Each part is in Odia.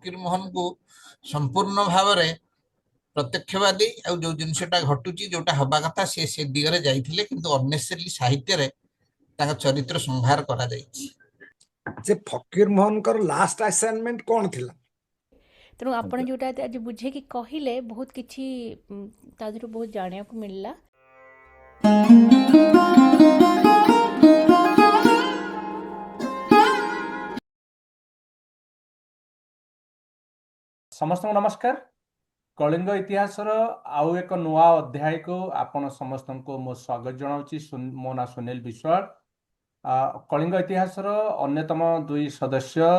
ଫକୀର ମୋହନ को संपूर्ण भाव में प्रत्यक्षवादी आ जो जिनटा घटुची जोटा हवा कथा से दिगरे जाइथिले किंतु अननेसेसरी साहित्य रे ताका चरित्र संहार करा जाइछि। जे फकीर मोहन कर लास्ट असाइनमेंट कौन थिला? तेणु आप जोटा आज बुझे कि कहले बहुत किछि तादर बहुत जानिया को मिलला। समस्त नमस्कार। कलिंग इतिहास आउ एक नुआ अध्याय को आपण समस्त को मो स्वागत जनाऊँगी। मो ना सुनील विश्वाल। कलिंग इतिहास अन्यतम दुई सदस्य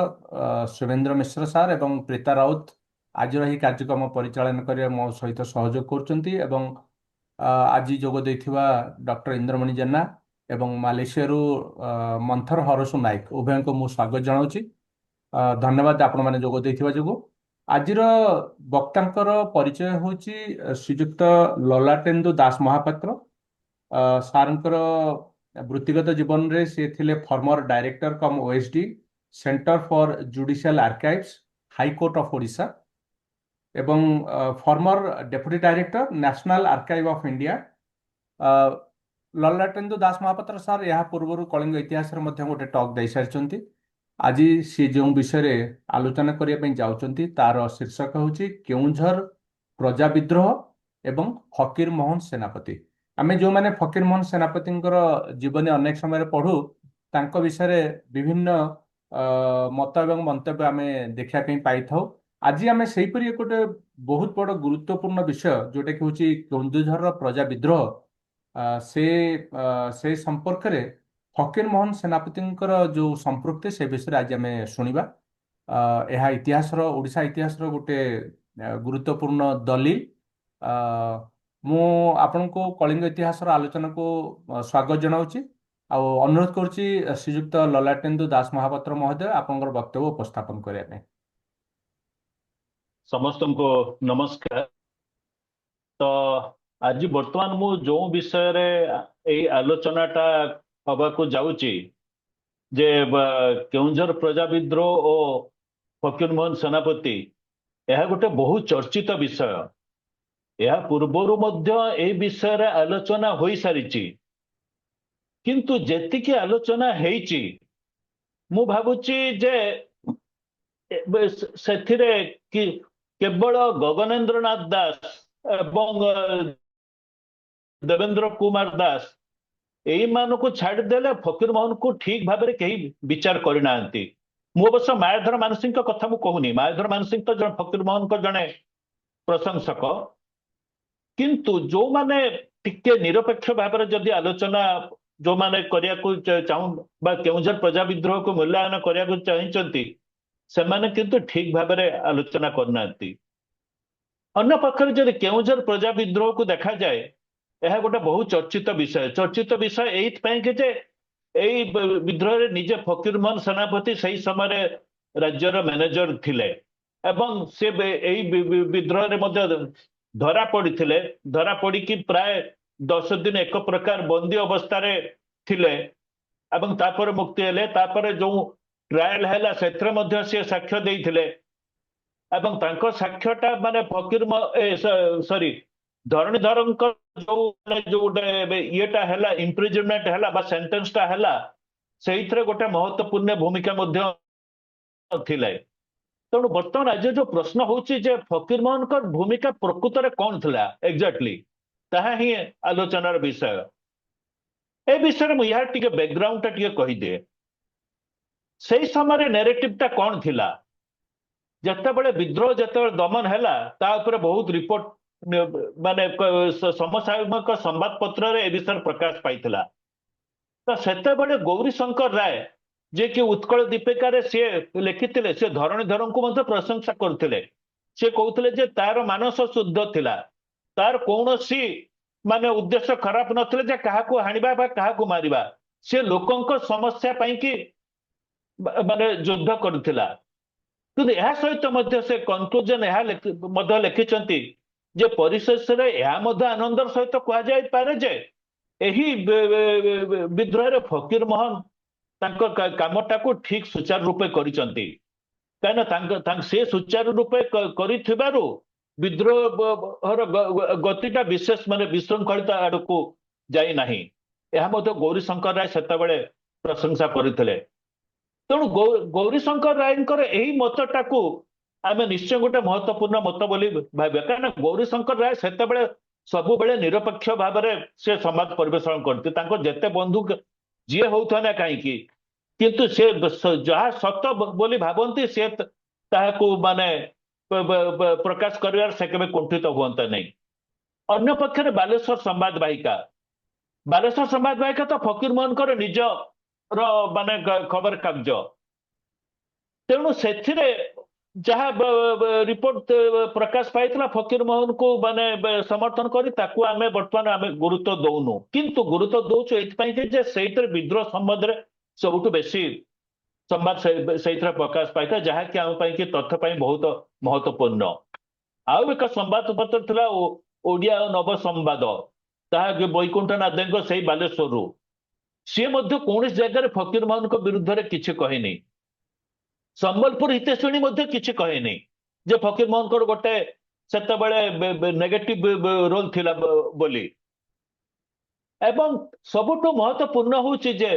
शिवेंद्र मिश्र सार एवं प्रीता राउत आज ही कार्यक्रम परिचालन कर मो सहित सहयोग कर आज जोग देथिबा डॉक्टर इंद्रमणि जेना एवं मालेशिया मंथर हरसु नायक उभय को मु स्वागत जनाऊँगी। धन्यवाद आपण माने जोग देथिबा जोगु। आजिर वक्तांकर परिचय होची श्रीजुक्त ललाटेन्दु दास महापात्र। सारंकर वृत्तिगत जीवन रे से थिले former director cum OSD centre for judicial archives high court of Odisha एवं former deputy director national archive of India. Lalatendu Das Mahapatra sir या पूर्व कलिंग इतिहास रे मध्य गोटे टॉक दे सारिचंती। आज सी जो विषय आलोचना करने जाउचंती तार शीर्षक होची केउंझर प्रजा विद्रोह एवं फकीर मोहन सेनापति। आमे जो माने फकीर मोहन सेनापति जीवन अनेक समय पढ़ू तांको विषय विभिन्न मत एवं मंतव्य आमे देखा पाई था। आज आमे सेहीपरि गोटे बहुत बड़ गुरुत्वपूर्ण विषय जोटा कि होची केउंझर प्रजा विद्रोह से संपर्क रे फकीर मोहन सेनापति जो संपृक्ति से विषय आज आम शुणा। यह इतिहास ओडिशा इतिहास गोटे गुरुत्वपूर्ण दलील। मु आपण को कलिंग इतिहास आलोचना को स्वागत जनाऊँगी। अनुरोध करुच्ची श्रीजुक्त ललाटेन्दु दास महापात्र महोदय आपंकर वक्तव्य उपस्थापन करने। समस्त को नमस्कार। तो आज बर्तमान मु जो विषय रे आलोचनाटा हवा को जाऊँची जे केउंझर प्रजा विद्रोह और फकीर मोहन सेनापति यह गोटे बहुत चर्चित विषय। यह पूर्वर मध्य ए विषय रे आलोचना हो सारी किंतु जेतिकी आलोचना हेची मु भावुची जे सेथिरे कि केवल गगनेन्द्र नाथ दास एवं देवेंद्र कुमार दास यही मान को छाड़देले फकीर मोहन को ठीक भाव में कहीं विचार करना। मु अवश्य मायाधर मानसिंह कथा मु कहूनी। मायाधर मानसिंह तो जन फकीर मोहन को जड़े प्रशंसक किंतु जो माने टिके निरपेक्ष भाव में जदि आलोचना जो माने करिया चाहूँ बा केउंझर प्रजा विद्रोह को मूल्यांकन करिया चाहती से माने किंतु ठीक भाव में आलोचना करना। अन्य पक्षरे जदि केउंझर प्रजा विद्रोह को देखा जाए यह गोटे बहुत चर्चित विषय एइथपई कि जे एई विद्रोह रे निजे फकीर मोहन सेनापति सही समय राज्यर मैनेजर थिले एवं से एई विद्रोह रे मध्य धरा पड़िथिले। धरा पड़ी कि प्राय 10 दिन एक प्रकार बंदी अवस्था रे थिले एवं तापर मुक्ति हेले। तापर जो ट्रायल हैला सेथरे मध्य से साक्ष्य देइथिले एवं तांको साक्ष्यटा माने फकीर सॉरी धरणीधर जो येटा हैला इम्प्रिजनमेंट हैला बा सेंटेंसटा हैला सेइथरे गोटे महत्वपूर्ण भूमिका मध्य थिले। तेणु बर्तमान आज जो प्रश्न होची जे फकीर मोहन का भूमिका प्रकृत रे कौन थिला एग्जैक्टली ताहा ही आलोचनार विषय। ए विषय में यार टिके बैकग्राउंड टा टिके कहि दे। सही समय नैरेटिव टा कौन थिला जते बड़े विद्रोह जते दमन हैला ता ऊपर बहुत रिपोर्ट माने समसामयिक संवाद पत्र रे ए विषय प्रकाश पाइथिला। तो सेते बड़े गौरी शंकर राय जे कि उत्कल दीपिका रे से लिखिथिले से धरणीधर को मतलब प्रशंसा करथिले। से कहउथिले जे तार मानस शुद्ध थिला तार कौनसी माने उद्देश्य खराब नथिले जे काहा को हानिबा बा काहा को मारिबा से लोकंक समस्या पई कि माने युद्ध करथिला। किंतु यह सहित मध्य से कंक्लूजन यह मध्य लिखिचंती जे परिशेष रे यह मध्य आनंदर सहित कहा जाय पारे जे एही विद्रोह रे फकीर मोहन तांको कामटा को ठीक सुचारू रूपे करिचंती। କାହିଁକିନା ସେ ସୁଚାରୁ ରୂପେ କରିଥିବାରୁ ବିଦ୍ରୋହର ଗତିଟା ବିଶେଷ ମାନେ ବିଶୃଙ୍ଖଳିତ ଆଡକୁ ଯାଇନାହିଁ। ଏହା ମଧ୍ୟ ଗୌରୀଶଙ୍କର ରାୟ ସେତେବେଳେ ପ୍ରଶଂସା କରିଥିଲେ। ତେଣୁ ଗୌରୀଶଙ୍କର ରାୟଙ୍କର ଏହି ମତଟାକୁ ଆମେ ନିଶ୍ଚୟ ଗୋଟେ ମହତ୍ୱପୂର୍ଣ୍ଣ ମତ ବୋଲି ଭାବିବା, କାହିଁକିନା ଗୌରୀଶଙ୍କର ରାୟ ସେତେବେଳେ ସବୁବେଳେ ନିରପେକ୍ଷ ଭାବରେ ସେ ସମ୍ବାଦ ପରିବେଷଣ କରିଥିଲେ। ତାଙ୍କ ଯେତେ ବନ୍ଧୁ ଯିଏ ହଉଥାଏ ନା କାହିଁକି, କିନ୍ତୁ ସେ ଯାହା ସତ ବୋଲି ଭାବନ୍ତି ସେ ତାହାକୁ ମାନେ ପ୍ରକାଶ କରିବାର ସେ କେବେ କୁଣ୍ଠିତ ହୁଅନ୍ତା ନାହିଁ। ଅନ୍ୟ ପକ୍ଷରେ ବାଲେଶ୍ୱର ସମ୍ବାଦ ବାହିକା ତ ଫକୀର ମୋହନଙ୍କର ନିଜର ମାନେ ଖବର କାଗଜ। ତେଣୁ ସେଥିରେ ଯାହା ରିପୋର୍ଟ ପ୍ରକାଶ ପାଇଥିଲା ଫକୀର ମୋହନକୁ ମାନେ ସମର୍ଥନ କରି ତାକୁ ଆମେ ବର୍ତ୍ତମାନ ଗୁରୁତ୍ୱ ଦଉନୁ, କିନ୍ତୁ ଗୁରୁତ୍ୱ ଦଉଛୁ ଏଇଥିପାଇଁ ଯେ ସେଇଥିରେ ବିଦ୍ରୋହ ସମ୍ବନ୍ଧରେ ସବୁଠୁ ବେଶୀ ସମ୍ବାଦ ସେଇଥିରେ ପ୍ରକାଶ ପାଇଥାଏ, ଯାହାକି ଆମ ପାଇଁ କି ତଥ୍ୟ ପାଇଁ ବହୁତ ମହତ୍ୱପୂର୍ଣ୍ଣ। ଆଉ ଏକ ସମ୍ବାଦପତ୍ର ଥିଲା ଓଡ଼ିଆ ନବ ସମ୍ବାଦ, ତାହା ବୈକୁଣ୍ଠ ନାଥଙ୍କ ସେଇ ବାଲେଶ୍ୱରରୁ। ସିଏ ମଧ୍ୟ କୌଣସି ଜାଗାରେ ଫକୀର ମୋହନଙ୍କ ବିରୁଦ୍ଧରେ କିଛି କହିନି। ସମ୍ବଲପୁର ହିତେଶୁଣୀ ମଧ୍ୟ କିଛି କହିନି ଯେ ଫକୀର ମୋହନଙ୍କର ଗୋଟେ ସେତେବେଳେ ନେଗେଟିଭ ରୋଲ ଥିଲା ବୋଲି। ଏବଂ ସବୁଠୁ ମହତ୍ୱପୂର୍ଣ୍ଣ ହଉଛି ଯେ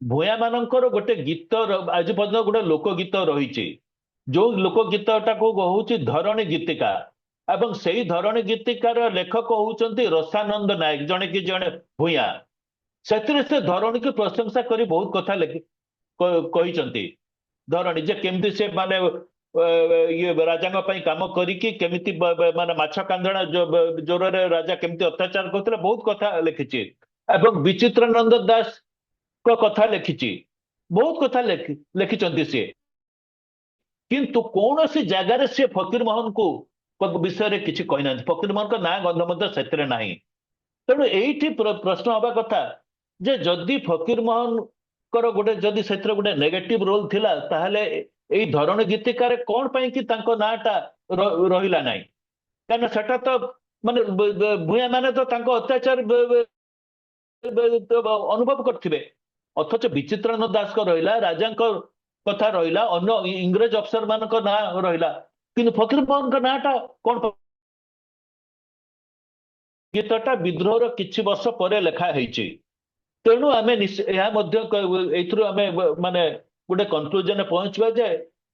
ଭୂୟାଁ ମାନଙ୍କର ଗୋଟେ ଗୀତ ଆଜି ପର୍ଯ୍ୟନ୍ତ ଗୋଟେ ଲୋକଗୀତ ରହିଛି, ଯୋଉ ଲୋକଗୀତଟାକୁ ହଉଛି ଧରଣୀ ଗୀତିକା। ଏବଂ ସେଇ ଧରଣୀ ଗୀତିକାର ଲେଖକ ହଉଛନ୍ତି ରସାନନ୍ଦ ନାୟକ, ଜଣେ ଭୂୟାଁ। ସେଥିରେ ସେ ଧରଣୀକୁ ପ୍ରଶଂସା କରି ବହୁତ କଥା କହିଛନ୍ତି। ଧରଣୀ ଯେ କେମିତି ସେ ମାନେ ଇଏ ରାଜାଙ୍କ ପାଇଁ କାମ କରିକି କେମିତି ମାନେ ମାଛ କାନ୍ଦଣା ଜୋରରେ ରାଜା କେମିତି ଅତ୍ୟାଚାର କରୁଥିଲେ, ବହୁତ କଥା ଲେଖିଛି। ଏବଂ ବିଚିତ୍ରାନନ୍ଦ ଦାସଙ୍କ କଥା ଲେଖିଛି, ବହୁତ କଥା ଲେଖିଛନ୍ତି ସିଏ। କିନ୍ତୁ କୌଣସି ଜାଗାରେ ସିଏ ଫକୀର ମୋହନକୁ ବିଷୟରେ କିଛି କହିନାହାନ୍ତି। ଫକୀର ମୋହନଙ୍କ ନାଁ ଗନ୍ଧ ମଧ୍ୟ ସେଥିରେ ନାହିଁ। ତେଣୁ ଏଇଠି ପ୍ରଶ୍ନ ହବା କଥା ଯେ ଯଦି ଫକୀର ମୋହନଙ୍କର ଯଦି ସେଥିରେ ଗୋଟେ ନେଗେଟିଭ ରୋଲ ଥିଲା, ତାହେଲେ ଏଇ ଧରଣୀ ଗୀତିକାରେ କଣ ପାଇଁ କି ତାଙ୍କ ନାଁଟା ରହିଲା ନାହିଁ? କାହିଁକିନା ସେଟା ତ ମାନେ ଭୂୟାଁ ମାନେ ତ ତାଙ୍କ ଅତ୍ୟାଚାର ଅନୁଭବ କରିଥିବେ, ଅଥଚ ବିଚିତ୍ରାନନ୍ଦ ଦାସଙ୍କ ରହିଲା, ରାଜାଙ୍କ କଥା ରହିଲା, ଅନ୍ୟ ଇଂରେଜ ଅଫିସର ମାନଙ୍କ ନାଁ ରହିଲା, କିନ୍ତୁ ଫକୀର ମୋହନଙ୍କ ନାଁଟା କଣ? ଗୀତଟା ବିଦ୍ରୋହର କିଛି ବର୍ଷ ପରେ ଲେଖା ହେଇଛି। ତେଣୁ ଆମେ ଏହା ମଧ୍ୟ ଏଇଥିରୁ ଆମେ ମାନେ ଗୋଟେ କନକ୍ଲୁଜନରେ ପହଞ୍ଚିବା ଯେ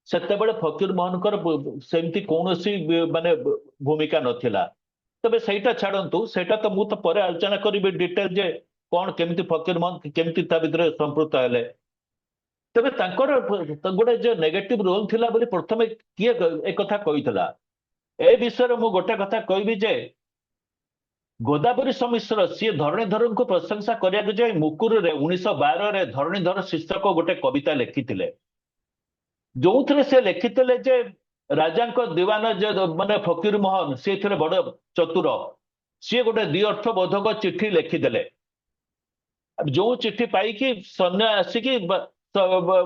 ସେତେବେଳେ ଫକୀର ମୋହନଙ୍କର ସେମିତି କୌଣସି ମାନେ ଭୂମିକା ନଥିଲା। ତେବେ ସେଇଟା ଛାଡନ୍ତୁ, ସେଇଟା ତ ମୁଁ ତ ପରେ ଆଲୋଚନା କରିବି ଡିଟେଲ ଯେ କଣ କେମିତି ଫକୀର ମୋହନ କେମିତି ତା ଭିତରେ ସମ୍ପୃକ୍ତ ହେଲେ। ତେବେ ତାଙ୍କର ଗୋଟେ ଯେ ନେଗେଟିଭ ରୋଲ ଥିଲା ବୋଲି ପ୍ରଥମେ କିଏ ଏକଥା କହିଥିଲା? ଏ ବିଷୟରେ ମୁଁ ଗୋଟେ କଥା କହିବି ଯେ ଗୋଦାବରୀ ମିଶ୍ର ସିଏ ଧରଣୀଧରଙ୍କୁ ପ୍ରଶଂସା କରିବାକୁ ଯାଇ ମୁକୁରରେ 1912ରେ ଧରଣୀଧର ଶୀର୍ଷକ ଗୋଟେ କବିତା ଲେଖିଥିଲେ, ଯୋଉଥିରେ ସେ ଲେଖିଥିଲେ ଯେ ରାଜାଙ୍କ ଦିୱାନ ଯେ ମାନେ ଫକୀର ମୋହନ ସିଏ ଥିଲେ ବଡ ଚତୁର। ସିଏ ଗୋଟେ ଦ୍ୱିଅର୍ଥ ବୋଧକ ଚିଠି ଲେଖିଦେଲେ, ଯୋଉ ଚିଠି ପାଇକି ସୈନ୍ୟ ଆସିକି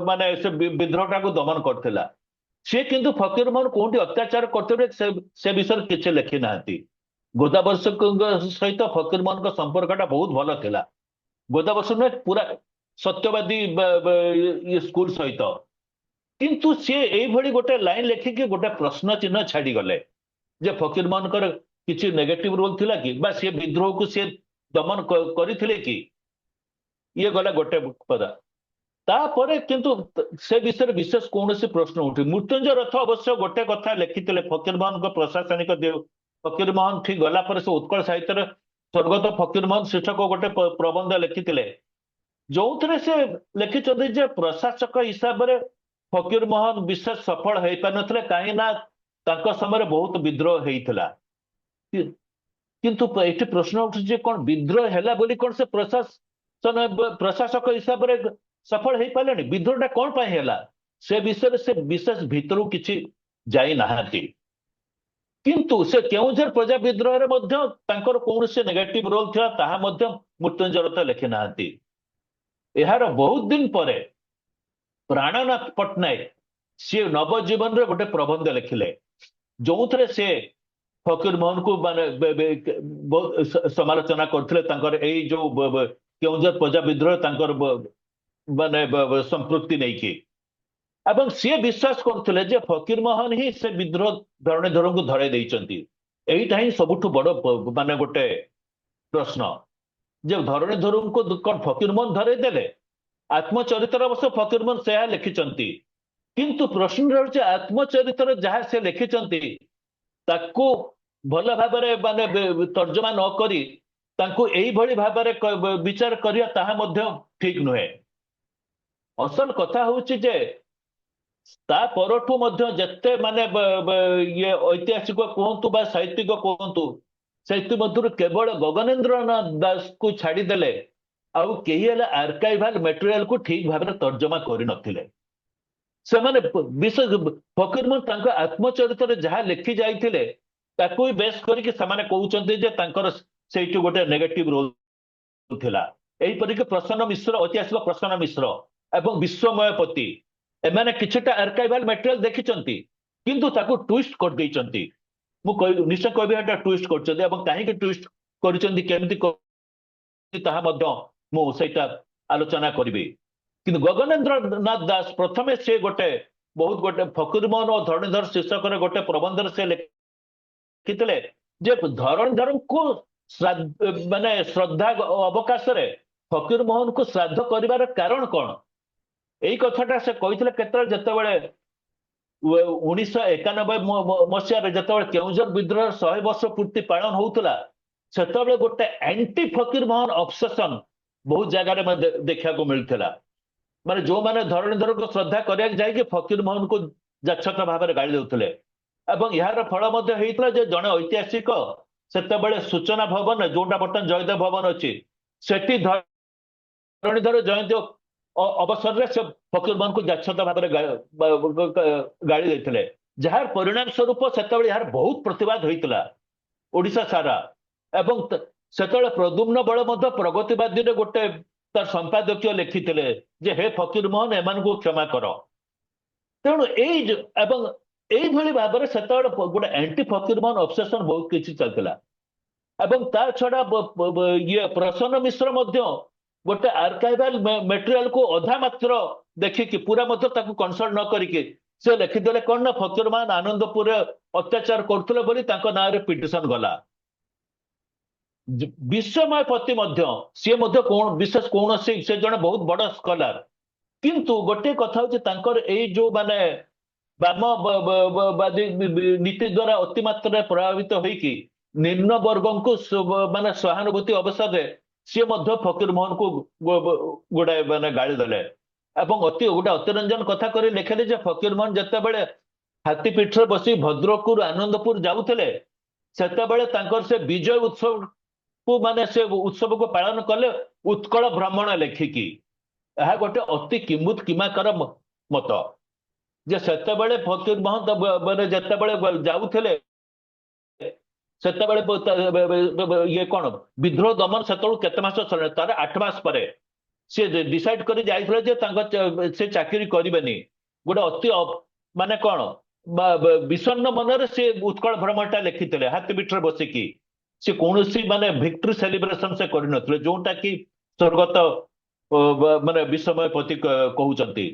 ମାନେ ସେ ବିଦ୍ରୋହଟାକୁ ଦମନ କରିଥିଲା। ସିଏ କିନ୍ତୁ ଫକୀର ମୋହନ କୋଉଠି ଅତ୍ୟାଚାର କରିଥିଲେ ସେ ବିଷୟରେ କିଛି ଲେଖି ନାହାନ୍ତି। ଗୋଦାବର୍ଷଙ୍କ ସହିତ ଫକୀର ମୋହନଙ୍କ ସମ୍ପର୍କଟା ବହୁତ ଭଲ ଥିଲା। ଗୋଦାବର୍ଷ ନୁହେଁ, ପୁରା ସତ୍ୟବାଦୀ ସ୍କୁଲ ସହିତ। କିନ୍ତୁ ସିଏ ଏଇଭଳି ଗୋଟେ ଲାଇନ ଲେଖିକି ଗୋଟେ ପ୍ରଶ୍ନ ଚିହ୍ନ ଛାଡିଗଲେ ଯେ ଫକୀର ମୋହନଙ୍କର କିଛି ନେଗେଟିଭ ରୋଲ ଥିଲା କି, ବା ସିଏ ବିଦ୍ରୋହକୁ ସିଏ ଦମନ କରିଥିଲେ କି? ଇଏ ଗଲା ଗୋଟେ ପଦ। ତାପରେ କିନ୍ତୁ ସେ ବିଷୟରେ ବିଶେଷ କୌଣସି ପ୍ରଶ୍ନ ଉଠି। ମୃତ୍ୟୁଞ୍ଜୟ ରଥ ଅବଶ୍ୟ ଗୋଟେ କଥା ଲେଖିଥିଲେ ଫକୀର ମୋହନଙ୍କ ପ୍ରଶାସନିକ ଫକୀର ମୋହନ ଠିକ ଗଲା ପରେ ସେ ଉତ୍କଳ ସାହିତ୍ୟରେ ସ୍ୱର୍ଗତ ଫକୀର ମୋହନ ଶୀର୍ଷକ ଗୋଟେ ପ୍ରବନ୍ଧ ଲେଖିଥିଲେ, ଯୋଉଥିରେ ସେ ଲେଖିଛନ୍ତି ଯେ ପ୍ରଶାସକ ହିସାବରେ ଫକୀର ମୋହନ ବିଶେଷ ସଫଳ ହେଇପାରିନଥିଲେ, କାହିଁକି ନା ତାଙ୍କ ସମୟରେ ବହୁତ ବିଦ୍ରୋହ ହେଇଥିଲା। କିନ୍ତୁ ଏଠି ପ୍ରଶ୍ନ ଉଠୁଛି ଯେ କଣ ବିଦ୍ରୋହ ହେଲା ବୋଲି କଣ ସେ ପ୍ରଶାସକ ହିସାବରେ ସଫଳ ହେଇପାରିଲେନି? ବିଦ୍ରୋହଟା କଣ ପାଇଁ ହେଲା ସେ ବିଷୟରେ ସେ ବିଶେଷ ଭିତରୁ କିଛି ଯାଇନାହାନ୍ତି। କିନ୍ତୁ ସେ କେଉଁଝର ପ୍ରଜା ବିଦ୍ରୋହରେ ମଧ୍ୟ ତାଙ୍କର କୌଣସି ନେଗେଟିଭ ରୋଲ ଥିଲା ତାହା ମଧ୍ୟ ମୃତ୍ୟୁଞ୍ଜୟ ରଥ ଲେଖି ନାହାନ୍ତି। ଏହାର ବହୁତ ଦିନ ପରେ ପ୍ରାଣନାଥ ପଟ୍ଟନାୟକ ସିଏ ନବଜୀବନରେ ଗୋଟେ ପ୍ରବନ୍ଧ ଲେଖିଲେ, ଯୋଉଥିରେ ସେ ଫକୀର ମୋହନକୁ ମାନେ ସମାଲୋଚନା କରିଥିଲେ ତାଙ୍କର ଏଇ ଯୋଉ କେଉଁଝର ପ୍ରଜା ବିଦ୍ରୋହ ତାଙ୍କର ମାନେ ସମ୍ପୃକ୍ତି ନେଇକି। ଏବଂ ସିଏ ବିଶ୍ୱାସ କରୁଥିଲେ ଯେ ଫକୀର ମୋହନ ହିଁ ସେ ବିଦ୍ରୋହ ଧରଣୀଧରଙ୍କୁ ଧରେଇ ଦେଇଛନ୍ତି। ଏଇଟା ହିଁ ସବୁଠୁ ବଡ ମାନେ ଗୋଟେ ପ୍ରଶ୍ନ ଯେ ଧରଣୀଧରଙ୍କୁ କଣ ଫକୀର ମୋହନ ଧରେଇ ଦେଲେ? ଆତ୍ମଚରିତ୍ର ଅବଶ୍ୟ ଫକୀର ମୋହନ ସେୟା ଲେଖିଛନ୍ତି, କିନ୍ତୁ ପ୍ରଶ୍ନ ରହୁଛି ଆତ୍ମଚରିତ୍ର ଯାହା ସେ ଲେଖିଛନ୍ତି ତାକୁ ଭଲ ଭାବରେ ମାନେ ତର୍ଜମା ନ କରି ତାଙ୍କୁ ଏଇଭଳି ଭାବରେ ବିଚାର କରିବା ତାହା ମଧ୍ୟ ଠିକ ନୁହେଁ। ଅସଲ କଥା ହଉଛି ଯେ ତା ପରଠୁ ମଧ୍ୟ ଯେତେ ମାନେ ଇଏ ଐତିହାସିକ କୁହନ୍ତୁ ବା ସାହିତ୍ୟିକ କୁହନ୍ତୁ, ସେଥିମଧ୍ୟରୁ କେବଳ ଗଗନେନ୍ଦ୍ରନାଥ ଦାସକୁ ଛାଡିଦେଲେ ଆଉ କେହି ହେଲେ ଆର୍କାଇଭାଲ ମେଟେରିଆଲକୁ ଠିକ ଭାବରେ ତର୍ଜମା କରିନଥିଲେ। ସେମାନେ ଫକୀର ମୋହନ ତାଙ୍କ ଆତ୍ମଚରିତ୍ରରେ ଯାହା ଲେଖି ଯାଇଥିଲେ ତାକୁ ବି ବେଶ କରିକି ସେମାନେ କହୁଛନ୍ତି ଯେ ତାଙ୍କର ସେଇଠି ଗୋଟେ ନେଗେଟିଭ ରୋଲ ଥିଲା। ଏହିପରିକି ପ୍ରସନ୍ନ ମିଶ୍ର, ଐତିହାସିକ ପ୍ରସନ୍ନ ମିଶ୍ର ଏବଂ ବିଶ୍ୱମୟପତି ଏମାନେ କିଛିଟା ଆର୍କାଇଭାଲ ମେଟେରିଆଲ ଦେଖିଛନ୍ତି କିନ୍ତୁ ତାକୁ ଟ୍ୱିଷ୍ଟ କରିଦେଇଛନ୍ତି। ମୁଁ ନିଶ୍ଚୟ କହିବି ଏଟା ଟ୍ୱିଷ୍ଟ କରିଛନ୍ତି ଏବଂ କାହିଁକି ଟ୍ୱିଷ୍ଟ କରିଛନ୍ତି, କେମିତି ତାହା ମଧ୍ୟ ମୁଁ ସେଇଟା ଆଲୋଚନା କରିବି। କିନ୍ତୁ ଗଗନେନ୍ଦ୍ରନାଥ ଦାସ ପ୍ରଥମେ ସେ ବହୁତ ଗୋଟେ ଫକୀର ମୋହନ ଓ ଧରଣୀଧର ଶୀର୍ଷକରେ ଗୋଟେ ପ୍ରବନ୍ଧରେ ସେ ଲେଖିଥିଲେ ଯେ ଧରଣୀଧରଙ୍କୁ ମାନେ ଶ୍ରଦ୍ଧା ଅବକାଶରେ ଫକୀର ମୋହନକୁ ଶ୍ରାଦ୍ଧ କରିବାର କାରଣ କଣ? ଏଇ କଥାଟା ସେ କହିଥିଲେ କେତେବେଳେ, ଯେତେବେଳେ 1991 ମସିହାରେ ଯେତେବେଳେ କେଉଁଝର ବିଦ୍ରୋହ 100 ବର୍ଷ ପୂର୍ତ୍ତି ପାଳନ ହଉଥିଲା, ସେତେବେଳେ ଗୋଟେ ଆଣ୍ଟି ଫକୀର ମୋହନ ଅବସେସନ ବହୁତ ଜାଗାରେ ଦେଖିବାକୁ ମିଳିଥିଲା। ମାନେ ଯୋଉମାନେ ଧରଣୀଧରଙ୍କୁ ଶ୍ରଦ୍ଧା କରିବାକୁ ଯାଇକି ଫକୀର ମୋହନକୁ ଯାଚ୍ଛତ ଭାବରେ ଗାଳି ଦେଉଥିଲେ। ଏବଂ ଏହାର ଫଳ ମଧ୍ୟ ହେଇଥିଲା ଯେ ଜଣେ ଐତିହାସିକ ସେତେବେଳେ ସୂଚନା ଭବନ, ଯୋଉଟା ବର୍ତ୍ତମାନ ଜୟଦେବ ଭବନ ଅଛି, ସେଠି ଧରଣୀଧର ଜୟନ୍ତୀ ଅବସରରେ ସେ ଫକୀର ମୋହନକୁ ଯାଚ୍ଛତ ଭାବରେ ଗାଳି ଦେଇଥିଲେ, ଯାହାର ପରିଣାମ ସ୍ୱରୂପ ସେତେବେଳେ ଏହାର ବହୁତ ପ୍ରତିବାଦ ହୋଇଥିଲା ଓଡ଼ିଶା ସାରା। ଏବଂ ସେତେବେଳେ ପ୍ରଦ୍ୟୁମ୍ନ ବଳ ମଧ୍ୟ ପ୍ରଗତିବାଦୀରେ ଗୋଟେ ତାର ସମ୍ପାଦକୀୟ ଲେଖିଥିଲେ ଯେ ହେ ଫକୀର ମୋହନ ଏମାନଙ୍କୁ କ୍ଷମା କର। ତେଣୁ ଏବଂ ଏଇଭଳି ଭାବରେ ସେତେବେଳେ ଗୋଟେ ଆଣ୍ଟି ଫକୀର ମୋହନ ଅବସେସନ ବହୁତ କିଛି ଚାଲିଥିଲା। ଏବଂ ତା ଛଡା ଇଏ ପ୍ରସନ୍ନ ମିଶ୍ର ମଧ୍ୟ ଗୋଟେ ଆର୍କାଇଭାଲ ମେଟେରିଆଲକୁ ଅଧା ମାତ୍ର ଦେଖିକି ପୁରା ମଧ୍ୟ ତାକୁ କନସଲ୍ଟ ନ କରିକି ସେ ଲେଖିଦେଲେ କଣ ନା ଫକୀର ମୋହନ ଆନନ୍ଦପୁରରେ ଅତ୍ୟାଚାର କରୁଥିଲେ ବୋଲି ତାଙ୍କ ନାଁରେ ପିଟିସନ ଗଲା। ବିଶ୍ୱମୟପତି ମଧ୍ୟ ସିଏ ମଧ୍ୟ ବିଶେଷ କୌଣସି, ସେ ଜଣେ ବହୁତ ବଡ ସ୍କଲାର, କିନ୍ତୁ ଗୋଟିଏ କଥା ହଉଛି ତାଙ୍କର ଏଇ ଯୋଉ ମାନେ ବାମବାଦୀ ନୀତି ଦ୍ୱାରା ଅତିମାତ୍ରାରେ ପ୍ରଭାବିତ ହେଇକି ନିମ୍ନ ବର୍ଗଙ୍କୁ ମାନେ ସହାନୁଭୂତି ଅବସରରେ ସିଏ ମଧ୍ୟ ଫକୀର ମୋହନକୁ ଗୋଟାଏ ମାନେ ଗାଳି ଦେଲେ ଏବଂ ଗୋଟେ ଅତିରଞ୍ଜନ କଥା କରି ଲେଖିଲେ ଯେ ଫକୀର ମୋହନ ଯେତେବେଳେ ହାତୀ ପିଠରେ ବସି ଭଦ୍ରକରୁ ଆନନ୍ଦପୁର ଯାଉଥିଲେ ସେତେବେଳେ ତାଙ୍କର ସେ ବିଜୟ ଉତ୍ସବକୁ ମାନେ ସେ ଉତ୍ସବକୁ ପାଳନ କଲେ ଉତ୍କଳ ଭ୍ରମଣ ଲେଖିକି। ଏହା ଗୋଟେ ଅତି କିମ୍ବୁତ କିମାକର ମତ ଯେ ସେତେବେଳେ ଫକୀର ମୋହନ ମାନେ ଯେତେବେଳେ ଯାଉଥିଲେ ସେତେବେଳେ ଇଏ କଣ ବିଦ୍ରୋହ ଦମନ ସେତେବେଳକୁ କେତେ ମାସ ସରିଲା, ତାର 8 ମାସ ପରେ ସେ ଡିସାଇଡ କରି ଯାଇଥିଲେ ଯେ ତାଙ୍କ ସେ ଚାକିରି କରିବେନି। ଗୋଟେ ଅତି ମାନେ କଣ ବିଷଣ୍ଣ ମନରେ ସେ ଉତ୍କଳ ଭ୍ରମଣଟା ଲେଖିଥିଲେ ହାତୀ ପିଠରେ ବସିକି। ସେ କୌଣସି ମାନେ ଭିକ୍ଟୋରୀ ସେଲିବ୍ରେସନ ସେ କରିନଥିଲେ, ଯୋଉଟା କି ସ୍ୱର୍ଗତ ମାନେ ବିଶ୍ୱମୟପତି କହୁଛନ୍ତି।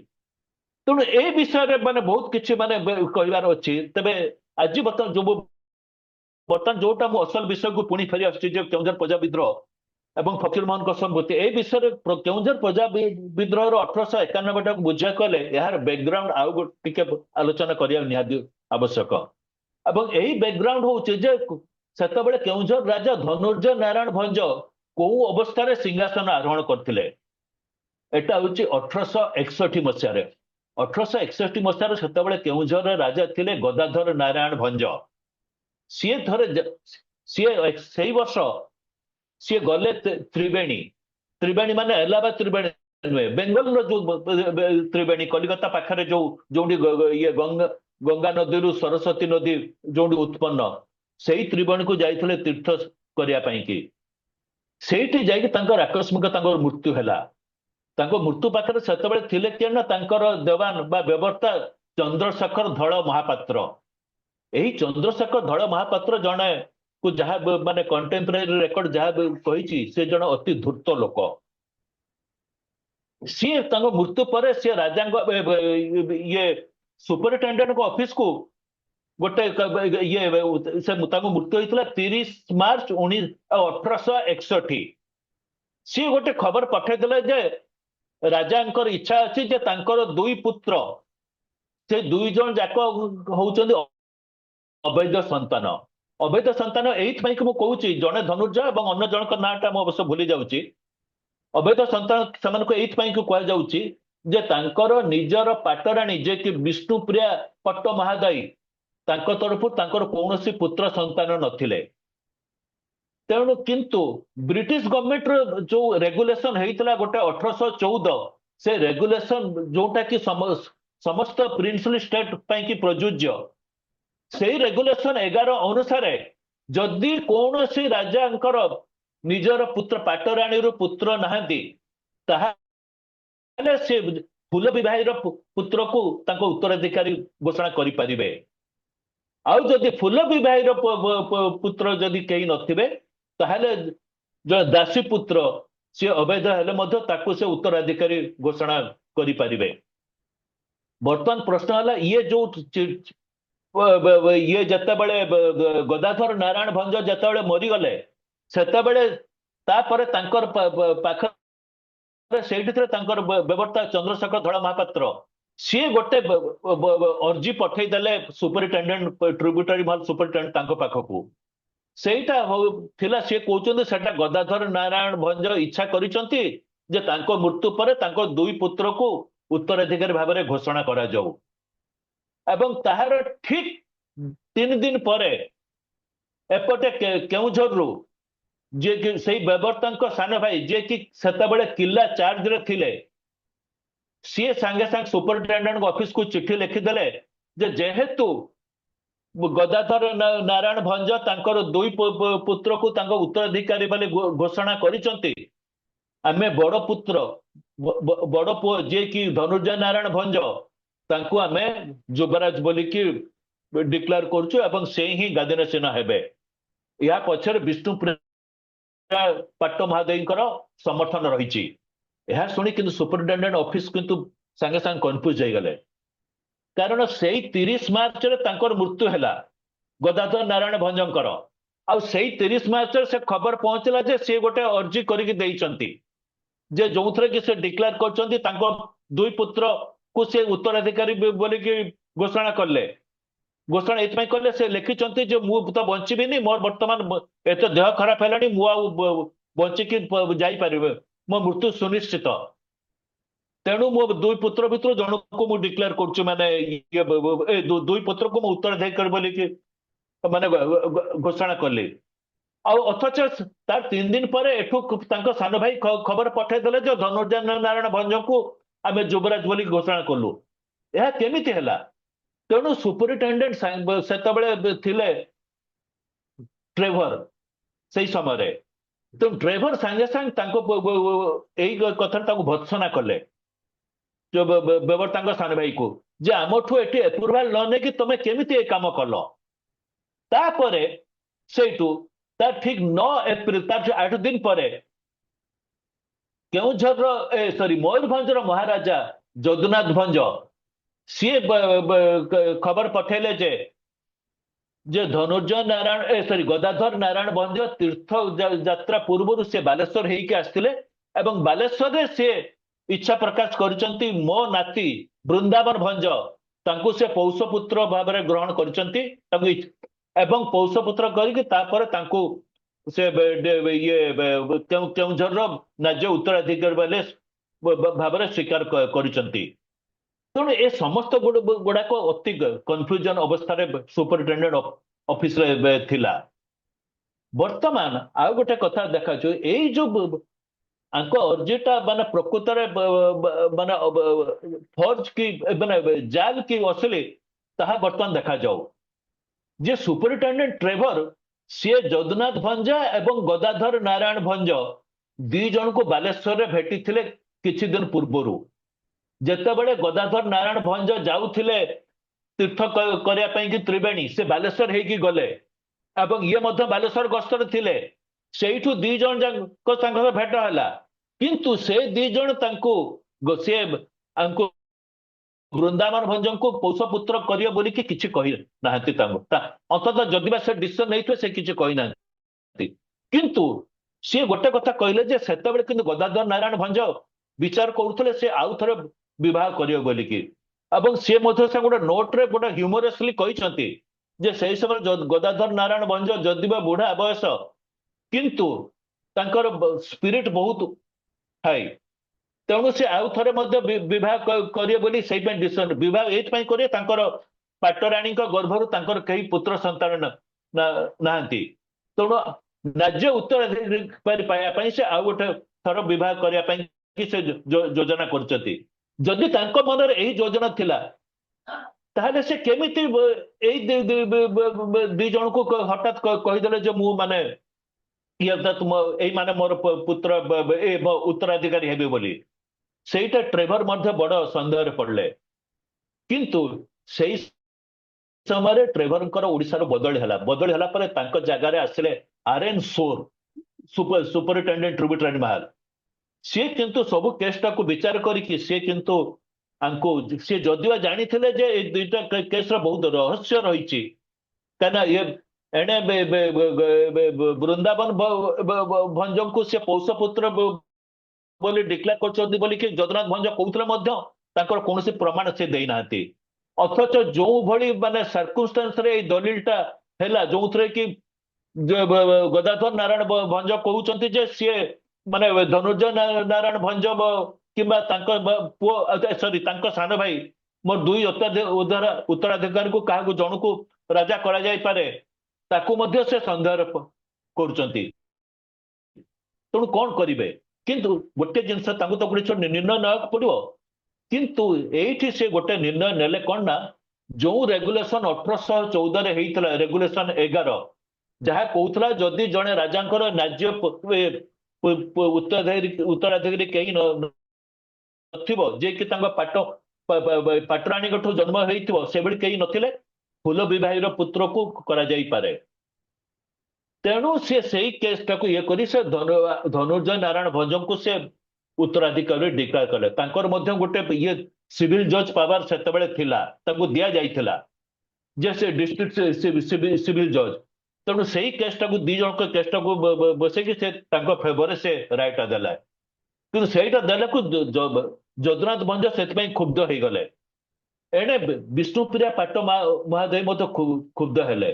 ତେଣୁ ଏ ବିଷୟରେ ମାନେ ବହୁତ କିଛି ମାନେ କହିବାର ଅଛି। ତେବେ ଆଜି ବର୍ତ୍ତମାନ ଯୋଉଟା ମୁଁ ଅସଲ ବିଷୟକୁ ପୁଣି ଫେରି ଆସୁଛି ଯେ କେଉଁଝର ପ୍ରଜା ବିଦ୍ରୋହ ଏବଂ ଫକୀର ମୋହନଙ୍କ ସମ୍ପତ୍ତି, এই ବିଷୟରେ କେଉଁଝର ପ୍ରଜା ବିଦ୍ରୋହର 1891 ଟାକୁ ବୁଝିବାକୁ ହେଲେ ଏହାର ବ୍ୟାକଗ୍ରାଉଣ୍ଡ ଆଉ ଟିକେ ଆଲୋଚନା କରିବା ନିହାତି ଆବଶ୍ୟକ। ଏବଂ ଏହି ବ୍ୟାକଗ୍ରାଉଣ୍ଡ ହଉଛି ଯେ ସେତେବେଳେ କେଉଁଝର ରାଜା ଧନୁର୍ଜୟ ନାରାୟଣ ଭଞ୍ଜ କୋଉ ଅବସ୍ଥାରେ ସିଂହାସନ ଆରୋହଣ କରିଥିଲେ। ଏଟା ହଉଛି 1861 ମସିହାରେ। 1861 ମସିହାରେ ସେତେବେଳେ କେଉଁଝରର ରାଜା ଥିଲେ ଗଦାଧର ନାରାୟଣ ଭଞ୍ଜ। ସିଏ ସେଇ ବର୍ଷ ସିଏ ଗଲେ ତ୍ରିବେଣୀ ମାନେ ଏଲାହାବାଦ ତ୍ରିବେଣୀ ନୁହେଁ, ବେଙ୍ଗଲର ଯୋଉ ତ୍ରିବେଣୀ କଲିକତା ପାଖରେ ଯୋଉଠି ଇଏ ଗଙ୍ଗା ନଦୀରୁ ସରସ୍ୱତୀ ନଦୀ ଯୋଉଠି ଉତ୍ପନ୍ନ, ସେଇ ତ୍ରିବେଣୀକୁ ଯାଇଥିଲେ ତୀର୍ଥ କରିବା ପାଇଁ କି। ସେଇଠି ଯାଇକି ତାଙ୍କର ଆକସ୍ମିକ ତାଙ୍କର ମୃତ୍ୟୁ ହେଲା। ତାଙ୍କ ମୃତ୍ୟୁ ପାଖରେ ସେତେବେଳେ ଥିଲେ କିଏ ନା ତାଙ୍କର ଦେୱାନ ବା ବ୍ୟବର୍ତ୍ତା ଚନ୍ଦ୍ରଶେଖର ଧଳ ମହାପାତ୍ର। ଏହି ଚନ୍ଦ୍ରଶେଖର ଧଳ ମହାପାତ୍ର ଜଣେ ଯାହା ମାନେ କଣ୍ଟେମ୍ପରାରୀ ରେକର୍ଡ ଯାହା କହିଛି ସେ ଜଣେ ଅତି ଧୂର୍ତ୍ତ ଲୋକ। ସିଏ ତାଙ୍କ ମୃତ୍ୟୁ ପରେ ସିଏ ରାଜାଙ୍କ ଇଏ ସୁପରିଟେଣ୍ଡେଣ୍ଟଙ୍କ ଅଫିସକୁ ଗୋଟେ ଇଏ ସେ ତାଙ୍କ ମୃତ୍ୟୁ ହେଇଥିଲା 30 ମାର୍ଚ୍ଚ 1861। ସିଏ ଗୋଟେ ଖବର ପଠେଇଥିଲେ ଯେ ରାଜାଙ୍କର ଇଚ୍ଛା ଅଛି ଯେ ତାଙ୍କର 2 ପୁତ୍ର, ସେ 2 ଜଣ ଯାକ ହଉଛନ୍ତି ଅବୈଧ ସନ୍ତାନ। ଅବୈଧ ସନ୍ତାନ ଏଇଥିପାଇଁ କି ମୁଁ କହୁଛି, ଜଣେ ଧନୁର୍ଜୟ ଏବଂ ଅନ୍ୟ ଜଣଙ୍କ ନାଁଟା ମୁଁ ଅବଶ୍ୟ ଭୁଲି ଯାଉଛି। ଅବୈଧ ସନ୍ତାନ ସେମାନଙ୍କୁ ଏଇଥିପାଇଁ କି କୁହାଯାଉଛି ଯେ ତାଙ୍କର ନିଜର ପାଟରାଣୀ ଯେ କି ବିଷ୍ଣୁପ୍ରିୟା ପଟ୍ଟମହାଦାୟୀ, ତାଙ୍କ ତରଫରୁ ତାଙ୍କର କୌଣସି ପୁତ୍ର ସନ୍ତାନ ନଥିଲେ। ତେଣୁ କିନ୍ତୁ ବ୍ରିଟିଶ ଗଭର୍ଣ୍ଣମେଣ୍ଟର ଯୋଉ ରେଗୁଲେସନ ହେଇଥିଲା ଗୋଟେ 1814, ସେ ରେଗୁଲେସନ ଯୋଉଟା କି ସମସ୍ତ ପ୍ରିନ୍ସଲି ଷ୍ଟେଟ ପାଇଁ କି ପ୍ରଯୁଜ୍ୟ, ସେଇ ରେଗୁଲେସନ 11 ଅନୁସାରେ ଯଦି କୌଣସି ରାଜାଙ୍କର ନିଜର ପୁତ୍ର ପାଟରାଣୀରୁ ପୁତ୍ର ନାହାନ୍ତି, ତାହେଲେ ସେ ଫୁଲ ବିବାହୀର ପୁତ୍ରକୁ ତାଙ୍କ ଉତ୍ତରାଧିକାରୀ ଘୋଷଣା କରିପାରିବେ। ଆଉ ଯଦି ଫୁଲ ବିବାହୀର ପୁତ୍ର ଯଦି କେହି ନଥିବେ, ତାହେଲେ ଜଣେ ଦାସୀ ପୁତ୍ର ସିଏ ଅବୈଧ ହେଲେ ମଧ୍ୟ ତାକୁ ସେ ଉତ୍ତରାଧିକାରୀ ଘୋଷଣା କରିପାରିବେ। ବର୍ତ୍ତମାନ ପ୍ରଶ୍ନ ହେଲା, ଇଏ ଯୋଉ ଇଏ ଯେତେବେଳେ ଗଦାଧର ନାରାୟଣ ଭଞ୍ଜ ଯେତେବେଳେ ମରିଗଲେ, ସେତେବେଳେ ତାପରେ ତାଙ୍କର ପାଖରେ ସେଇଠି ଥିଲେ ତାଙ୍କର ବ୍ୟବର୍ତ୍ତା ଚନ୍ଦ୍ରଶେଖର ଧଳ ମହାପାତ୍ର। ସିଏ ଗୋଟେ ଅର୍ଜି ପଠେଇଦେଲେ ସୁପରିଟେଣ୍ଡେଣ୍ଟ, ଟ୍ରିବ୍ୟୁଟାରୀ ସୁପରିଟେଣ୍ଡେଣ୍ଟ ତାଙ୍କ ପାଖକୁ। ସେଇଟା ଥିଲା, ସିଏ କହୁଛନ୍ତି ସେଟା ଗଦାଧର ନାରାୟଣ ଭଞ୍ଜ ଇଚ୍ଛା କରିଛନ୍ତି ଯେ ତାଙ୍କ ମୃତ୍ୟୁ ପରେ ତାଙ୍କ 2 ପୁତ୍ରକୁ ଉତ୍ତରାଧିକାରୀ ଭାବରେ ଘୋଷଣା କରାଯାଉ। ଏବଂ ତାହାର ଠିକ 3 ଦିନ ପରେ ଏପଟେ କେଉଁଝରରୁ ଯିଏ କି ସେଇ ବ୍ୟବର୍ତ୍ତାଙ୍କ ସାନ ଭାଇ, ଯିଏ କି ସେତେବେଳେ କିଲ୍ଲା ଚାର୍ଜରେ ଥିଲେ, ସିଏ ସାଙ୍ଗେ ସାଙ୍ଗେ ସୁପରିଟେଣ୍ଡେଣ୍ଟ ଅଫିସକୁ ଚିଠି ଲେଖିଦେଲେ ଯେ ଯେହେତୁ ଗଦାଧର ନାରାୟଣ ଭଞ୍ଜ ତାଙ୍କର 2 ପୁତ୍ରକୁ ତାଙ୍କ ଉତ୍ତରାଧିକାରୀ ବୋଲି ଘୋଷଣା କରିଛନ୍ତି, ଆମେ ବଡ ପୁତ୍ର ବଡ ପୁଅ ଯିଏ କି ଧନୁର୍ଜୟ ନାରାୟଣ ଭଞ୍ଜ, ତାଙ୍କୁ ଆମେ ଯୁବରାଜ ବୋଲିକି ଡିକ୍ଲେୟାର କରୁଛୁ ଏବଂ ସେ ହିଁ ଗାଦିନାସୀନ ହେବେ। ଏହା ପଛରେ ବିଷ୍ଣୁପ୍ରିୟା ପଟ୍ଟମହାଦେବୀଙ୍କର ସମର୍ଥନ ରହିଛି। ଏହା ଶୁଣି କିନ୍ତୁ ସୁପରିଟେଣ୍ଡେଣ୍ଟ ଅଫିସ କିନ୍ତୁ ସାଙ୍ଗେ ସାଙ୍ଗେ କନଫ୍ୟୁଜ ହେଇଗଲେ, କାରଣ ସେଇ 30 ମାର୍ଚ୍ଚରେ ତାଙ୍କର ମୃତ୍ୟୁ ହେଲା ଗଦାଧର ନାରାୟଣ ଭଞ୍ଜଙ୍କର। ଆଉ ସେଇ 30 ମାର୍ଚ୍ଚରେ ସେ ଖବର ପହଞ୍ଚିଲା ଯେ ସେ ଗୋଟେ ଅର୍ଜି କରିକି ଦେଇଛନ୍ତି ଯେ ଯୋଉଥିରେ କି ସେ ଡିକ୍ଲେୟାର କରିଛନ୍ତି ତାଙ୍କ 2 ପୁତ୍ରକୁ ସେ ଉତ୍ତରାଧିକାରୀ ବୋଲିକି ଘୋଷଣା କଲେ। ଘୋଷଣା ଏଥିପାଇଁ କଲେ, ସେ ଲେଖିଛନ୍ତି ଯେ ମୁଁ ତ ବଞ୍ଚିବିନି, ମୋର ବର୍ତ୍ତମାନ ଏତେ ଦେହ ଖରାପ ହେଲାଣି, ମୁଁ ଆଉ ବଞ୍ଚିକି ଯାଇପାରିବି, ମୋ ମୃତ୍ୟୁ ସୁନିଶ୍ଚିତ। ତେଣୁ ମୋ 2 ପୁତ୍ର ଭିତରୁ ଜଣକୁ ମୁଁ ଡିକ୍ଲେୟାର କରୁଛି, ମାନେ 2 ପୁତ୍ରକୁ ମୁଁ ଉତ୍ତରାଧିକାରୀ ବୋଲିକି ମାନେ ଘୋଷଣା କଲି। ଆଉ ଅଥଚ ତାର 3 ଦିନ ପରେ ଏଠୁ ତାଙ୍କ ସାନ ଭାଇ ଖବର ପଠେଇଦେଲେ ଯେ ଧନୁର୍ଜୟ ନାରାୟଣ ଭଞ୍ଜଙ୍କୁ ଆମେ ଯୁବରାଜ ବୋଲି ଘୋଷଣା କଲୁ। ଏହା କେମିତି ହେଲା? ତେଣୁ ସୁପରିଟେଣ୍ଡେଣ୍ଟ ସେତେବେଳେ ଥିଲେ ଟ୍ରେଭର ସେଇ ସମୟରେ। ତେଣୁ ଟ୍ରେଭର ସାଙ୍ଗେ ସାଙ୍ଗେ ତାଙ୍କ ଏଇ କଥାରେ ତାଙ୍କୁ ଭର୍ତ୍ସନା କଲେ ବ୍ୟବର୍ତ୍ତାଙ୍କ ସାନ ଭାଇକୁ, ଯେ ଆମଠୁ ଏଠି ଏପ୍ରୁଭାଲ ନ ନେଇକି ତମେ କେମିତି ଏ କାମ କଲ। ତାପରେ ସେଇଠୁ ତାର ଠିକ 9 ଏପ୍ରିଲ, ତାର 8 ଦିନ ପରେ କେଉଁଝରର ମୟୂରଭଞ୍ଜର ମହାରାଜା ଯଦୁନାଥ ଭଞ୍ଜ ସିଏ ଖବର ପଠେଇଲେ ଯେ ଧନୁର୍ଜୟ ନାରାୟଣ ଗଦାଧର ନାରାୟଣ ଭଞ୍ଜ ତୀର୍ଥ ଯାତ୍ରା ପୂର୍ବରୁ ସେ ବାଲେଶ୍ୱର ହେଇକି ଆସିଥିଲେ ଏବଂ ବାଲେଶ୍ୱରରେ ସେ ଇଚ୍ଛା ପ୍ରକାଶ କରିଛନ୍ତି ମୋ ନାତି ବୃନ୍ଦାବନ ଭଞ୍ଜ ତାଙ୍କୁ ସେ ପୌଷପୁତ୍ର ଭାବରେ ଗ୍ରହଣ କରିଛନ୍ତି ଏବଂ ପୌଷପୁତ୍ର କରିକି ତାପରେ ତାଙ୍କୁ ସେ କେଉଁଝରର ନ୍ୟାଯ୍ୟ ଉତ୍ତରାଧିକାରୀ ଭାବରେ ସ୍ୱୀକାର କରିଛନ୍ତି। ତେଣୁ ଏ ସମସ୍ତ ଗୁଡାକ ଅତି କନଫ୍ୟୁଜନ ଅବସ୍ଥାରେ ସୁପରିଟେଣ୍ଡେଣ୍ଟ ଅଫିସରେ ଥିଲା। ବର୍ତ୍ତମାନ ଆଉ ଗୋଟେ କଥା ଦେଖାଯାଉଛି, ଏଇ ଯୋଉ ଆଙ୍କ ଅର୍ଜିଟା ମାନେ ପ୍ରକୃତରେ ମାନେ ଫର୍ଜ କି ମାନେ ଜାଲ କି ଅସଲି, ତାହା ବର୍ତ୍ତମାନ ଦେଖାଯାଉ। ଯେ ସୁପରିଟେଣ୍ଡେଣ୍ଟ ଟ୍ରେଭର ସିଏ ଯଦୁନାଥ ଭଞ୍ଜ ଏବଂ ଗଦାଧର ନାରାୟଣ ଭଞ୍ଜ 2 ଜଣଙ୍କୁ ବାଲେଶ୍ୱରରେ ଭେଟିଥିଲେ କିଛି ଦିନ ପୂର୍ବରୁ। ଯେତେବେଳେ ଗଦାଧର ନାରାୟଣ ଭଞ୍ଜ ଯାଉଥିଲେ ତୀର୍ଥ କରିବା ପାଇଁ କି ତ୍ରିବେଣୀ, ସେ ବାଲେଶ୍ୱର ହେଇକି ଗଲେ ଏବଂ ଇଏ ମଧ୍ୟ ବାଲେଶ୍ୱର ଗସ୍ତରେ ଥିଲେ। ସେଇଠୁ 2 ଜଣ ଯାକ ତାଙ୍କର ଭେଟ ହେଲା, କିନ୍ତୁ ସେ 2 ଜଣ ତାଙ୍କୁ ସିଏ ଆଙ୍କୁ ବୃନ୍ଦାବନ ଭଞ୍ଜଙ୍କୁ ପୌଷପୁତ୍ର କରିବ ବୋଲିକି କିଛି କହି ନାହାନ୍ତି ତାଙ୍କୁ ଅନ୍ତତଃ ଯଦି ବା ସେ ଡିସିସନ ନେଇଥିବେ ସେ କିଛି କହିନାହାନ୍ତି। କିନ୍ତୁ ସିଏ ଗୋଟେ କଥା କହିଲେ ଯେ ସେତେବେଳେ କିନ୍ତୁ ଗଦାଧର ନାରାୟଣ ଭଞ୍ଜ ବିଚାର କରୁଥିଲେ ସେ ଆଉ ଥରେ ବିବାହ କରିବ ବୋଲିକି ଏବଂ ସିଏ ମଧ୍ୟ ସେ ଗୋଟେ ନୋଟରେ ଗୋଟେ ହ୍ୟୁମରସଲି କହିଛନ୍ତି ଯେ ସେଇ ସମୟରେ ଗଦାଧର ନାରାୟଣ ଭଞ୍ଜ ଯଦିବା ବୁଢା ବୟସ କିନ୍ତୁ ତାଙ୍କର ସ୍ପିରିଟ ବହୁତ ଥାଏ ତେଣୁ ସେ ଆଉ ଥରେ ମଧ୍ୟ ବିବାହ କରିବେ ବୋଲି ସେଇପାଇଁ ଡିସିସନ ବିବାହ ଏଇଥିପାଇଁ କରିବେ ତାଙ୍କର ପାଟରାଣୀଙ୍କ ଗର୍ଭରୁ ତାଙ୍କର କେହି ପୁତ୍ର ସନ୍ତାନ ନାହାନ୍ତି ତେଣୁ ରାଜ୍ୟ ଉତ୍ତରାଧିକାରୀ ପାଇବା ପାଇଁ ସେ ଆଉ ଗୋଟେ ଥର ବିବାହ କରିବା ପାଇଁ ସେ ଯୋଜନା କରୁଛନ୍ତି। ଯଦି ତାଙ୍କ ମନରେ ଏହି ଯୋଜନା ଥିଲା ତାହେଲେ ସେ କେମିତି ଏଇ ଦି ଜଣଙ୍କୁ ହଠାତ୍ କହିଦେଲେ ଯେ ମୁଁ ମାନେ ଏଇ ମାନେ ମୋର ପୁତ୍ର ଉତ୍ତରାଧିକାରୀ ହେବେ ବୋଲି ସେଇଟା ଟ୍ରେଭର ମଧ୍ୟ ବଡ ସନ୍ଦେହରେ ପଡିଲେ। କିନ୍ତୁ ସେଇ ସମୟରେ ଟ୍ରେଭରଙ୍କର ଓଡିଶାର ବଦଳି ହେଲା ପରେ ତାଙ୍କ ଜାଗାରେ ଆସିଲେ ଆର୍ଏନ୍ ସୋର ସୁପରିଟେଣ୍ଡେଣ୍ଟ ଟ୍ରିବ୍ୟୁଟାରୀ ମାଲ ସିଏ କିନ୍ତୁ ସବୁ କେସଟାକୁ ବିଚାର କରିକି ସିଏ କିନ୍ତୁ ଆଙ୍କୁ ସିଏ ଯଦିଓ ଜାଣିଥିଲେ ଯେ ଏଇ ଦୁଇଟା କେସର ବହୁତ ରହସ୍ୟ ରହିଛି କାହିଁକିନା ଇଏ ଏଣେ ବୃନ୍ଦାବନ ଭଞ୍ଜଙ୍କୁ ସେ ପୌଷପୁତ୍ର ବୋଲି ଡିକ୍ଲେୟାର କରିଛନ୍ତି ବୋଲିକି ଜଗନ୍ନାଥ ଭଞ୍ଜ କହୁଥିଲେ ମଧ୍ୟ ତାଙ୍କର କୌଣସି ପ୍ରମାଣ ସେ ଦେଇନାହାନ୍ତି ଅଥଚ ଯୋଉ ଭଳି ମାନେ ସର୍କମଷ୍ଟାନ୍ସରେ ଏଇ ଦଲିଲଟା ହେଲା ଯୋଉଥିରେ କି ଗଦାଧର ନାରାୟଣ ଭଞ୍ଜ କହୁଛନ୍ତି ଯେ ସିଏ ମାନେ ଧନୁର୍ଜୟ ନାରାୟଣ ଭଞ୍ଜ କିମ୍ବା ତାଙ୍କ ପୁଅ ତାଙ୍କ ସାନ ଭାଇ ମୋର ଦୁଇ ଉତ୍ତରାଧିକାରୀଙ୍କୁ କାହାକୁ ଜଣକୁ ରାଜା କରାଯାଇପାରେ ତାକୁ ମଧ୍ୟ ସେ ସନ୍ଦେହ କରୁଛନ୍ତି ତେଣୁ କଣ କରିବେ କିନ୍ତୁ ଗୋଟେ ଜିନିଷ ତାଙ୍କୁ ତ ଗୋଟେ ନିର୍ଣ୍ଣୟ ନେବାକୁ ପଡିବ କିନ୍ତୁ ଏଇଠି ସେ ଗୋଟେ ନିର୍ଣ୍ଣୟ ନେଲେ କଣ ନା ଯୋଉ ରେଗୁଲେସନ 1814 ହେଇଥିଲା ରେଗୁଲେସନ 11 ଯାହା କହୁଥିଲା ଯଦି ଜଣେ ରାଜାଙ୍କର ରାଜ୍ୟ ଉତ୍ତରାଧିକାରୀ କେହି ନଥିବ ଯିଏକି ତାଙ୍କ ପାଟରାଣୀଙ୍କଠୁ ଜନ୍ମ ହେଇଥିବ ସେଭଳି କେହି ନଥିଲେ ଫୁଲ ବିବାହୀର ପୁତ୍ରକୁ କରାଯାଇପାରେ ତେଣୁ ସେ ସେଇ କେସଟାକୁ ଇଏ କରି ସେ ଧନୁର୍ଜୟ ନାରାୟଣ ଭଞ୍ଜଙ୍କୁ ସେ ଉତ୍ତରାଧିକାରୀ ଡିକ୍ଲେୟାର କଲେ ତାଙ୍କର ମଧ୍ୟ ଗୋଟେ ଇଏ ସିଭିଲ ଜଜ ପାୱାର ସେତେବେଳେ ଥିଲା ତାଙ୍କୁ ଦିଆଯାଇଥିଲା ଯେ ସେ ଡିଷ୍ଟ୍ରିକ୍ଟ ସିଭିଲ ଜଜ ତେଣୁ ସେଇ କେସଟାକୁ ଦି ଜଣଙ୍କ କେସଟାକୁ ବସେଇକି ସେ ତାଙ୍କ ଫେଭରରେ ସେ ରାୟଟା ଦେଲା କିନ୍ତୁ ସେଇଟା ଦେଲାକୁ ଯଦୁନାଥ ଭଞ୍ଜ ସେଥିପାଇଁ କ୍ଷୁବ୍ଧ ହେଇଗଲେ ଏଣେ ବିଷ୍ଣୁପ୍ରିୟା ପାଟ ମହାଦେବ ମଧ୍ୟ କ୍ଷୁବ୍ଧ ହେଲେ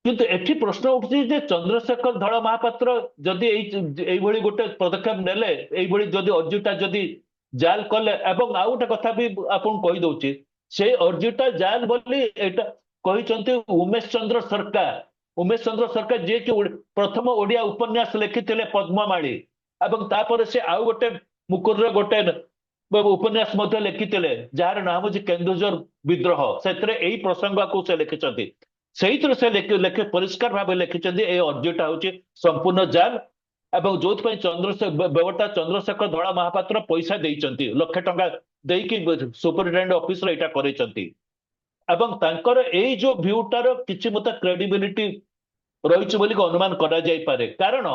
କିନ୍ତୁ ଏଠି ପ୍ରଶ୍ନ ଉଠୁଛି ଯେ ଚନ୍ଦ୍ରଶେଖର ଧଳ ମହାପାତ୍ର ଯଦି ଏଇଭଳି ଗୋଟେ ପଦକ୍ଷେପ ନେଲେ ଏଇଭଳି ଯଦି ଅର୍ଜିଟା ଯଦି ଜାଲ କଲେ ଏବଂ ଆଉ ଗୋଟେ କଥା ବି ଆପଣଙ୍କୁ କହିଦଉଛି ସେଇ ଅର୍ଜିଟା ଜାଲ ବୋଲି ଏଇଟା କହିଛନ୍ତି ଉମେଶ ଚନ୍ଦ୍ର ସରକାର ଯିଏକି ପ୍ରଥମ ଓଡିଆ ଉପନ୍ୟାସ ଲେଖିଥିଲେ ପଦ୍ମମାଳୀ ଏବଂ ତାପରେ ସେ ଆଉ ଗୋଟେ ମୁକୁରରେ ଗୋଟେ ଉପନ୍ୟାସ ମଧ୍ୟ ଲେଖିଥିଲେ ଯାହାର ନାମ ହେଉଛି କେନ୍ଦୁଝର ବିଦ୍ରୋହ ସେଥିରେ ଏଇ ପ୍ରସଙ୍ଗକୁ ସେ ଲେଖିଛନ୍ତି ସେଇଥିରେ ସେ ପରିଷ୍କାର ଭାବେ ଲେଖିଛନ୍ତି ଏଇ ଅର୍ଜିଟା ହଉଛି ସମ୍ପୂର୍ଣ୍ଣ ଜାଲ ଏବଂ ଯୋଉଥିପାଇଁ ଚନ୍ଦ୍ରଶେଖର ଧଳ ମହାପାତ୍ର ପଇସା ଦେଇଛନ୍ତି ଲକ୍ଷେ ଟଙ୍କା ଦେଇକି ସୁପରିଟେଣ୍ଡେଣ୍ଟ ଅଫିସରେ ଏଇଟା କରିଛନ୍ତି ଏବଂ ତାଙ୍କର ଏଇ ଯୋଉ ଭ୍ୟୁଟାର କିଛି ମତେ କ୍ରେଡିବିଲିଟି ରହିଛି ବୋଲି ଅନୁମାନ କରାଯାଇପାରେ କାରଣ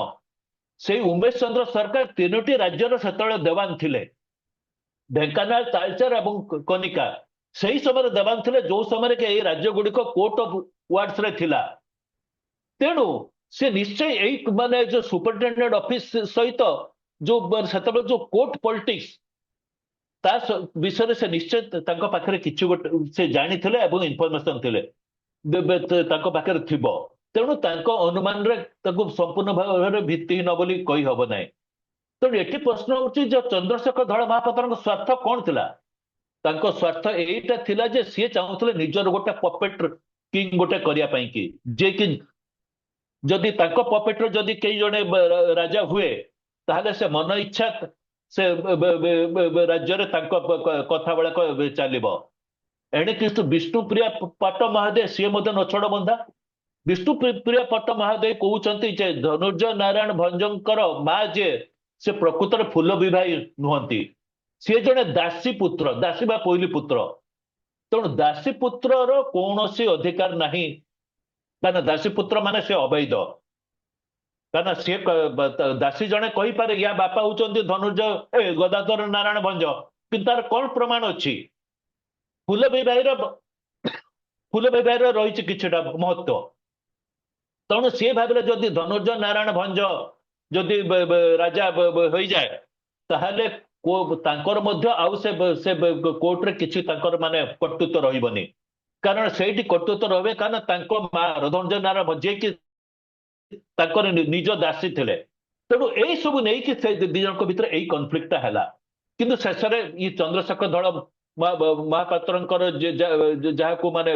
ସେଇ ଉମେଶ ଚନ୍ଦ୍ର ସରକାର 3ଟି ରାଜ୍ୟର ସେତେବେଳେ ଦେୱାନ ଥିଲେ ଢେଙ୍କାନାଳ ତାଳଚେର ଏବଂ କନିକା ସେଇ ସମୟରେ ଦେୱାନ ଥିଲେ ଯୋଉ ସମୟରେ କି ଏଇ ରାଜ୍ୟ ଗୁଡିକ କୋର୍ଟ ଅଫ ୱାର୍ଡସରେ ଥିଲା ତେଣୁ ସେ ନିଶ୍ଚୟ ଏଇ ମାନେ ଯୋଉ ସୁପରିଟେଣ୍ଡେଣ୍ଟ ଅଫିସ ସହିତ ଯୋଉ ସେତେବେଳେ ଯୋଉ କୋର୍ଟ ପଲିଟିକ୍ସ ତା ବିଷୟରେ ସେ ନିଶ୍ଚୟ ତାଙ୍କ ପାଖରେ କିଛି ଗୋଟେ ସେ ଜାଣିଥିଲେ ଏବଂ ଇନଫର୍ମେସନ ଥିଲେ ତାଙ୍କ ପାଖରେ ଥିବ ତେଣୁ ତାଙ୍କ ଅନୁମାନରେ ତାକୁ ସମ୍ପୂର୍ଣ୍ଣ ଭାବରେ ଭିତ୍ତିହୀନ ବୋଲି କହିହବ ନାହିଁ ତେଣୁ ଏଠି ପ୍ରଶ୍ନ ହଉଛି ଯେ ଚନ୍ଦ୍ରଶେଖର ଧଳ ମହାପାତ୍ରଙ୍କ ସ୍ୱାର୍ଥ କଣ ଥିଲା ତାଙ୍କ ସ୍ୱାର୍ଥ ଏଇଟା ଥିଲା ଯେ ସିଏ ଚାହୁଁଥିଲେ ନିଜର ଗୋଟେ ପପେଟ କିଙ୍ଗ ଗୋଟେ କରିବା ପାଇଁ କି ଯିଏକି ଯଦି ତାଙ୍କ ପପେଟରେ ଯଦି କେହି ଜଣେ ରାଜା ହୁଏ ତାହେଲେ ସେ ମନ ଇଚ୍ଛା ସେ ରାଜ୍ୟରେ ତାଙ୍କ କଥା ବେଳକ ଚାଲିବ ଏଣେ କିନ୍ତୁ ବିଷ୍ଣୁପ୍ରିୟା ପାଟ ମହାଦେବ ସିଏ ମଧ୍ୟ ନଛୋଡ଼ ବନ୍ଧା ବିଷ୍ଣୁପ୍ରିୟା ପାଟ ମହାଦେବ କହୁଛନ୍ତି ଯେ ଧନୁର୍ଜୟ ନାରାୟଣ ଭଞ୍ଜଙ୍କର ମା ଯେ ସେ ପ୍ରକୃତରେ ଫୁଲ ବିବାହୀ ନୁହନ୍ତି ସିଏ ଜଣେ ଦାସୀ ବା ପୋଇଲି ପୁତ୍ର ତେଣୁ ଦାସୀ ପୁତ୍ରର କୌଣସି ଅଧିକାର ନାହିଁ କାରଣ ଦାସୀ ପୁତ୍ର ମାନେ ସେ ଅବୈଧ କାରଣ ସିଏ ଦାସୀ ଜଣେ କହିପାରେ ୟା ବାପା ହଉଛନ୍ତି ଧନୁର୍ଜୟ ଗଦାଧର ନାରାୟଣ ଭଞ୍ଜ, କିନ୍ତୁ ତାର କଣ ପ୍ରମାଣ ଅଛି? ଫୁଲ ବିବାହର ରହିଛି କିଛିଟା ମହତ୍ଵ। ତେଣୁ ସିଏ ଭାବିଲେ ଯଦି ଧନୁର୍ଜୟ ନାରାୟଣ ଭଞ୍ଜ ଯଦି ରାଜା ହୋଇଯାଏ ତାହେଲେ ତାଙ୍କର ମଧ୍ୟ ଆଉ ସେ କୋର୍ଟରେ କିଛି ତାଙ୍କର ମାନେ କର୍ତ୍ତୃତ୍ୱ ରହିବନି। କାରଣ ସେଇଠି କର୍ତ୍ତୃତ୍ୱ ରହିବେ, କାରଣ ତାଙ୍କ ମା ଧନୁର୍ଜୟ ନାରାୟଣ ଭଞ୍ଜ ଯିଏକି ତାଙ୍କର ନିଜ ଦାସୀ ଥିଲେ। ତେଣୁ ଏଇ ସବୁ ନେଇକି ସେ ଦି ଜଣଙ୍କ ଭିତରେ ଏଇ କନଫ୍ଲିକ୍ଟଟା ହେଲା। କିନ୍ତୁ ଶେଷରେ ଇ ଚନ୍ଦ୍ରଶେଖର ଧଳ ମହାପାତ୍ରଙ୍କର ଯାହାକୁ ମାନେ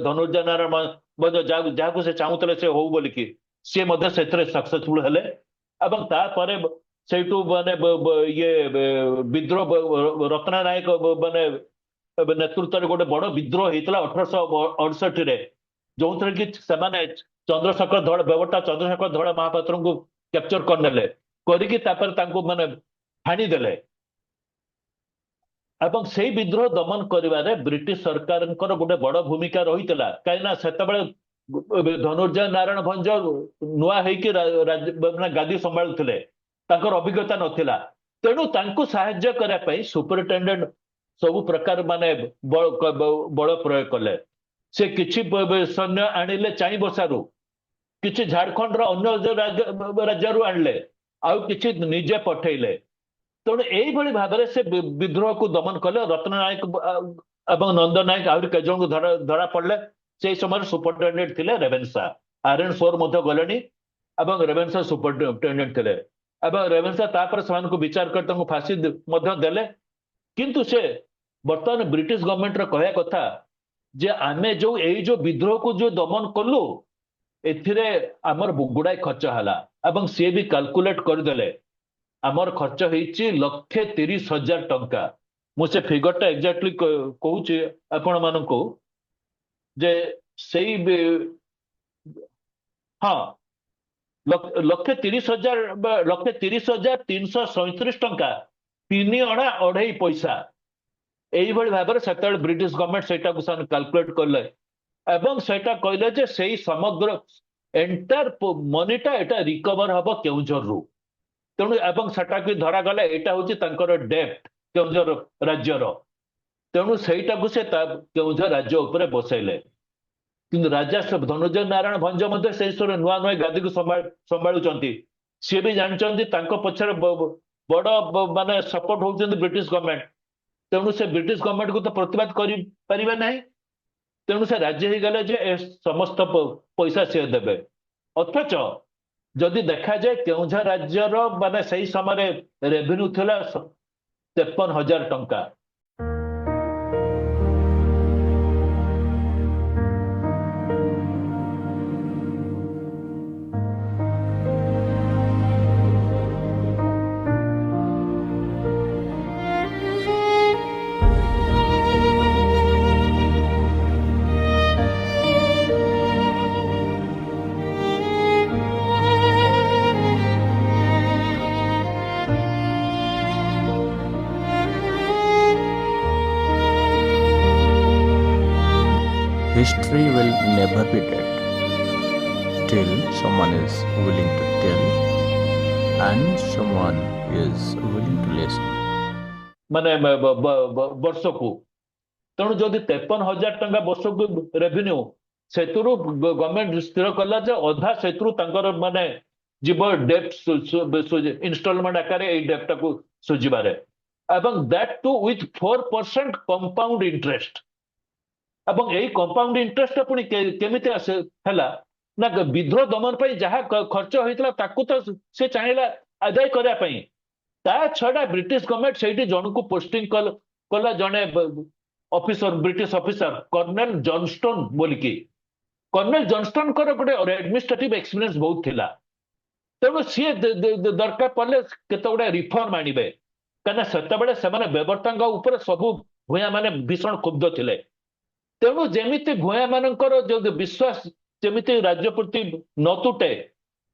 ଧନୁର୍ଜୟ ନାରାୟଣ ଭଞ୍ଜ ଯାହାକୁ ସେ ଚାହୁଁଥିଲେ ସେ ହଉ ବୋଲିକି, ସିଏ ମଧ୍ୟ ସେଥିରେ ସକ୍ସେସଫୁଲ ହେଲେ। ଏବଂ ତାପରେ ସେଇଠୁ ମାନେ ଇଏ ବିଦ୍ରୋହ ରତ୍ନନାୟକ ମାନେ ନେତୃତ୍ୱରେ ଗୋଟେ ବଡ ବିଦ୍ରୋହ ହେଇଥିଲା 1868ରେ, ଯୋଉଥିରେ କି ସେମାନେ ଚନ୍ଦ୍ରଶେଖର ଧଳ ବେବଟା ଚନ୍ଦ୍ରଶେଖର ଧଳ ମହାପାତ୍ରଙ୍କୁ କ୍ୟାପଚର କରିନେଲେ, କରିକି ତାପରେ ତାଙ୍କୁ ମାନେ ହାଣିଦେଲେ। ଏବଂ ସେଇ ବିଦ୍ରୋହ ଦମନ କରିବାରେ ବ୍ରିଟିଶ ସରକାରଙ୍କର ଗୋଟେ ବଡ ଭୂମିକା ରହିଥିଲା। କାହିଁକିନା ସେତେବେଳେ ଧନୁର୍ଜୟ ନାରାୟଣ ଭଞ୍ଜ ନୂଆ ହେଇକି ଗାଦି ସମ୍ଭାଳୁଥିଲେ, ତାଙ୍କର ଅଭିଜ୍ଞତା ନଥିଲା। ତେଣୁ ତାଙ୍କୁ ସାହାଯ୍ୟ କରିବା ପାଇଁ ସୁପରିଟେଣ୍ଡେଣ୍ଟ ସବୁ ପ୍ରକାର ମାନେ ବଳ ପ୍ରୟୋଗ କଲେ। ସେ କିଛି ସୈନ୍ୟ ଆଣିଲେ ଚାଇବସାରୁ, କିଛି ଝାଡଖଣ୍ଡର ଅନ୍ୟ ରାଜ୍ୟରୁ ଆଣିଲେ, ଆଉ କିଛି ନିଜେ ପଠେଇଲେ। ତେଣୁ ଏଇଭଳି ଭାବରେ ସେ ବିଦ୍ରୋହକୁ ଦମନ କଲେ। ରତ୍ନନାୟକ ଏବଂ ନନ୍ଦ ନାୟକ ଆହୁରି କେତେ ଜଣଙ୍କୁ ଧରା ପଡିଲେ। ସେଇ ସମୟରେ ସୁପରିଟେଣ୍ଡେଣ୍ଟ ଥିଲେ ରେଭେନ୍ସା। ଆରଏନ୍4 ମଧ୍ୟ ଗଲେଣି ଏବଂ ରେଭେନ୍ସା ସୁପରିଟେଣ୍ଡେଣ୍ଟ ଥିଲେ। ଏବଂ ରେଭେନ୍ସା ତାପରେ ସେମାନଙ୍କୁ ବିଚାର କରି ତାଙ୍କୁ ଫାଶୀ ମଧ୍ୟ ଦେଲେ। କିନ୍ତୁ ସେ ବର୍ତ୍ତମାନ ବ୍ରିଟିଶ ଗଭର୍ଣ୍ଣମେଣ୍ଟର କହିବା କଥା ଯେ ଆମେ ଯୋଉ ବିଦ୍ରୋହକୁ ଯୋଉ ଦମନ କଲୁ, ଏଥିରେ ଆମର ଗୁଡାଏ ଖର୍ଚ୍ଚ ହେଲା। ଏବଂ ସିଏ ବି କାଲକୁଲେଟ କରିଦେଲେ ଆମର ଖର୍ଚ୍ଚ ହେଇଛି 1,30,000 ଟଙ୍କା। ମୁଁ ସେ ଫିଗରଟା ଏକ୍ଜାକ୍ଟଲି କହୁଛି ଆପଣ ମାନଙ୍କୁ, ଯେ ସେଇ ହଁ 1,30,337 ଟଙ୍କା, 3 ଅଣା 2.5 ପଇସା। এইভাবে ভাবে সেତେବେଳେ ব্রিটিশ গভর্নমেন্ট সেটাକୁ ସେମାନେ କାଲକୁଲେଟ କଲେ ଏବଂ ସେଟା କହିଲେ ଯେ ସେଇ ସମଗ୍ର ଏଣ୍ଟାର ମନିଟା ଏଟା ରିକଭର ହବ କେଉଁଝରରୁ। ତେଣୁ ଏବଂ ସେଟାକୁ ଧରାଗଲା ଏଇଟା ହଉଛି ତାଙ୍କର ଡେପ୍ଟ କେଉଁଝର ରାଜ୍ୟର। ତେଣୁ ସେଇଟାକୁ ସେ କେଉଁଝର ରାଜ୍ୟ ଉପରେ ବସେଇଲେ। କିନ୍ତୁ ରାଜା ଧନୁର୍ଜୟ ନାରାୟଣ ଭଞ୍ଜ ମଧ୍ୟ ସେଇ ସମୟରେ ନୂଆ ନୂଆ ଗାଦିକୁ ସମ୍ଭାଳୁଛନ୍ତି। ସିଏ ବି ଜାଣିଛନ୍ତି ତାଙ୍କ ପଛରେ ବଡ ମାନେ ସପୋର୍ଟ ହଉଛନ୍ତି ବ୍ରିଟିଶ ଗଭର୍ଣ୍ଣମେଣ୍ଟ। ତେଣୁ ସେ ବ୍ରିଟିଶ ଗଭର୍ଣ୍ଣମେଣ୍ଟକୁ ତ ପ୍ରତିବାଦ କରିପାରିବେ ନାହିଁ। ତେଣୁ ସେ ରାଜି ହେଇଗଲେ ଯେ ଏ ସମସ୍ତ ପଇସା ସିଏ ଦେବେ। ଅଥଚ ଯଦି ଦେଖାଯାଏ କେଉଁଝର ରାଜ୍ୟର ମାନେ ସେଇ ସମୟରେ ରେଭିନ୍ୟୁ ଥିଲା 53,000 ଟଙ୍କା। History will never be dead till someone is willing to tell and someone is willing to listen. ମାନେ ବର୍ଷକୁ। ତେଣୁ ଯଦି 53,000 ଟଙ୍କା ବର୍ଷକୁ ରେଭିନ୍ୟୁ, ସେଥିରୁ ଗଭର୍ଣ୍ଣମେଣ୍ଟ ସ୍ଥିର କଲା ଯେ ଅଧା ସେଥିରୁ ତାଙ୍କର ମାନେ ଯିବ ଡେପ୍ଟ ଇନଷ୍ଟଲମେଣ୍ଟ ଆକାରରେ ଏଇ ଡେପ୍ଟଟାକୁ ସୁଝିବାରେ। ଏବଂ that too with 4% compound interest. ଏବଂ ଏଇ କମ୍ପାଉଣ୍ଡ ଇଣ୍ଟରେଷ୍ଟ ପୁଣି କେମିତି ହେଲା ନା ବିଦ୍ରୋହ ଦମନ ପାଇଁ ଯାହା ଖର୍ଚ୍ଚ ହେଇଥିଲା ତାକୁ ତ ସେ ଚାହିଁଲା ଆଦାୟ କରିବା ପାଇଁ। ତା ଛଡା ବ୍ରିଟିଶ ଗଭର୍ଣ୍ଣମେଣ୍ଟ ସେଇଠି ଜଣକୁ ପୋଷ୍ଟିଂ କଲା, ଜଣେ ଅଫିସର, ବ୍ରିଟିଶ ଅଫିସର କର୍ଣ୍ଣେଲ ଜନଷ୍ଟୋନ ବୋଲିକି। କର୍ଣ୍ଣେଲ ଜନଷ୍ଟୋନଙ୍କର ଗୋଟେ ଆଡମିନିଷ୍ଟ୍ରେଟିଭ ଏକ୍ସପିରିଏନ୍ସ ବହୁତ ଥିଲା। ତେଣୁ ସିଏ ଦରକାର ପଡ଼ିଲେ କେତେ ଗୁଡେ ରିଫର୍ମ ଆଣିବେ। କାହିଁକିନା ସେତେବେଳେ ସେମାନେ ବ୍ୟବର୍ତ୍ତାଙ୍କ ଉପରେ ସବୁ ଭୂୟାଁ ମାନେ ଭୀଷଣ କ୍ଷୁବ୍ଧ ଥିଲେ। ତେଣୁ ଯେମିତି ଭୂୟାଁ ମାନଙ୍କର ଯଦି ବିଶ୍ୱାସ ଯେମିତି ରାଜ୍ୟ ପ୍ରତି ନ ତୁଟେ,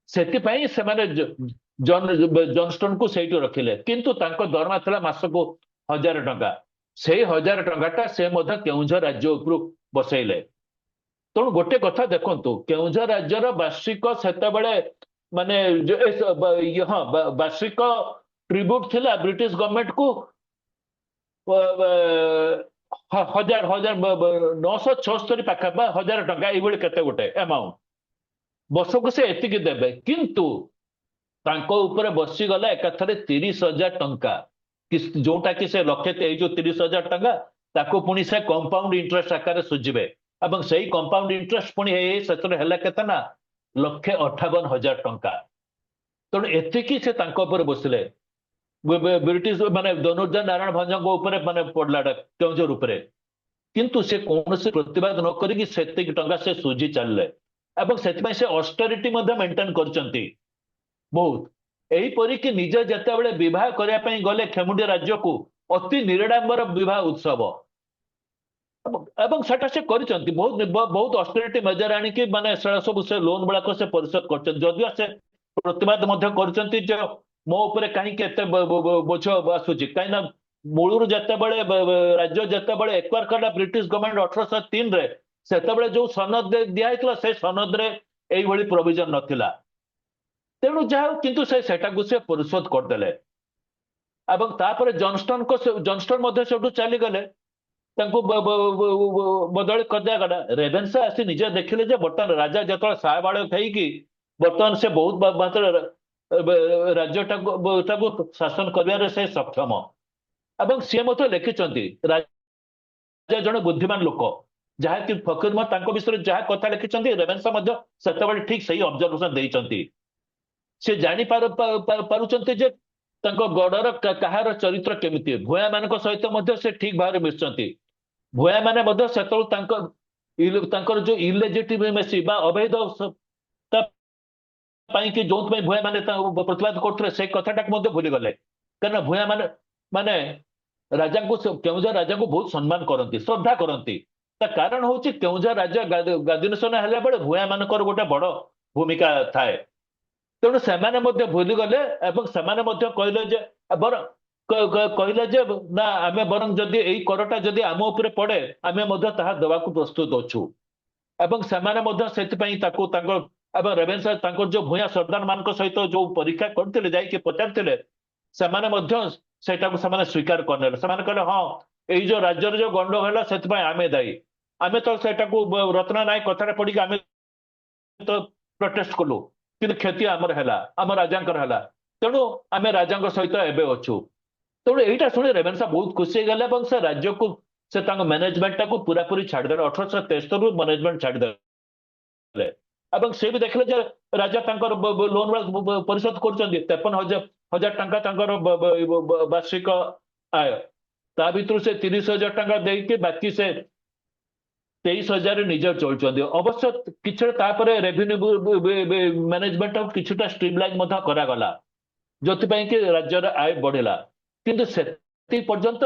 ସେଥିପାଇଁ ସେମାନେ ଜନଷ୍ଟୋନକୁ ସେଇଠି ରଖିଲେ। କିନ୍ତୁ ତାଙ୍କ ଦରମା ଥିଲା ମାସକୁ 1,000 ଟଙ୍କା। ସେଇ 1,000 ଟଙ୍କାଟା ସେ ମଧ୍ୟ କେଉଁଝର ରାଜ୍ୟ ଉପରୁ ବସେଇଲେ। ତେଣୁ ଗୋଟେ କଥା ଦେଖନ୍ତୁ, କେଉଁଝର ରାଜ୍ୟର ବାର୍ଷିକ ସେତେବେଳେ ମାନେ ହଁ ବାର୍ଷିକ ଟ୍ରିବ୍ୟୁଟ ଥିଲା ବ୍ରିଟିଶ ଗଭର୍ଣ୍ଣମେଣ୍ଟ କୁ ହଜାର 976 ପାଖା ବା 1000 ଟଙ୍କା ଏଇଭଳି କେତେ ଗୋଟେ ଆମାଉଣ୍ଟ ବର୍ଷକୁ ସେ ଏତିକି ଦେବେ, କିନ୍ତୁ ତାଙ୍କ ଉପରେ ବସିଗଲା ଏକାଥରେ 30,000 ଟଙ୍କା, ଯୋଉଟା କି ସେ ଲକ୍ଷେ ଏଇ ଯୋଉ 30,000 ଟଙ୍କା ତାକୁ ପୁଣି ସେ କମ୍ପାଉଣ୍ଡ ଇଣ୍ଟରେଷ୍ଟ ଆକାରରେ ସୁଝିବେ ଏବଂ ସେଇ କମ୍ପାଉଣ୍ଡ ଇଣ୍ଟରେଷ୍ଟ ପୁଣି ସେଥିରେ ହେଲା କେତେ ନା 1,58,000 ଟଙ୍କା। ତେଣୁ ଏତିକି ସେ ତାଙ୍କ ଉପରେ ବସିଲେ ବ୍ରିଟିଶ ମାନେ ଧନୁର୍ଜୟ ନାରାୟଣ ଭଞ୍ଜଙ୍କ ଉପରେ ମାନେ ପଡିଲା କେଉଁଝର ଉପରେ, କିନ୍ତୁ ସେ କୌଣସି ପ୍ରତିବାଦ ନ କରିକି ସେତିକି ଟଙ୍କା ସେ ସୁଝି ଚାଲିଲେ ଏବଂ ସେଥିପାଇଁ ସେ ଅଷ୍ଟେରିଟି ମଧ୍ୟ ମେଣ୍ଟେନ କରିଛନ୍ତି ବହୁତ। ଏହିପରିକି ନିଜେ ଯେତେବେଳେ ବିବାହ କରିବା ପାଇଁ ଗଲେ ଖେମୁଣ୍ଡି ରାଜ୍ୟକୁ ଅତି ନିରାଡମ୍ବର ବିବାହ ଉତ୍ସବ ଏବଂ ସେଟା ସେ କରିଛନ୍ତି ବହୁତ ଅଷ୍ଟେରିଟି ମେଜର ଆଣିକି ମାନେ ସେଟା ସବୁ ସେ ଲୋନ ଗୁଡାକ ସେ ପରିଶୋଧ କରିଛନ୍ତି, ଯଦିଓ ସେ ପ୍ରତିବାଦ ମଧ୍ୟ କରିଛନ୍ତି ଯେ ମୋ ଉପରେ କାହିଁକି ଏତେ ବୋଝ ଆସୁଛି, କାହିଁକିନା ମୂଳରୁ ଯେତେବେଳେ ରାଜ୍ୟ ଯେତେବେଳେ ଏକ୍ୱାର କଲା ବ୍ରିଟିଶ ଗଭର୍ଣ୍ଣମେଣ୍ଟ 1803 ରେ, ସେତେବେଳେ ଯୋଉ ସନଦ ଦିଆହେଇଥିଲା ସେ ସନଦରେ ଏଇଭଳି ପ୍ରୋଭିଜନ ନଥିଲା। ତେଣୁ ଯାହା ହଉ କିନ୍ତୁ ସେଟାକୁ ସେ ପରିଶୋଧ କରିଦେଲେ ଏବଂ ତାପରେ ଜନଷ୍ଟନ ମଧ୍ୟ ସେଠୁ ଚାଲିଗଲେ, ତାଙ୍କୁ ବଦଳି କରିଦିଆଗଲା। ରେଭେନ୍ସା ଆସି ନିଜେ ଦେଖିଲେ ଯେ ବର୍ତ୍ତମାନ ରାଜା ଯେତେବେଳେ ସାବାଳକ ହେଇକି ବର୍ତ୍ତମାନ ସେ ବହୁତ ମାତ୍ରାରେ ରାଜ୍ୟଟାକୁ ଶାସନ କରିବାରେ ସେ ସକ୍ଷମ ଏବଂ ସିଏ ମଧ୍ୟ ଲେଖିଛନ୍ତି ରାଜା ଜଣେ ବୁଦ୍ଧିମାନ ଲୋକ, ଯାହାକି ଫକୀରମୋହନ ତାଙ୍କ ବିଷୟରେ ଯାହା କଥା ଲେଖିଛନ୍ତି ରେଭେନ୍ସା ମଧ୍ୟ ସେତେବେଳେ ଠିକ ସେଇ ଅବଜରଭେସନ ଦେଇଛନ୍ତି। ସେ ଜାଣିପାରୁଛନ୍ତି ଯେ ତାଙ୍କ ଗଡର କାହାର ଚରିତ୍ର କେମିତି, ଭୂୟା ମାନଙ୍କ ସହିତ ମଧ୍ୟ ସେ ଠିକ ଭାବରେ ମିଶୁଛନ୍ତି। ଭୂୟା ମାନେ ମଧ୍ୟ ସେତେବେଳେ ତାଙ୍କର ଯୋଉ ଇଲେଜିଟିମେସି ବା ଅବୈଧ ପାଇଁ କି ଯୋଉଥିପାଇଁ ଭୂୟା ମାନେ ପ୍ରତିବାଦ କରୁଥିଲେ ସେଇ କଥାଟାକୁ ମଧ୍ୟ ଭୁଲିଗଲେ, କାରଣ ଭୂୟା ମାନେ ରାଜାଙ୍କୁ କେଉଁଝର ରାଜାଙ୍କୁ ବହୁତ ସମ୍ମାନ କରନ୍ତି, ଶ୍ରଦ୍ଧା କରନ୍ତି। ତା କାରଣ ହଉଛି କେଉଁଝର ରାଜା ଗାଦିନସନ ହେଲା ବେଳେ ଭୂୟା ମାନଙ୍କର ଗୋଟେ ବଡ ଭୂମିକା ଥାଏ। ତେଣୁ ସେମାନେ ମଧ୍ୟ ଭୁଲିଗଲେ ଏବଂ ସେମାନେ ମଧ୍ୟ କହିଲେ ଯେ ନା ଆମେ ବରଂ ଯଦି ଏଇ କରଟା ଯଦି ଆମ ଉପରେ ପଡେ ଆମେ ମଧ୍ୟ ତାହା ଦେବାକୁ ପ୍ରସ୍ତୁତ ଅଛୁ ଏବଂ ସେମାନେ ମଧ୍ୟ ସେଥିପାଇଁ ତାକୁ ଏବଂ ରେଭେନ୍ସା ତାଙ୍କର ଯୋଉ ଭୂୟା ସର୍ଦ୍ଦାର ମାନଙ୍କ ସହିତ ଯୋଉ ପରୀକ୍ଷା କରିଥିଲେ ଯାଇକି ପଚାରିଥିଲେ, ସେମାନେ ମଧ୍ୟ ସେଇଟାକୁ ସେମାନେ ସ୍ୱୀକାର କରିନେଲେ। ସେମାନେ କହିଲେ ହଁ ଏଇ ଯୋଉ ରାଜ୍ୟରେ ଯୋଉ ଗଣ୍ଡଗୋଳ ହେଲା ସେଥିପାଇଁ ଆମେ ଦାୟୀ, ଆମେ ତ ସେଇଟାକୁ ରତ୍ନା ନାୟକ କଥାରେ ପଡିକି ଆମେ ତ ପ୍ରୋଟେଷ୍ଟ କଲୁ, କିନ୍ତୁ କ୍ଷତି ଆମର ହେଲା, ଆମ ରାଜାଙ୍କର ହେଲା, ତେଣୁ ଆମେ ରାଜାଙ୍କ ସହିତ ଏବେ ଅଛୁ। ତେଣୁ ଏଇଟା ଶୁଣି ରେଭେନ୍ସା ବହୁତ ଖୁସି ହେଇଗଲେ ଏବଂ ସେ ରାଜ୍ୟକୁ ସେ ତାଙ୍କ ମ୍ୟାନେଜମେଣ୍ଟଟାକୁ ପୁରାପୁରି ଛାଡ଼ିଦେଲେ, 1873 ମ୍ୟାନେଜମେଣ୍ଟ ଛାଡ଼ିଦେଲେ ଏବଂ ସେ ବି ଦେଖିଲେ ଯେ ରାଜା ତାଙ୍କର ଲୋନ ପରିଶୋଧ କରୁଛନ୍ତି, 53,000 ଟଙ୍କା ତାଙ୍କର ବାର୍ଷିକ ଆୟ, ତା ଭିତରୁ ସେ 30,000 ଟଙ୍କା ଦେଇକି ବାକି ସେ 23,000 ନିଜେ ଚଳୁଛନ୍ତି। ଅବଶ୍ୟ କିଛି ତାପରେ ରେଭିନ୍ୟୁ ମ୍ୟାନେଜମେଣ୍ଟ କିଛିଟା ଷ୍ଟ୍ରିମ୍ ଲାଇନ୍ ମଧ୍ୟ କରାଗଲା, ଯୋଉଥିପାଇଁ କି ରାଜ୍ୟର ଆୟ ବଢିଲା, କିନ୍ତୁ ସେତିକି ପର୍ଯ୍ୟନ୍ତ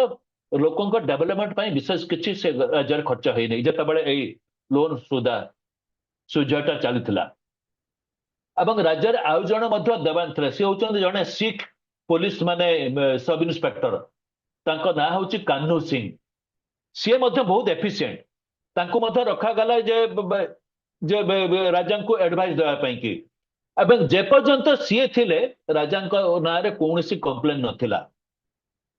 ଲୋକଙ୍କ ଡେଭଲପମେଣ୍ଟ ପାଇଁ ବିଶେଷ କିଛି ସେ ରାଜ୍ୟରେ ଖର୍ଚ୍ଚ ହେଇନି ଯେତେବେଳେ ଏଇ ଲୋନ ସୁଝଟା ଚାଲିଥିଲା। ଏବଂ ରାଜ୍ୟରେ ଆଉ ଜଣେ ମଧ୍ୟ ଦେବାନ ଥିଲେ, ସେ ହଉଛନ୍ତି ଜଣେ ଶିଖ ପୋଲିସ ମାନେ ସବ ଇନ୍ସପେକ୍ଟର, ତାଙ୍କ ନାଁ ହଉଛି କାହ୍ନୁ ସିଂ। ସିଏ ମଧ୍ୟ ବହୁତ ଏଫିସିଏଣ୍ଟ, ତାଙ୍କୁ ମଧ୍ୟ ରଖାଗଲା ଯେ ରାଜାଙ୍କୁ ଆଡଭାଇସ ଦେବା ପାଇଁ କି, ଏବଂ ଯେପର୍ଯ୍ୟନ୍ତ ସିଏ ଥିଲେ ରାଜାଙ୍କ ନାଁରେ କୌଣସି କମ୍ପ୍ଲେନ ନଥିଲା।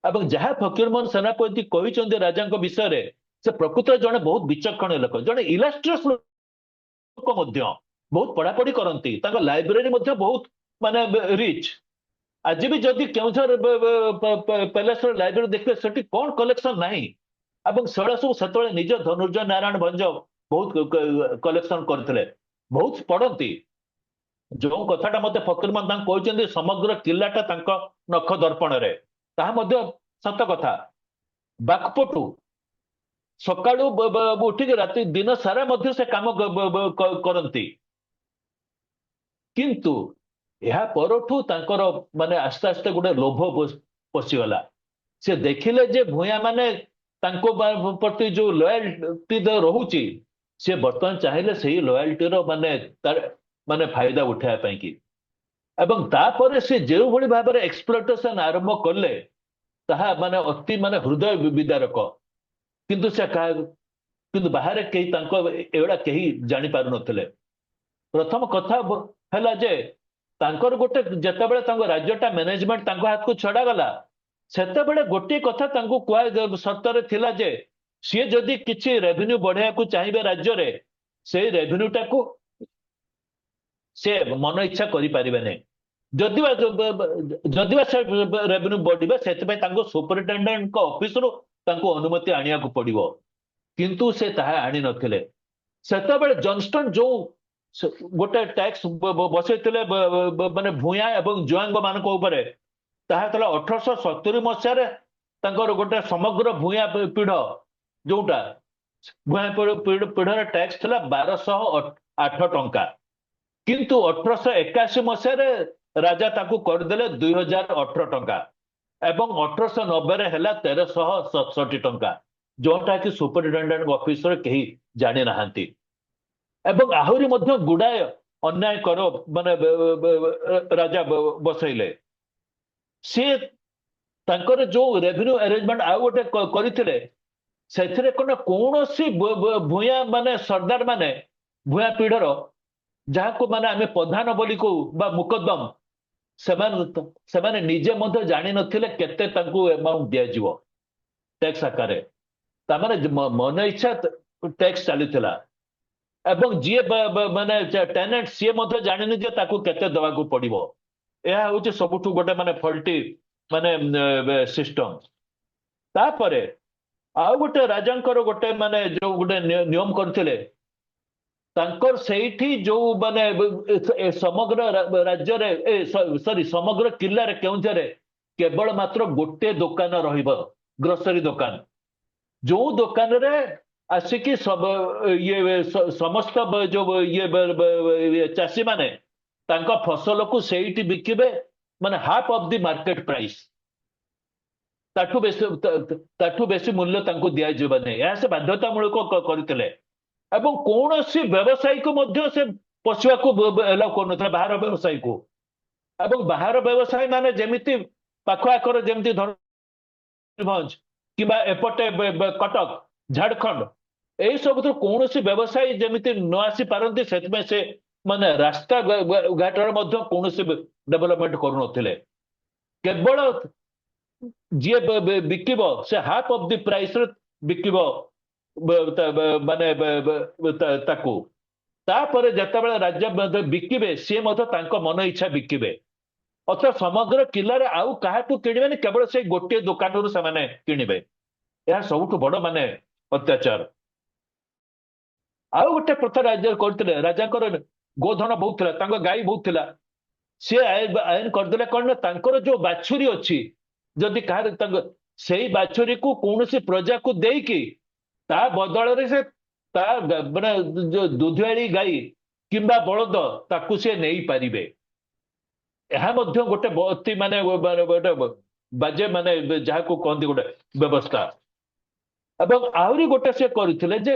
ଏବଂ ଯାହା ଫକୀରମୋହନ ସେନାପତି କହିଛନ୍ତି ରାଜାଙ୍କ ବିଷୟରେ, ସେ ପ୍ରକୃତରେ ଜଣେ ବହୁତ ବିଚକ୍ଷଣ ଲୋକ, ଜଣେ ଇଲାଷ୍ଟ୍ରିୟସ ଲୋକ ମଧ୍ୟ, ବହୁତ ପଢାପଢି କରନ୍ତି, ତାଙ୍କ ଲାଇବ୍ରେରୀ ମଧ୍ୟ ବହୁତ ମାନେ ରିଚ୍। ଆଜି ବି ଯଦି କେଉଁଝର ପ୍ୟାଲେସର ଲାଇବ୍ରେରୀ ଦେଖିଲେ ସେଠି କଣ କଲେକ୍ସନ ନାହିଁ, ଏବଂ ସେଗୁଡା ସବୁ ସେତେବେଳେ ନିଜ ଧନୁର୍ଜୟ ନାରାୟଣ ଭଞ୍ଜ ବହୁତ କଲେକ୍ସନ କରିଥିଲେ, ବହୁତ ପଢନ୍ତି। ଯୋଉ କଥାଟା ମତେ ଫକୀରମୋହନ ତାଙ୍କୁ କହିଛନ୍ତି ସମଗ୍ର କିଲ୍ଲାଟା ତାଙ୍କ ନଖ ଦର୍ପଣରେ, ତାହା ମଧ୍ୟ ସତ କଥା। ବାକପଟୁ ସକାଳୁ ଉଠିକି ରାତି ଦିନ ସାରା ମଧ୍ୟ ସେ କାମ କରନ୍ତି, କିନ୍ତୁ ଏହା ପରଠୁ ତାଙ୍କର ମାନେ ଆସ୍ତେ ଆସ୍ତେ ଗୋଟେ ଲୋଭ ପଶିଗଲା। ସେ ଦେଖିଲେ ଯେ ଭୂୟା ମାନେ ତାଙ୍କ ପ୍ରତି ଯୋଉ ଲୟାଲଟି ରହୁଛି, ସେ ବର୍ତ୍ତମାନ ଚାହିଁଲେ ସେଇ ଲୟାଲଟିର ମାନେ ଫାଇଦା ଉଠାଇବା ପାଇଁ କି, ଏବଂ ତାପରେ ସେ ଯେଉଁଭଳି ଭାବରେ ଏକ୍ସପ୍ଲୋଟେସନ ଆରମ୍ଭ କଲେ ତାହା ମାନେ ଅତି ମାନେ ହୃଦୟ ବିଦାରକ। କିନ୍ତୁ ବାହାରେ କେହି ତାଙ୍କ ଏଗୁଡା କେହି ଜାଣିପାରୁନଥିଲେ। ପ୍ରଥମ କଥା ହେଲା ଯେ ତାଙ୍କର ଗୋଟେ ଯେତେବେଳେ ତାଙ୍କ ରାଜ୍ୟଟା ମ୍ୟାନେଜମେଣ୍ଟ ତାଙ୍କ ହାତକୁ ଛଡାଗଲା ସେତେବେଳେ ଗୋଟିଏ କଥା ତାଙ୍କୁ କୁହା ସର୍ତ୍ତରେ ଥିଲା ଯେ ସିଏ ଯଦି କିଛି ରେଭିନ୍ୟୁ ବଢେଇବାକୁ ଚାହିଁବେ ରାଜ୍ୟରେ ସେଇ ରେଭିନ୍ୟୁଟାକୁ ସେ ମନ ଇଚ୍ଛା କରିପାରିବେନି ଯଦିବା ସେ ରେଭିନ୍ୟୁ ବଢିବେ ସେଥିପାଇଁ ତାଙ୍କୁ ସୁପରିଟେଣ୍ଡେଣ୍ଟଙ୍କ ଅଫିସରୁ ତାଙ୍କୁ ଅନୁମତି ଆଣିବାକୁ ପଡିବ କିନ୍ତୁ ସେ ତାହା ଆଣିନଥିଲେ ସେତେବେଳେ ଜନଷ୍ଟନ ଯୋଉ ଗୋଟେ ଟ୍ୟାକ୍ସ ବସେଇଥିଲେ ମାନେ ଭୂୟାଁ ଏବଂ ଜୁଆଙ୍ଗ ମାନଙ୍କ ଉପରେ ତାହା ଥିଲା 1870 ମସିହାରେ ତାଙ୍କର ଗୋଟେ ସମଗ୍ର ଭୂୟାଁ ପିଢ ଯୋଉଟା ଭୂୟାଁ ପିଢର ଟ୍ୟାକ୍ସ ଥିଲା 1208 ଟଙ୍କା କିନ୍ତୁ 1881 ମସିହାରେ ରାଜା ତାକୁ କରିଦେଲେ 2018 ଟଙ୍କା ଏବଂ 1890ରେ ହେଲା 1367 ଟଙ୍କା ଯୋଉଟା କି ସୁପରିଟେଣ୍ଡେଣ୍ଟ ଅଫିସରେ କେହି ଜାଣି ନାହାନ୍ତି ଏବଂ ଆହୁରି ମଧ୍ୟ ଗୁଡାଏ ଅନ୍ୟାୟ କର ମାନେ ରାଜା ବସେଇଲେ ସିଏ ତାଙ୍କର ଯୋଉ ରେଭିନ୍ୟୁ ଆରେଞ୍ଜମେଣ୍ଟ ଆଉ ଗୋଟେ କରିଥିଲେ ସେଥିରେ କୌଣସି ଭୂୟାଁ ମାନେ ସର୍ଦ୍ଦାର ମାନେ ଭୂୟାଁ ପିଢର ଯାହାକୁ ମାନେ ଆମେ ପ୍ରଧାନ ବୋଲି କହୁ ବା ମୁକଦ୍ଦମ ସେମାନେ ନିଜେ ମଧ୍ୟ ଜାଣିନଥିଲେ କେତେ ତାଙ୍କୁ ଏମାଉଣ୍ଟ ଦିଆଯିବ ଟ୍ୟାକ୍ସ ଆକାରରେ ତାମାନେ ମନ ଇଚ୍ଛା ଟ୍ୟାକ୍ସ ଚାଲିଥିଲା ଏବଂ ଯିଏ ମାନେ ଟେନେଣ୍ଟ ସିଏ ମଧ୍ୟ ଜାଣିନି ଯେ ତାକୁ କେତେ ଦେବାକୁ ପଡିବ ଏହା ହଉଛି ସବୁଠୁ ଗୋଟେ ମାନେ ଫଲ୍ଟି ମାନେ ସିଷ୍ଟମ ତାପରେ ଆଉ ଗୋଟେ ରାଜାଙ୍କର ଗୋଟେ ମାନେ ଯୋଉ ଗୋଟେ ନିୟମ କରିଥିଲେ ତାଙ୍କର ସେଇଠି ଯୋଉ ମାନେ ସମଗ୍ର ରାଜ୍ୟରେ ସରି ସମଗ୍ର କିଲ୍ଲାରେ କେଉଁଝରରେ କେବଳ ମାତ୍ର ଗୋଟେ ଦୋକାନ ରହିବ ଗ୍ରୋସରୀ ଦୋକାନ ଯୋଉ ଦୋକାନରେ ଆସିକି ସମସ୍ତ ଯୋଉ ଚାଷୀ ମାନେ ତାଙ୍କ ଫସଲକୁ ସେଇଠି ବିକିବେ ମାନେ half of the market price ତାଠୁ ବେଶୀ ମୂଲ୍ୟ ତାଙ୍କୁ ଦିଆଯିବନି ଏହା ସେ ବାଧ୍ୟତାମୂଳକ କରିଥିଲେ ଏବଂ କୌଣସି ବ୍ୟବସାୟୀକୁ ମଧ୍ୟ ସେ ପଶିବାକୁ ଏଲାଉ କରୁନଥିଲେ ବାହାର ବ୍ୟବସାୟୀକୁ ଏବଂ ବାହାର ବ୍ୟବସାୟୀ ମାନେ ଯେମିତି ପାଖ ଆଖର ଯେମିତି ମୟୂରଭଞ୍ଜ କିମ୍ବା ଏପଟେ କଟକ ଝାଡଖଣ୍ଡ ଏଇ ସବୁଥିରୁ କୌଣସି ବ୍ୟବସାୟୀ ଯେମିତି ନ ଆସି ପାରନ୍ତି ସେଥିପାଇଁ ସେ ମାନେ ରାସ୍ତା ଘାଟର ମଧ୍ୟ କୌଣସି ଡେଭଲପମେଣ୍ଟ କରୁନଥିଲେ କେବଳ ଯିଏ ବିକିବ ସେ ହାଫ ଅଫ ଦି ପ୍ରାଇସରେ ବିକିବ ମାନେ ତାକୁ ତାପରେ ଯେତେବେଳେ ରାଜ୍ୟ ମଧ୍ୟ ବିକିବେ ସିଏ ମଧ୍ୟ ତାଙ୍କ ମନ ଇଚ୍ଛା ବିକିବେ ଅର୍ଥାତ୍ ସମଗ୍ର କିଲ୍ଲାରେ ଆଉ କାହାଠୁ କିଣିବେନି କେବଳ ସେଇ ଗୋଟିଏ ଦୋକାନରୁ ସେମାନେ କିଣିବେ ଏହା ସବୁଠୁ ବଡ ମାନେ ଅତ୍ୟାଚାର ଆଉ ଗୋଟେ ପ୍ରଥା ରାଜ୍ୟରେ କରିଥିଲେ ରାଜାଙ୍କର ଗୋଧନ ବହୁତ ଥିଲା ତାଙ୍କ ଗାଈ ବହୁତ ଥିଲା ସିଏ ଆଇନ କରିଦେଲେ କଣ ନା ତାଙ୍କର ଯୋଉ ବାଛୁରୀ ଅଛି ଯଦି କାହାର ସେଇ ବାଛୁରୀକୁ କୌଣସି ପ୍ରଜାକୁ ଦେଇକି ତା ବଦଳରେ ସେ ତା ମାନେ ଯୋଉ ଦୁଧୁଆଳି ଗାଈ କିମ୍ବା ବଳଦ ତାକୁ ସେ ନେଇପାରିବେ ଏହା ମଧ୍ୟ ଗୋଟେ ଅତି ମାନେ ଗୋଟେ ବାଜେ ମାନେ ଯାହାକୁ କହନ୍ତି ଗୋଟେ ବ୍ୟବସ୍ଥା ଏବଂ ଆହୁରି ଗୋଟେ ସେ କରିଥିଲେ ଯେ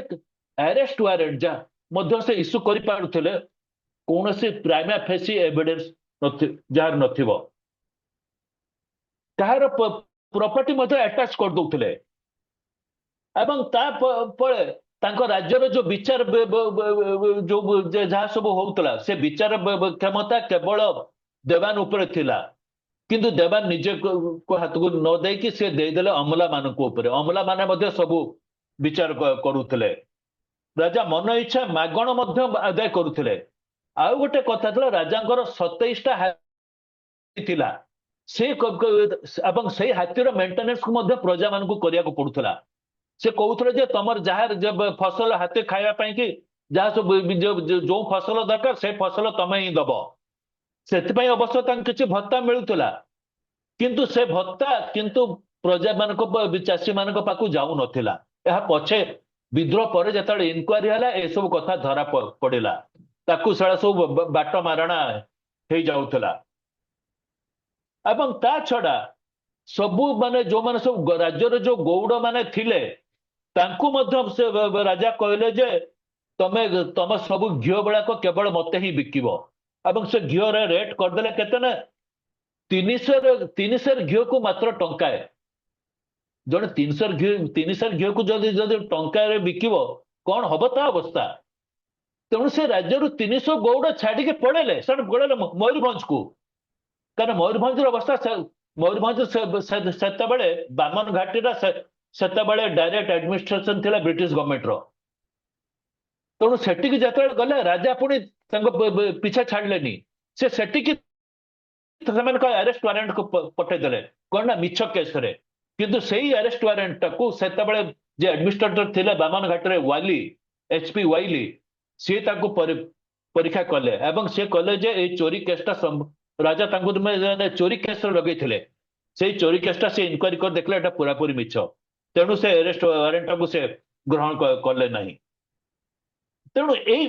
ଆରେଷ୍ଟ ୱାରେଣ୍ଟ ଯାହା ମଧ୍ୟ ସେ ଇସ୍ୟୁ କରିପାରୁଥିଲେ କୌଣସି ପ୍ରାଇମା ଫେସି ଏଭିଡେନ୍ସ ଯାହାର ନଥିବ କାହାର ପ୍ରପର୍ଟି ମଧ୍ୟ ଆଟାଚ କରିଦଉଥିଲେ ଏବଂ ତାପରେ ତାଙ୍କ ରାଜ୍ୟର ଯୋଉ ବିଚାର ଯୋଉ ଯାହା ସବୁ ହଉଥିଲା ସେ ବିଚାର କ୍ଷମତା କେବଳ ଦେବାନ ଉପରେ ଥିଲା କିନ୍ତୁ ଦେବାନ ନିଜେ ହାତକୁ ନ ଦେଇକି ସେ ଦେଇଦେଲେ ଅମଲା ମାନଙ୍କ ଉପରେ ଅମଲା ମାନେ ମଧ୍ୟ ସବୁ ବିଚାର କରୁଥିଲେ ରାଜା ମନ ଇଚ୍ଛା ମାଗଣ ମଧ୍ୟ ଆଦାୟ କରୁଥିଲେ ଆଉ ଗୋଟେ କଥା ଥିଲା ରାଜାଙ୍କର 27ଟା ହାତୀ ଥିଲା ସେ ଏବଂ ସେଇ ହାତୀର ମେଣ୍ଟେନାନ୍ସକୁ ମଧ୍ୟ ପ୍ରଜା ମାନଙ୍କୁ କରିବାକୁ ପଡୁଥିଲା ସେ କହୁଥିଲେ ଯେ ତମର ଯାହା ଫସଲ ହାତୀ ଖାଇବା ପାଇଁ କି ଯାହା ସବୁ ଯୋଉ ଫସଲ ଦରକାର ସେ ଫସଲ ତମେ ହିଁ ଦବ ସେଥିପାଇଁ ଅବଶ୍ୟ ତାଙ୍କୁ କିଛି ଭତ୍ତା ମିଳୁଥିଲା କିନ୍ତୁ ସେ ଭତ୍ତା କିନ୍ତୁ ପ୍ରଜା ମାନଙ୍କ ଚାଷୀ ମାନଙ୍କ ପାଖକୁ ଯାଉନଥିଲା ଏହା ପଛେ ବିଦ୍ରୋହ ପରେ ଯେତେବେଳେ ଇନକ୍ୱାରି ହେଲା ଏସବୁ କଥା ଧରା ପଡିଲା ତାକୁ ସେଟା ସବୁ ବାଟ ମାରଣା ହେଇଯାଉଥିଲା ଏବଂ ତା ଛଡା ସବୁ ମାନେ ଯୋଉମାନେ ସବୁ ରାଜ୍ୟର ଯୋଉ ଗୌଡ ମାନେ ଥିଲେ ତାଙ୍କୁ ମଧ୍ୟ ସେ ରାଜା କହିଲେ ଯେ ତମ ସବୁ ଘିଅ ଗୁଡାକ କେବଳ ମତେ ହିଁ ବିକିବ ଏବଂ ସେ ଘିଅର ରେଟ୍ କରିଦେଲେ କେତେ ନା 300 ଘିଅକୁ ମାତ୍ର ଟଙ୍କାଏ ଜଣେ 300 ଘିଅକୁ ଯଦି ଟଙ୍କାରେ ବିକିବ କଣ ହବ ତା ଅବସ୍ଥା ତ ତେଣୁ ସେ ରାଜ୍ୟରୁ 300 ଗୌଡ଼ ଛାଡିକି ପଳେଇଲେ ମୟୂରଭଞ୍ଜ କୁ। କାରଣ ମୟୂରଭଞ୍ଜର ଅବସ୍ଥା ମୟୂରଭଞ୍ଜ ସେତେବେଳେ ବାମନ ଘାଟିର ସେତେବେଳେ ଡାଇରେକ୍ଟ ଆଡମିନିଷ୍ଟ୍ରେସନ ଥିଲା ବ୍ରିଟିଶ ଗଭର୍ଣ୍ଣମେଣ୍ଟର। ତେଣୁ ସେଠିକି ଯେତେବେଳେ ଗଲେ ରାଜା ପୁଣି ତାଙ୍କ ପିଛା ଛାଡିଲେନି। ସେ ସେଠିକି ସେମାନଙ୍କ ଆରେଷ୍ଟ ୱାରେଣ୍ଟକୁ ପଠେଇଦେଲେ, କଣ ନା ମିଛ କେସରେ। କିନ୍ତୁ ସେଇ ଆରେଷ୍ଟ ୱାରେଣ୍ଟଟାକୁ ସେତେବେଳେ ଯେ ଆଡମିନିଷ୍ଟ୍ରେଟର ଥିଲେ ବାମନ ଘାଟରେ HP ୱାଇଲି, ସିଏ ତାଙ୍କୁ ପରୀକ୍ଷା କଲେ ଏବଂ ସିଏ କହିଲେ ଯେ ଏଇ ଚୋରି କେସଟା ରାଜା ତାଙ୍କୁ ଚୋରି କେସରେ ଲଗେଇଥିଲେ। ସେଇ ଚୋରି କେସଟା ସେ ଇନକ୍ୱାରି କରି ଦେଖିଲେ ଏଟା ପୁରାପୁରି ମିଛ। ତେଣୁ ସେ ଆରେଷ୍ଟ ୱାରେଣ୍ଟଟାକୁ ସେ ଗ୍ରହଣ କଲେ ନାହିଁ। ତେଣୁ ଏଇ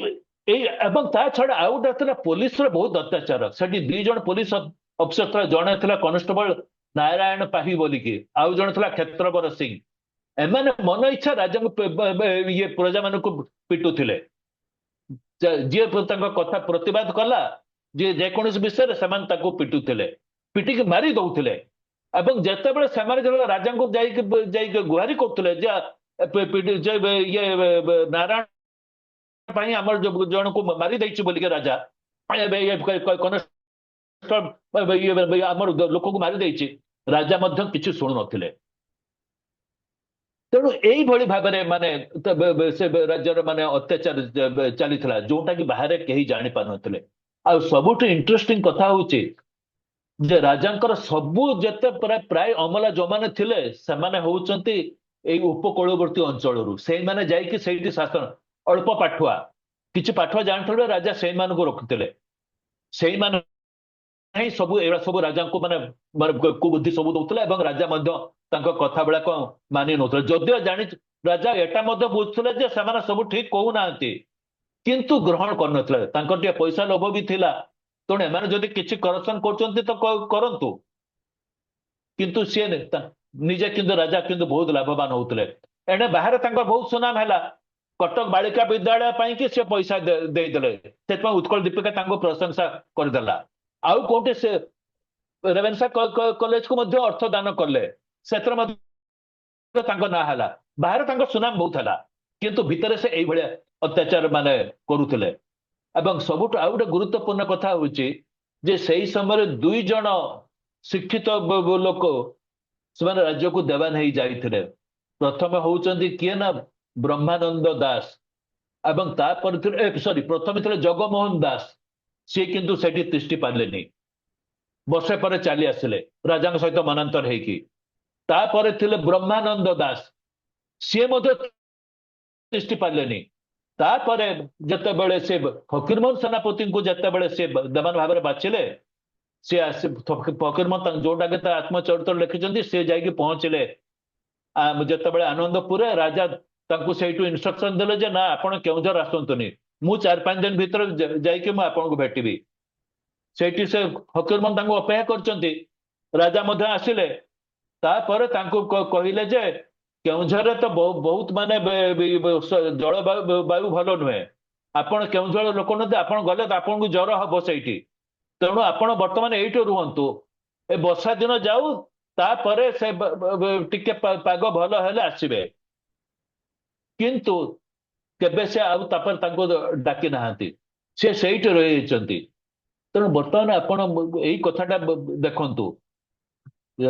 ଏବଂ ତା ଛଡା ଆଉ ଗୋଟେ ଥିଲା ପୋଲିସର ବହୁତ ଅତ୍ୟାଚାର। ସେଠି 2 ଜଣ ପୋଲିସ ଅଫିସର ଥିଲା, ଜଣେ ଥିଲା କନେଷ୍ଟବଳ ନାରାୟଣ ପାହି ବୋଲିକି, ଆଉ ଜଣେ ଥିଲା କ୍ଷେତ୍ରବର ସିଂ। ଏମାନେ ମନ ଇଚ୍ଛା ରାଜାଙ୍କୁ ପ୍ରଜାମାନଙ୍କୁ ପିଟୁଥିଲେ। ଯିଏ ତାଙ୍କ କଥା ପ୍ରତିବାଦ କଲା, ଯିଏ ଯେକୌଣସି ବିଷୟରେ, ସେମାନେ ତାକୁ ପିଟୁଥିଲେ, ପିଟିକି ମାରି ଦଉଥିଲେ। ଏବଂ ଯେତେବେଳେ ସେମାନେ ରାଜାଙ୍କୁ ଯାଇକି ଗୁହାରି କରୁଥିଲେ ଯେ ନାରାୟଣ ପାଇଁ ଆମର ଜଣକୁ ମାରି ଦେଇଛି ବୋଲିକି ରାଜା, ଆମର ଲୋକକୁ ମାରି ଦେଇଛି, ରାଜା ମଧ୍ୟ କିଛି ଶୁଣୁନଥିଲେ। ତେଣୁ ଏଇଭଳି ଭାବରେ ସେ ରାଜ୍ୟର ଅତ୍ୟାଚାର ଚାଲିଥିଲା, ଯୋଉଟା କି ବାହାରେ କେହି ଜାଣିପାରୁନଥିଲେ। ଆଉ ସବୁଠୁ ଇଣ୍ଟରେଷ୍ଟିଂ କଥା ହଉଛି ଯେ ରାଜାଙ୍କର ସବୁ ଯେତେ ପ୍ରାୟ ଅମଲା ଯୋଉମାନେ ଥିଲେ, ସେମାନେ ହଉଛନ୍ତି ଏଇ ଉପକୂଳବର୍ତ୍ତୀ ଅଞ୍ଚଳରୁ। ସେଇମାନେ ଯାଇକି ସେଇଠି ଶାସନ, ଅଳ୍ପ ପାଠୁଆ, କିଛି ପାଠୁଆ ଜାଣିଥିଲେ ରାଜା ସେଇମାନଙ୍କୁ ରଖୁଥିଲେ। ସେଇମାନେ ହିଁ ଏଗୁଡା ସବୁ ରାଜାଙ୍କୁ କୁବୁଦ୍ଧି ସବୁ ଦଉଥିଲେ ଏବଂ ରାଜା ମଧ୍ୟ ତାଙ୍କ କଥା ଗୁଡାକ ମାନି ନଉଥିଲେ। ଯଦିଓ ରାଜା ଏଟା ମଧ୍ୟ ବୁଝୁଥିଲେ ଯେ ସେମାନେ ସବୁ ଠିକ କହୁନାହାନ୍ତି, କିନ୍ତୁ ଗ୍ରହଣ କରୁନଥିଲେ। ତାଙ୍କର ଟିକେ ପଇସା ଲୋଭ ବି ଥିଲା। ତେଣୁ ଏମାନେ ଯଦି କିଛି କରପ୍ସନ କରୁଛନ୍ତି ତ କରନ୍ତୁ, କିନ୍ତୁ ସିଏ ନିଜେ କିନ୍ତୁ ରାଜା କିନ୍ତୁ ବହୁତ ଲାଭବାନ ହଉଥିଲେ। ଏଣେ ବାହାରେ ତାଙ୍କର ବହୁତ ସୁନାମ ହେଲା। କଟକ ବାଳିକା ବିଦ୍ୟାଳୟ ପାଇଁ କି ସେ ପଇସା ଦେଇଦେଲେ, ସେଥିପାଇଁ ଉତ୍କଳ ଦୀପିକା ତାଙ୍କୁ ପ୍ରଶଂସା କରିଦେଲା। ଆଉ କୋଉଠି ସେ ରେଭେନ୍ସା କଲେଜକୁ ମଧ୍ୟ ଅର୍ଥ ଦାନ କଲେ, ସେଥିରେ ମଧ୍ୟ ତାଙ୍କ ନାଁ ହେଲା। ବାହାରେ ତାଙ୍କ ସୁନାମ ବହୁତ ହେଲା, କିନ୍ତୁ ଭିତରେ ସେ ଏଇଭଳିଆ ଅତ୍ୟାଚାର କରୁଥିଲେ। ଏବଂ ସବୁଠୁ ଆଉ ଗୋଟେ ଗୁରୁତ୍ୱପୂର୍ଣ୍ଣ କଥା ହଉଛି ଯେ ସେଇ ସମୟରେ 2 ଜଣ ଶିକ୍ଷିତ ଲୋକ ସେମାନେ ରାଜ୍ୟକୁ ଦେବାନ ହେଇ ଯାଇଥିଲେ। ପ୍ରଥମେ ହଉଛନ୍ତି କିଏ ନା ବ୍ରହ୍ମାନନ୍ଦ ଦାସ, ଏବଂ ତାପରେ ପ୍ରଥମେ ଥିଲେ ଜଗମୋହନ ଦାସ। ସିଏ କିନ୍ତୁ ସେଠି ତିଷ୍ଠି ପାରିଲେନି, ବର୍ଷେ ପରେ ଚାଲି ଆସିଲେ ରାଜାଙ୍କ ସହିତ ମନାନ୍ତର ହେଇକି। ତାପରେ ଥିଲେ ବ୍ରହ୍ମାନନ୍ଦ ଦାସ, ସିଏ ମଧ୍ୟ ତିଷ୍ଠି ପାରିଲେନି। ତାପରେ ଯେତେବେଳେ ସେ ଫକୀରମୋହନ ସେନାପତିଙ୍କୁ ଯେତେବେଳେ ସେ ଦେବାନ ଭାବରେ ବାଛିଲେ, ସେ ଫକୀରମୋହନ ଯୋଉଟାକି ତା ଆତ୍ମଚରିତ୍ର ଲେଖିଛନ୍ତି, ସେ ଯାଇକି ପହଞ୍ଚିଲେ ଯେତେବେଳେ ଆନନ୍ଦପୁରରେ। ରାଜା ତାଙ୍କୁ ସେଇଠୁ ଇନଷ୍ଟ୍ରକ୍ସନ ଦେଲେ ଯେ ନା, ଆପଣ କେଉଁଝର ଆସନ୍ତୁନି, ମୁଁ 4-5 ଦିନ ଭିତରେ ଯାଇକି ମୁଁ ଆପଣଙ୍କୁ ଭେଟିବି। ସେଇଠି ସେ ଫକୀରମୋହନ ତାଙ୍କୁ ଅପେକ୍ଷା କରିଛନ୍ତି। ରାଜା ମଧ୍ୟ ଆସିଲେ। ତାପରେ ତାଙ୍କୁ କହିଲେ ଯେ କେଉଁଝରରେ ତ ବହୁତ ଜଳବାୟୁ ଭଲ ନୁହେଁ, ଆପଣ କେଉଁଝର ଲୋକ ନୁହନ୍ତି, ଆପଣ ଗଲେ ତ ଆପଣଙ୍କୁ ଜ୍ୱର ହବ ସେଇଠି। ତେଣୁ ଆପଣ ବର୍ତ୍ତମାନ ଏଇଠି ରୁହନ୍ତୁ, ଏ ବର୍ଷା ଦିନ ଯାଉ, ତାପରେ ସେ ଟିକେ ପାଗ ଭଲ ହେଲେ ଆସିବେ। କିନ୍ତୁ କେବେ ସେ ଆଉ ତାପରେ ତାଙ୍କୁ ଡାକି ନାହାନ୍ତି, ସେ ସେଇଠି ରହିଯାଇଛନ୍ତି। ତେଣୁ ବର୍ତ୍ତମାନ ଆପଣ ଏଇ କଥାଟା ଦେଖନ୍ତୁ,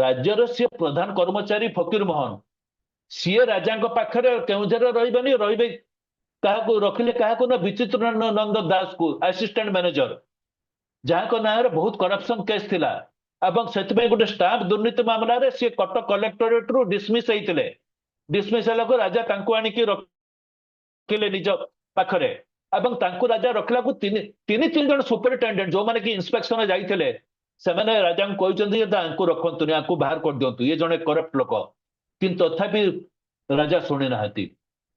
ରାଜ୍ୟର ସିଏ ପ୍ରଧାନ କର୍ମଚାରୀ ଫକୀରମୋହନ, ସିଏ ରାଜାଙ୍କ ପାଖରେ କେଉଁଝରରେ ରହିବେନି, ରହିବେ କାହାକୁ ରଖିଲେ, କାହାକୁ ନା ବିଚିତ୍ର ନନ୍ଦ ଦାସକୁ ଆସିଷ୍ଟାଣ୍ଟ ମ୍ୟାନେଜର, ଯାହାଙ୍କ ନାଁରେ ବହୁତ କରପ୍ସନ କେସ୍ ଥିଲା। ଏବଂ ସେଥିପାଇଁ ଗୋଟେ ଷ୍ଟାମ୍ପ ଦୁର୍ନୀତି ମାମଲାରେ ସିଏ କଟକ କଲେକ୍ଟୋରେଟରୁ ଡିସମିସ୍ ହେଇଥିଲେ। ଡିସମିସ୍ ହେଲାକୁ ରାଜା ତାଙ୍କୁ ଆଣିକି ରଖିଲେ ନିଜ ପାଖରେ, ଏବଂ ତାଙ୍କୁ ରାଜା ରଖିଲାକୁ 3 ଜଣ ସୁପରିଟେଣ୍ଡେଣ୍ଟ ଯୋଉମାନେ କି ଇନ୍ସପେକ୍ସନ ଯାଇଥିଲେ, ସେମାନେ ରାଜାଙ୍କୁ କହିଛନ୍ତି ଯେ ତାଙ୍କୁ ରଖନ୍ତୁନି, ଆଙ୍କୁ ବାହାର କରିଦିଅନ୍ତୁ, ଇଏ ଜଣେ କରପ୍ଟ ଲୋକ। କିନ୍ତୁ ତଥାପି ରାଜା ଶୁଣି ନାହାନ୍ତି।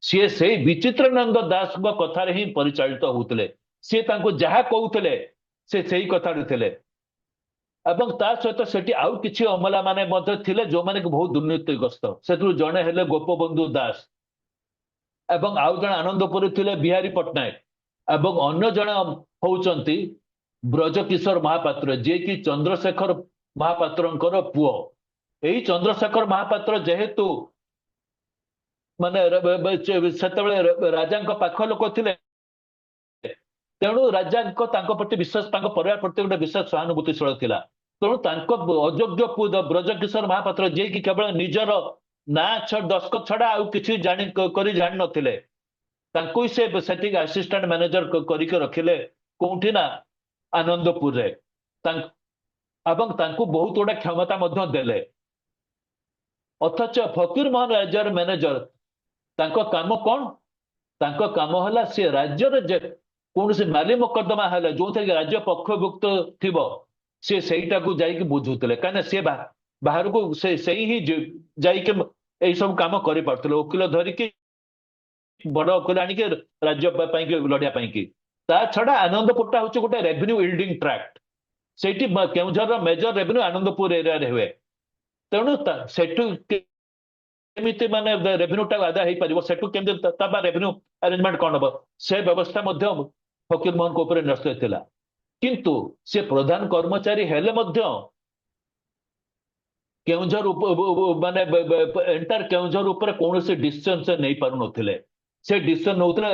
ସିଏ ସେଇ ବିଚିତ୍ରାନନ୍ଦ ଦାସଙ୍କ କଥାରେ ହିଁ ପରିଚାଳିତ ହଉଥିଲେ। ସିଏ ତାଙ୍କୁ ଯାହା କହୁଥିଲେ ସେ ସେଇ କଥାରେ ଥିଲେ। ଏବଂ ତା ସହିତ ସେଠି ଆଉ କିଛି ଅମଲା ମାନେ ମଧ୍ୟ ଥିଲେ ଯୋଉମାନେ କି ବହୁତ ଦୁର୍ନୀତିଗ୍ରସ୍ତ। ସେଥିରୁ ଜଣେ ହେଲେ ଗୋପବନ୍ଧୁ ଦାସ, ଏବଂ ଆଉ ଜଣେ ଆନନ୍ଦପୁରୀ ଥିଲେ ବିହାରୀ ପଟ୍ଟନାୟକ, ଏବଂ ଅନ୍ୟ ଜଣେ ହଉଛନ୍ତି ବ୍ରଜକିଶୋର ମହାପାତ୍ର, ଯିଏକି ଚନ୍ଦ୍ରଶେଖର ମହାପାତ୍ରଙ୍କର ପୁଅ। ଏଇ ଚନ୍ଦ୍ରଶେଖର ମହାପାତ୍ର ଯେହେତୁ ସେତେବେଳେ ରାଜାଙ୍କ ପାଖ ଲୋକ ଥିଲେ, ତେଣୁ ରାଜାଙ୍କ ତାଙ୍କ ପ୍ରତି ବିଶ୍ୱାସ, ତାଙ୍କ ପରିବାର ପ୍ରତି ଗୋଟେ ବିଶ୍ୱାସ ସହାନୁଭୂତିଶୀଳ ଥିଲା। ତେଣୁ ତାଙ୍କ ଅଯୋଗ୍ୟ ପୁଅ ବ୍ରଜକିଶୋର ମହାପାତ୍ର, ଯିଏକି କେବଳ ନିଜର ନାଁ ଦସ୍ତଖତ ଛଡା ଆଉ କିଛି କରି ଜାଣିନଥିଲେ, ତାଙ୍କୁ ସେ ସେଠିକି ଆସିଷ୍ଟାଣ୍ଟ ମ୍ୟାନେଜର କରିକି ରଖିଲେ କୋଉଠି ନା ଆନନ୍ଦପୁରରେ, ଏବଂ ତାଙ୍କୁ ବହୁତ ଗୁଡା କ୍ଷମତା ମଧ୍ୟ ଦେଲେ। ଅଥଚ ଫକୀର ମୋହନ ରାଜ୍ୟର ମ୍ୟାନେଜର, ତାଙ୍କ କାମ କଣ? ତାଙ୍କ କାମ ହେଲା ସେ ରାଜ୍ୟରେ ଯେ କୌଣସି ମାଲି ମକଦ୍ଦମା ହେଲେ ଯୋଉଥିରେ ରାଜ୍ୟ ପକ୍ଷଭୁକ୍ତ ଥିବ, ସେ ସେଇଟାକୁ ଯାଇକି ବୁଝୁଥିଲେ। କାହିଁକିନା ସେ ବାହାରକୁ ସେଇ ହିଁ ଯାଇକି ଏଇ ସବୁ କାମ କରିପାରୁଥିଲେ, ଓକିଲ ଧରିକି, ବଡ ଓକିଲ ଆଣିକି ରାଜ୍ୟ ପାଇଁକି ଲଢିବା ପାଇଁକି। ତା ଛଡା ଆନନ୍ଦପୁରଟା ହଉଛି ଗୋଟେ ରେଭିନ୍ୟୁ ଇଲ୍ଡିଂ ଟ୍ରାକ୍ଟ। ସେଇଠି କେଉଁଝରର ମେଜର ରେଭିନ୍ୟୁ ଆନନ୍ଦପୁର ଏରିଆରେ ହୁଏ। ତେଣୁ ସେଠୁ କେମିତି ମାନେ ରେଭିନ୍ୟୁ ଟା ଆଦାୟ ହେଇପାରିବ, ସେଠୁ କେମିତି ତା ରେଭିନ୍ୟୁ ଆରେଞ୍ଜମେଣ୍ଟ କଣ ହବ, ସେ ବ୍ୟବସ୍ଥା ମଧ୍ୟ ଫକୀର ମୋହନଙ୍କ ଉପରେ ନ୍ୟସ୍ତ ଥିଲା। କିନ୍ତୁ ସେ ପ୍ରଧାନ କର୍ମଚାରୀ ହେଲେ ମଧ୍ୟ କେଉଁଝର ମାନେ ଏଣ୍ଟାର କେଉଁଝର ଉପରେ କୌଣସି ଡିସିସନ ସେ ନେଇ ପାରୁନଥିଲେ। ସେ ଡିସିସନ ନଉଥିଲେ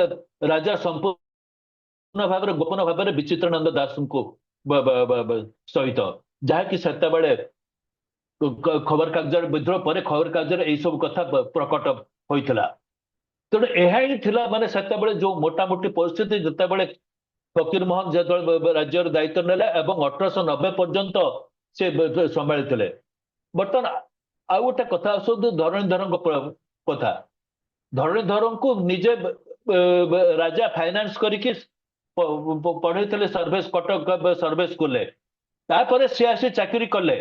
ରାଜା ସମ୍ପୂର୍ଣ୍ଣ ଭାବରେ ଗୋପନ ଭାବରେ ବିଚିତ୍ରାନନ୍ଦ ଦାସଙ୍କୁ ସହିତ, ଯାହାକି ସେତେବେଳେ ଖବରକାଗଜରେ ବିଦ୍ରୋହ ପରେ ଖବରକାଗଜରେ ଏଇ ସବୁ କଥା ପ୍ରକଟ ହୋଇଥିଲା। ତେଣୁ ଏହା ହିଁ ଥିଲା ମାନେ ସେତେବେଳେ ଯୋଉ ମୋଟାମୋଟି ପରିସ୍ଥିତି, ଯେତେବେଳେ ଫକୀର ମୋହନ ଯେତେବେଳେ ରାଜ୍ୟର ଦାୟିତ୍ୱ ନେଲେ ଏବଂ 1890 ପର୍ଯ୍ୟନ୍ତ ସେ ସମ୍ଭାଳିଥିଲେ। ବର୍ତ୍ତମାନ ଆଉ ଗୋଟେ କଥା ଆସନ୍ତୁ ଧରଣୀଧରଙ୍କ କଥା। ଧରଣୀଧରଙ୍କୁ ନିଜେ ରାଜା ଫାଇନାନ୍ସ କରିକି ପଢେଇଥିଲେ କଟକ ସର୍ଭେ ସ୍କୁଲରେ। ତାପରେ ସେ ଆସି ଚାକିରି କଲେ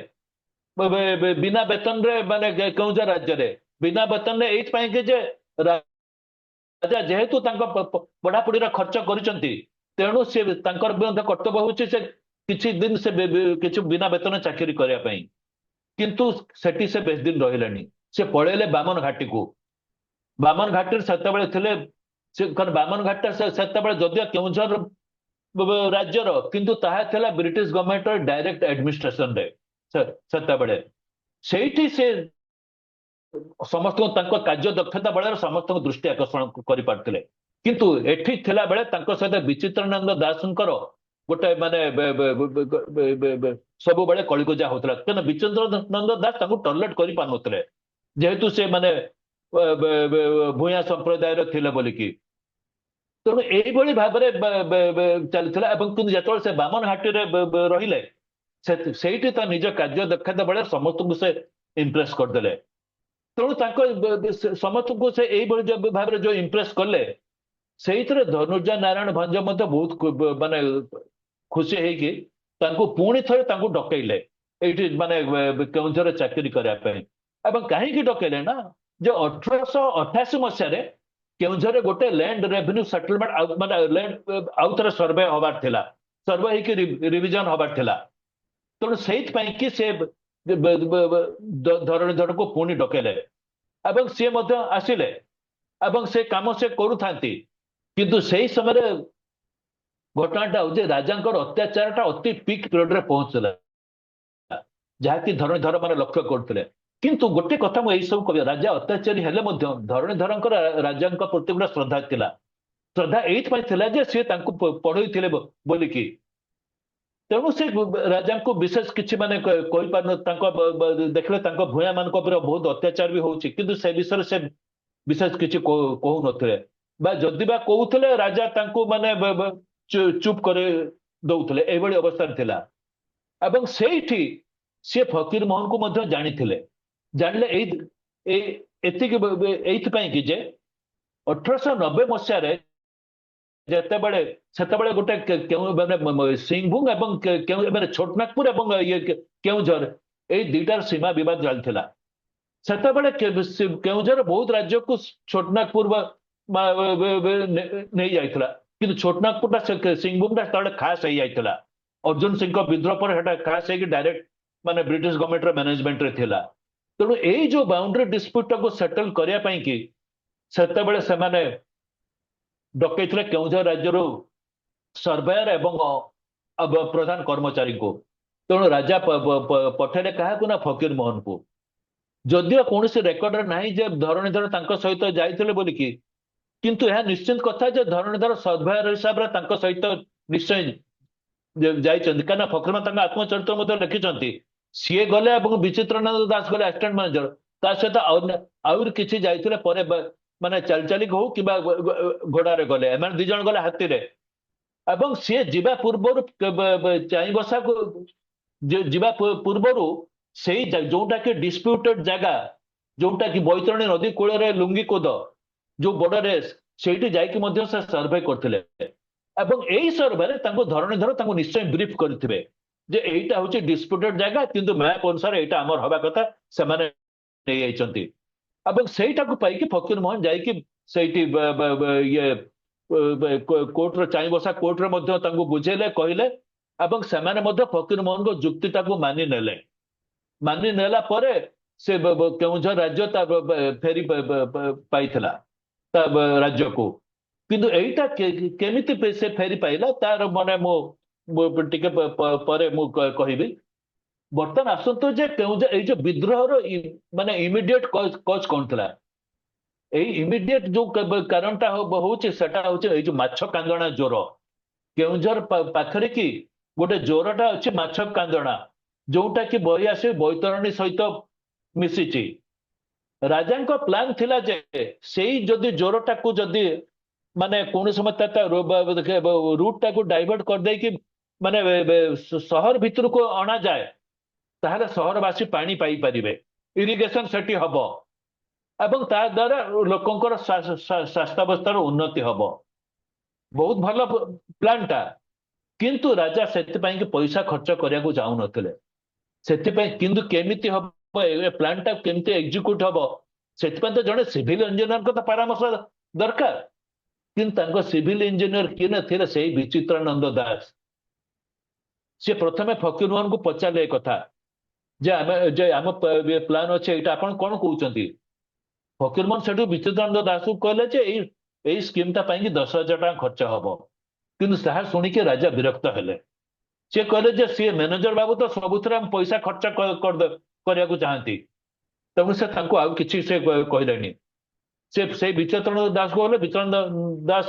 ବିନା ବେତନରେ, ମାନେ କେଉଁଝର ରାଜ୍ୟରେ ବିନା ବେତନରେ, ଏଇଥିପାଇଁ କି ଯେ ରାଜା ଯେହେତୁ ତାଙ୍କ ପଢାପଢିର ଖର୍ଚ୍ଚ କରିଛନ୍ତି, ତେଣୁ ସେ ତାଙ୍କର ମଧ୍ୟ କର୍ତ୍ତବ୍ୟ ହଉଛି ସେ କିଛି ଦିନ ସେ କିଛି ବିନା ବେତନ ଚାକିରି କରିବା ପାଇଁ। କିନ୍ତୁ ସେଠି ସେ ବେଶ ଦିନ ରହିଲେନି, ସେ ପଳେଇଲେ ବାମନ ଘାଟିକୁ। ବାମନ ଘାଟିରେ ସେତେବେଳେ ଥିଲେ ସେ, ବାମନ ଘାଟିଟା ସେତେବେଳେ ଯଦିଓ କେଉଁଝର ରାଜ୍ୟର, କିନ୍ତୁ ତାହା ଥିଲା ବ୍ରିଟିଶ ଗଭର୍ଣ୍ଣମେଣ୍ଟର ଡାଇରେକ୍ଟ ଆଡମିନିଷ୍ଟ୍ରେସନରେ ସେତେବେଳେ। ସେଇଠି ସେ ସମସ୍ତଙ୍କୁ ତାଙ୍କ କାର୍ଯ୍ୟ ଦକ୍ଷତା ବଳରେ ସମସ୍ତଙ୍କୁ ଦୃଷ୍ଟି ଆକର୍ଷଣ କରିପାରୁଥିଲେ। କିନ୍ତୁ ଏଠି ଥିଲା ବେଳେ ତାଙ୍କ ସହିତ ବିଚିତ୍ରାନନ୍ଦ ଦାସଙ୍କର ଗୋଟେ ମାନେ ସବୁବେଳେ କଳିକଜା ହଉଥିଲା। କାରଣ ବିଚିତ୍ରାନନ୍ଦ ଦାସ ତାଙ୍କୁ ଟଲରେଟ କରିପାରୁନଥିଲେ, ଯେହେତୁ ସେ ମାନେ ଭୂୟାଁ ସମ୍ପ୍ରଦାୟର ଥିଲେ ବୋଲିକି। ତେଣୁ ଏଇଭଳି ଭାବରେ ଚାଲିଥିଲା। ଏବଂ କିନ୍ତୁ ଯେତେବେଳେ ସେ ବାମନ ଘାଟିରେ ରହିଲେ, ସେଇଠି ତା ନିଜ କାର୍ଯ୍ୟ ଦକ୍ଷତା ବଳରେ ସମସ୍ତଙ୍କୁ ସେ ଇମ୍ପ୍ରେସ କରିଦେଲେ। ତେଣୁ ତାଙ୍କ ସମସ୍ତଙ୍କୁ ସେ ଏଇଭଳି ଭାବରେ ଯୋଉ ଇମ୍ପ୍ରେସ କଲେ, ସେଇଥିରେ ଧନୁଜା ନାରାୟଣ ଭଞ୍ଜ ମଧ୍ୟ ବହୁତ ମାନେ ଖୁସି ହେଇକି ତାଙ୍କୁ ପୁଣି ଥରେ ତାଙ୍କୁ ଡକେଇଲେ ଏଇଠି ମାନେ କେଉଁଝରରେ ଚାକିରି କରିବା ପାଇଁ। ଏବଂ କାହିଁକି ଡକେଇଲେ ନା, ଯେ 1888 ମସିହାରେ କେଉଁଝରରେ ଗୋଟେ ଲ୍ୟାଣ୍ଡ ରେଭିନ୍ୟୁ ସେଟଲମେଣ୍ଟ ମାନେ ଲ୍ୟାଣ୍ଡ ଆଉ ଥରେ ସର୍ଭେ ହବାର ଥିଲା, ସର୍ଭେ ହେଇକି ରିଭିଜନ ହବାର ଥିଲା। ତେଣୁ ସେଇଥିପାଇଁ କି ସେ ଧରଣୀଧରଙ୍କୁ ପୁଣି ଡକେଇଲେ ଏବଂ ସିଏ ମଧ୍ୟ ଆସିଲେ ଏବଂ ସେ କାମ ସେ କରୁଥାନ୍ତି। କିନ୍ତୁ ସେଇ ସମୟରେ ଘଟଣାଟା ହଉଛି ରାଜାଙ୍କର ଅତ୍ୟାଚାରଟା ଅତି ପିକ୍ ପିରିୟଡରେ ପହଞ୍ଚିଲା, ଯାହାକି ଧରଣୀଧର ମାନେ ଲକ୍ଷ୍ୟ କରୁଥିଲେ। କିନ୍ତୁ ଗୋଟେ କଥା ମୁଁ ଏଇ ସବୁ କହିବି, ରାଜା ଅତ୍ୟାଚାରୀ ହେଲେ ମଧ୍ୟ ଧରଣୀଧରଙ୍କର ରାଜାଙ୍କ ପ୍ରତି ଗୋଟେ ଶ୍ରଦ୍ଧା ଥିଲା। ଶ୍ରଦ୍ଧା ଏଇଥିପାଇଁ ଥିଲା ଯେ ସିଏ ତାଙ୍କୁ ପଢେଇଥିଲେ ବୋଲିକି। ତେଣୁ ସେ ରାଜାଙ୍କୁ ବିଶେଷ କିଛି ମାନେ କହିପାରୁନ, ତାଙ୍କ ଦେଖିଲେ ତାଙ୍କ ଭୂୟାଁ ମାନଙ୍କ ଉପରେ ବହୁତ ଅତ୍ୟାଚାର ବି ହଉଛି, କିନ୍ତୁ ସେ ବିଷୟରେ ସେ ବିଶେଷ କିଛି କହୁନଥିଲେ, ବା ଯଦି ବା କହୁଥିଲେ ରାଜା ତାଙ୍କୁ ମାନେ ଚୁପ୍ କରି ଦଉଥିଲେ, ଏଇଭଳି ଅବସ୍ଥାରେ ଥିଲା। ଏବଂ ସେଇଠି ସିଏ ଫକୀର ମୋହନଙ୍କୁ ମଧ୍ୟ ଜାଣିଥିଲେ। ଜାଣିଲେ ଏତିକି ଏଇଥିପାଇଁ କି ଯେ 1890 ମସିହାରେ ଯେତେବେଳେ ସେତେବେଳେ ଗୋଟେ ମାନେ ସିଂଭୂମ ଏବଂ ମାନେ ଛୋଟନାଗପୁର ଏବଂ କେଉଁଝର ଏଇ ଦିଟାର ସୀମା ବିବାଦ ଚାଲିଥିଲା। ସେତେବେଳେ କେଉଁଝର ବହୁତ ରାଜ୍ୟକୁ ଛୋଟନାଗପୁର ନେଇ ଯାଇଥିଲା, କିନ୍ତୁ ଛୋଟନାଗପୁରଟା ସିଂଭୂମଟା ସେତେବେଳେ ଖାସ ହେଇଯାଇଥିଲା। ଅର୍ଜୁନ ସିଂଙ୍କ ବିଦ୍ରୋହ ପରେ ସେଟା ଖାସ ହେଇକି ଡାଇରେକ୍ଟ ମାନେ ବ୍ରିଟିଶ ଗଭର୍ଣ୍ଣମେଣ୍ଟର ମ୍ୟାନେଜମେଣ୍ଟରେ ଥିଲା। ତେଣୁ ଏଇ ଯୋଉ ବାଉଣ୍ଡରୀ ଡିସ୍ପ୍ୟୁଟଟାକୁ ସେଟଲ କରିବା ପାଇଁ କି ସେତେବେଳେ ସେମାନେ ଡକେଇଥିଲେ କେଉଁଝର ରାଜ୍ୟରୁ ସର୍ଭେୟର ଏବଂ ପ୍ରଧାନ କର୍ମଚାରୀଙ୍କୁ। ତେଣୁ ରାଜା ପଠେଇଲେ କାହାକୁ ନା ଫକୀର ମୋହନଙ୍କୁ। ଯଦିଓ କୌଣସି ରେକର୍ଡରେ ନାହିଁ ଯେ ଧରଣୀଧର ତାଙ୍କ ସହିତ ଯାଇଥିଲେ ବୋଲିକି, କିନ୍ତୁ ଏହା ନିଶ୍ଚିତ କଥା ଯେ ଧରଣୀଧର ସର୍ଭେୟର ହିସାବରେ ତାଙ୍କ ସହିତ ନିଶ୍ଚୟ ଯାଇଛନ୍ତି, କାହିଁକିନା ଫକୀରମୋହନ ତାଙ୍କ ଆତ୍ମଚରିତ୍ର ମଧ୍ୟ ଲେଖିଛନ୍ତି। ସିଏ ଗଲେ ଏବଂ ବିଚିତ୍ରାନନ୍ଦ ଦାସ ଗଲେ ଆସିଷ୍ଟାଣ୍ଟ ମ୍ୟାନେଜର, ତା ସହିତ ଆହୁରି କିଛି ଯାଇଥିଲେ ପରେ ମାନେ ଚାଲି ଚାଲି ହଉ କିମ୍ବା ଘୋଡାରେ ଗଲେ, ଏମାନେ 2 ଜଣ ଗଲେ ହାତୀରେ। ଏବଂ ସିଏ ଯିବା ପୂର୍ବରୁ ଚାଇବସାକୁ ଯିବା ପୂର୍ବରୁ ସେଇ ଯୋଉଟା କି ଡିସ୍ପ୍ୟୁଟେଡ ଜାଗା, ଯୋଉଟା କି ବୈତରଣୀ ନଦୀ କୂଳରେ ଲୁଙ୍ଗିକୁଦ ଯୋଉ ବଡ ରେସ୍, ସେଇଠି ଯାଇକି ମଧ୍ୟ ସେ ସର୍ଭେ କରିଥିଲେ। ଏବଂ ଏଇ ସର୍ଭେରେ ତାଙ୍କୁ ଧରଣୀଧର ତାଙ୍କୁ ନିଶ୍ଚୟ ବ୍ରିଫ୍ କରିଥିବେ ଯେ ଏଇଟା ହଉଛି ଡିସ୍ପ୍ୟୁଟେଡ ଜାଗା, କିନ୍ତୁ ମ୍ୟାପ ଅନୁସାରେ ଏଇଟା ଆମର ହବା କଥା, ସେମାନେ ନେଇଯାଇଛନ୍ତି। ଏବଂ ସେଇଟାକୁ ପାଇକି ଫକୀରମୋହନ ଯାଇକି ସେଇଠି ଇଏ କୋର୍ଟର ଚାଇବସା କୋର୍ଟରେ ମଧ୍ୟ ତାଙ୍କୁ ବୁଝେଇଲେ, କହିଲେ, ଏବଂ ସେମାନେ ମଧ୍ୟ ଫକୀରମୋହନଙ୍କ ଯୁକ୍ତିଟାକୁ ମାନି ନେଲେ। ମାନି ନେଲା ପରେ ସେ କେଉଁଝର ରାଜ୍ୟ ତା ଫେରି ପାଇଥିଲା ତା ରାଜ୍ୟକୁ। କିନ୍ତୁ ଏଇଟା କେମିତି ସେ ଫେରି ପାଇଲା ତାର ମାନେ ମୁଁ ଟିକେ ପରେ ମୁଁ କହିବି। ବର୍ତ୍ତମାନ ଆସନ୍ତୁ ଯେ କେଉଁଝର ଏଇ ଯୋଉ ବିଦ୍ରୋହର ମାନେ ଇମିଡିଏଟ କଜ କଣ ଥିଲା। ଏଇ ଇମିଡିଏଟ ଯୋଉ କାରଣଟା ହଉଛି ସେଟା ହଉଛି ଏଇ ଯୋଉ ମାଛ କାନ୍ଦଣା ଜ୍ୱର। କେଉଁଝର ପାଖରେ କି ଗୋଟେ ଜ୍ୱରଟା ଅଛି ମାଛ କାନ୍ଦଣା, ଯୋଉଟା କି ବହି ଆସି ବୈତରଣୀ ସହିତ ମିଶିଛି। ରାଜାଙ୍କ ପ୍ଲାନ ଥିଲା ଯେ ସେଇ ଯଦି ଜ୍ୱରଟାକୁ ଯଦି ମାନେ କୌଣସି ସମୟ ରୁଟ ଟାକୁ ଡାଇଭର୍ଟ କରିଦେଇକି ମାନେ ସହର ଭିତରକୁ ଅଣାଯାଏ, ତାହେଲେ ସହରବାସୀ ପାଣି ପାଇପାରିବେ, ଇରିଗେସନ ସେଠି ହବ ଏବଂ ତା ଦ୍ୱାରା ଲୋକଙ୍କର ସ୍ୱାସ୍ଥ୍ୟାବସ୍ଥାର ଉନ୍ନତି ହବ। ବହୁତ ଭଲ ପ୍ଲାନଟା, କିନ୍ତୁ ରାଜା ସେଥିପାଇଁ ପଇସା ଖର୍ଚ୍ଚ କରିବାକୁ ଚାହୁଁନଥିଲେ। ସେଥିପାଇଁ କିନ୍ତୁ କେମିତି ହବ ଏ ପ୍ଲାନଟା କେମିତି ଏକ୍ଜିକ୍ୟୁଟ ହବ, ସେଥିପାଇଁ ତ ଜଣେ ସିଭିଲ ଇଞ୍ଜିନିୟରଙ୍କ ତ ପରାମର୍ଶ ଦରକାର। କିନ୍ତୁ ତାଙ୍କ ସିଭିଲ ଇଞ୍ଜିନିୟର କିଏ ନଥିଲେ, ସେଇ ବିଚିତ୍ରାନନ୍ଦ ଦାସ। ସେ ପ୍ରଥମେ ଫକୀରମୋହନଙ୍କୁ ପଚାରିଲେ ଏ କଥା ଯେ ଆମ ପ୍ଲାନ ଅଛି, ଏଇଟା ଆପଣ କଣ କହୁଛନ୍ତି? ଫକୀରମୋହନ ସେଠୁ ବିଚିତ୍ରାନନ୍ଦ ଦାସକୁ କହିଲେ ଯେ ଏଇ ସ୍କିମଟା ପାଇଁକି 10,000 ଟଙ୍କା ଖର୍ଚ୍ଚ ହବ। କିନ୍ତୁ ତାହା ଶୁଣିକି ରାଜା ବିରକ୍ତ ହେଲେ। ସେ କହିଲେ ଯେ ସିଏ ମ୍ୟାନେଜର ବାବୁ ତ ସବୁଥିରେ ପଇସା ଖର୍ଚ୍ଚ କରିବାକୁ ଚାହାନ୍ତି, ତେଣୁ ସେ ତାଙ୍କୁ ଆଉ କିଛି ସେ କହିଲେନି। ସେ ସେଇ ବିଚିତ୍ରାନନ୍ଦ ଦାସକୁ ଗଲେ, ବିଚିତ୍ରାନନ୍ଦ ଦାସ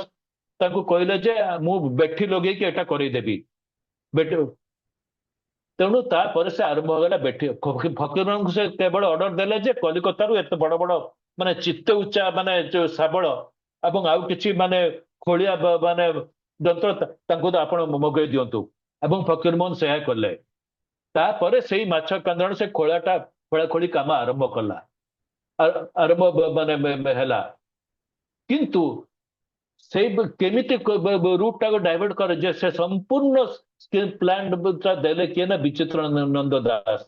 ତାଙ୍କୁ କହିଲେ ଯେ ମୁଁ ବେଠି ଲଗେଇକି ଏଟା କରେଇଦେବି। ତେଣୁ ତାପରେ ସେ ଆରମ୍ଭ ହେଇଗଲା ବେଠି। ଫକୀରମୋହନଙ୍କୁ ସେ କେବଳ ଅର୍ଡର ଦେଲେ ଯେ କଲିକତାରୁ ଏତେ ବଡ ବଡ ମାନେ ଚିତ୍ତ ଉଚ୍ଚା ମାନେ ଯୋଉ ଶାବଳ ଏବଂ ଆଉ କିଛି ମାନେ ଖୋଳିଆ ମାନେ ଯନ୍ତ୍ର ତାଙ୍କୁ ଆପଣ ମଗେଇ ଦିଅନ୍ତୁ, ଏବଂ ଫକୀରମୋହନ ସେୟା କଲେ। ତାପରେ ସେଇ ମାଛ କାନ୍ଦଣ ସେ ଖୋଳାଖୋଳି କାମ ଆରମ୍ଭ କଲା, ଆରମ୍ଭ ମାନେ ହେଲା। କିନ୍ତୁ ସେଇ କେମିତି ରୁଟ ଟାକୁ ଡାଇଭର୍ଟ କରେ ଯେ ସେ ସମ୍ପୂର୍ଣ୍ଣ ପ୍ଲାନ ଦେଲେ କିଏ ନା ବିଚିତ୍ରାନନ୍ଦ ଦାସ।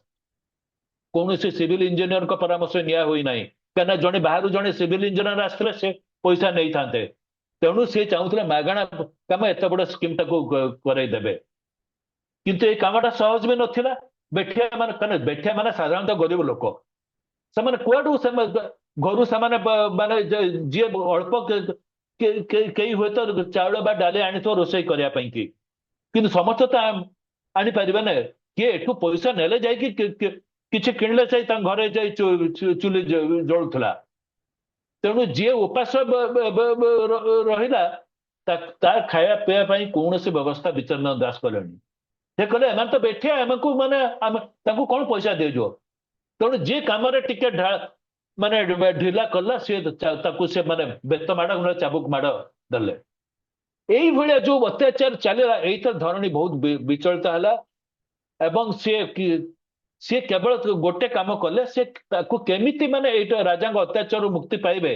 କୌଣସି ସିଭିଲ ଇଞ୍ଜିନିୟରଙ୍କ ପରାମର୍ଶ ନିଆ ହୋଇନାହିଁ, କାହିଁକିନା ଜଣେ ବାହାରୁ ଜଣେ ସିଭିଲ ଇଞ୍ଜିନିୟର ଆସିଥିଲେ, ସେ ପଇସା ନେଇଥାନ୍ତେ। ତେଣୁ ସେ ଚାହୁଁଥିଲେ ମାଗଣା କାମ ଏତେ ବଡ ସ୍କିମଟାକୁ କରେଇଦେବେ। କିନ୍ତୁ ଏଇ କାମଟା ସହଜ ବି ନଥିଲା। ବେଠିଆ ମାନେ ସାଧାରଣତଃ ଗରିବ ଲୋକ, ସେମାନେ କୁଆଡୁ ଘରୁ ସେମାନେ ମାନେ ଯିଏ ଅଳ୍ପ କେହି ହୁଏତ ଚାଉଳ ବା ଡାଲି ଆଣିଥିବ ରୋଷେଇ କରିବା ପାଇଁ କି, କିନ୍ତୁ ସମସ୍ତେ ତ ଆଣିପାରିବେ ନା। କିଏ ଏଠୁ ପଇସା ନେଲେ ଯାଇକି କିଛି କିଣିଲେ ଯାଇ ତାଙ୍କ ଘରେ ଯାଇ ଚୁଲି ଜଳୁଥିଲା। ତେଣୁ ଯିଏ ଉପାସ ରହିଲା, ତା ଖାଇବା ପିଇବା ପାଇଁ କୌଣସି ବ୍ୟବସ୍ଥା ବିଚିତ୍ରାନନ୍ଦ ଦାସ କଲେଣି। ସେ କହିଲେ ଏମାନେ ତ ବେଠିଆ, ଏମାନଙ୍କୁ ମାନେ ତାଙ୍କୁ କଣ ପଇସା ଦିଆଯିବ। ତେଣୁ ଯିଏ କାମରେ ଟିକେ ମାନେ ଢିଲା କଲା, ସିଏ ତାକୁ ସେ ମାନେ ବେତ ମାଡ ଚାବୁକ ମାଡ ଦେଲେ। ଏଇଭଳିଆ ଯୋଉ ଅତ୍ୟାଚାର ଚାଲିଲା, ଏଇଥର ଧରଣୀ ବହୁତ ବିଚଳିତ ହେଲା ଏବଂ ସିଏ କେବଳ ଗୋଟେ କାମ କଲେ, ସେ ତାକୁ କେମିତି ମାନେ ଏଇଟା ରାଜାଙ୍କ ଅତ୍ୟାଚାରରୁ ମୁକ୍ତି ପାଇବେ,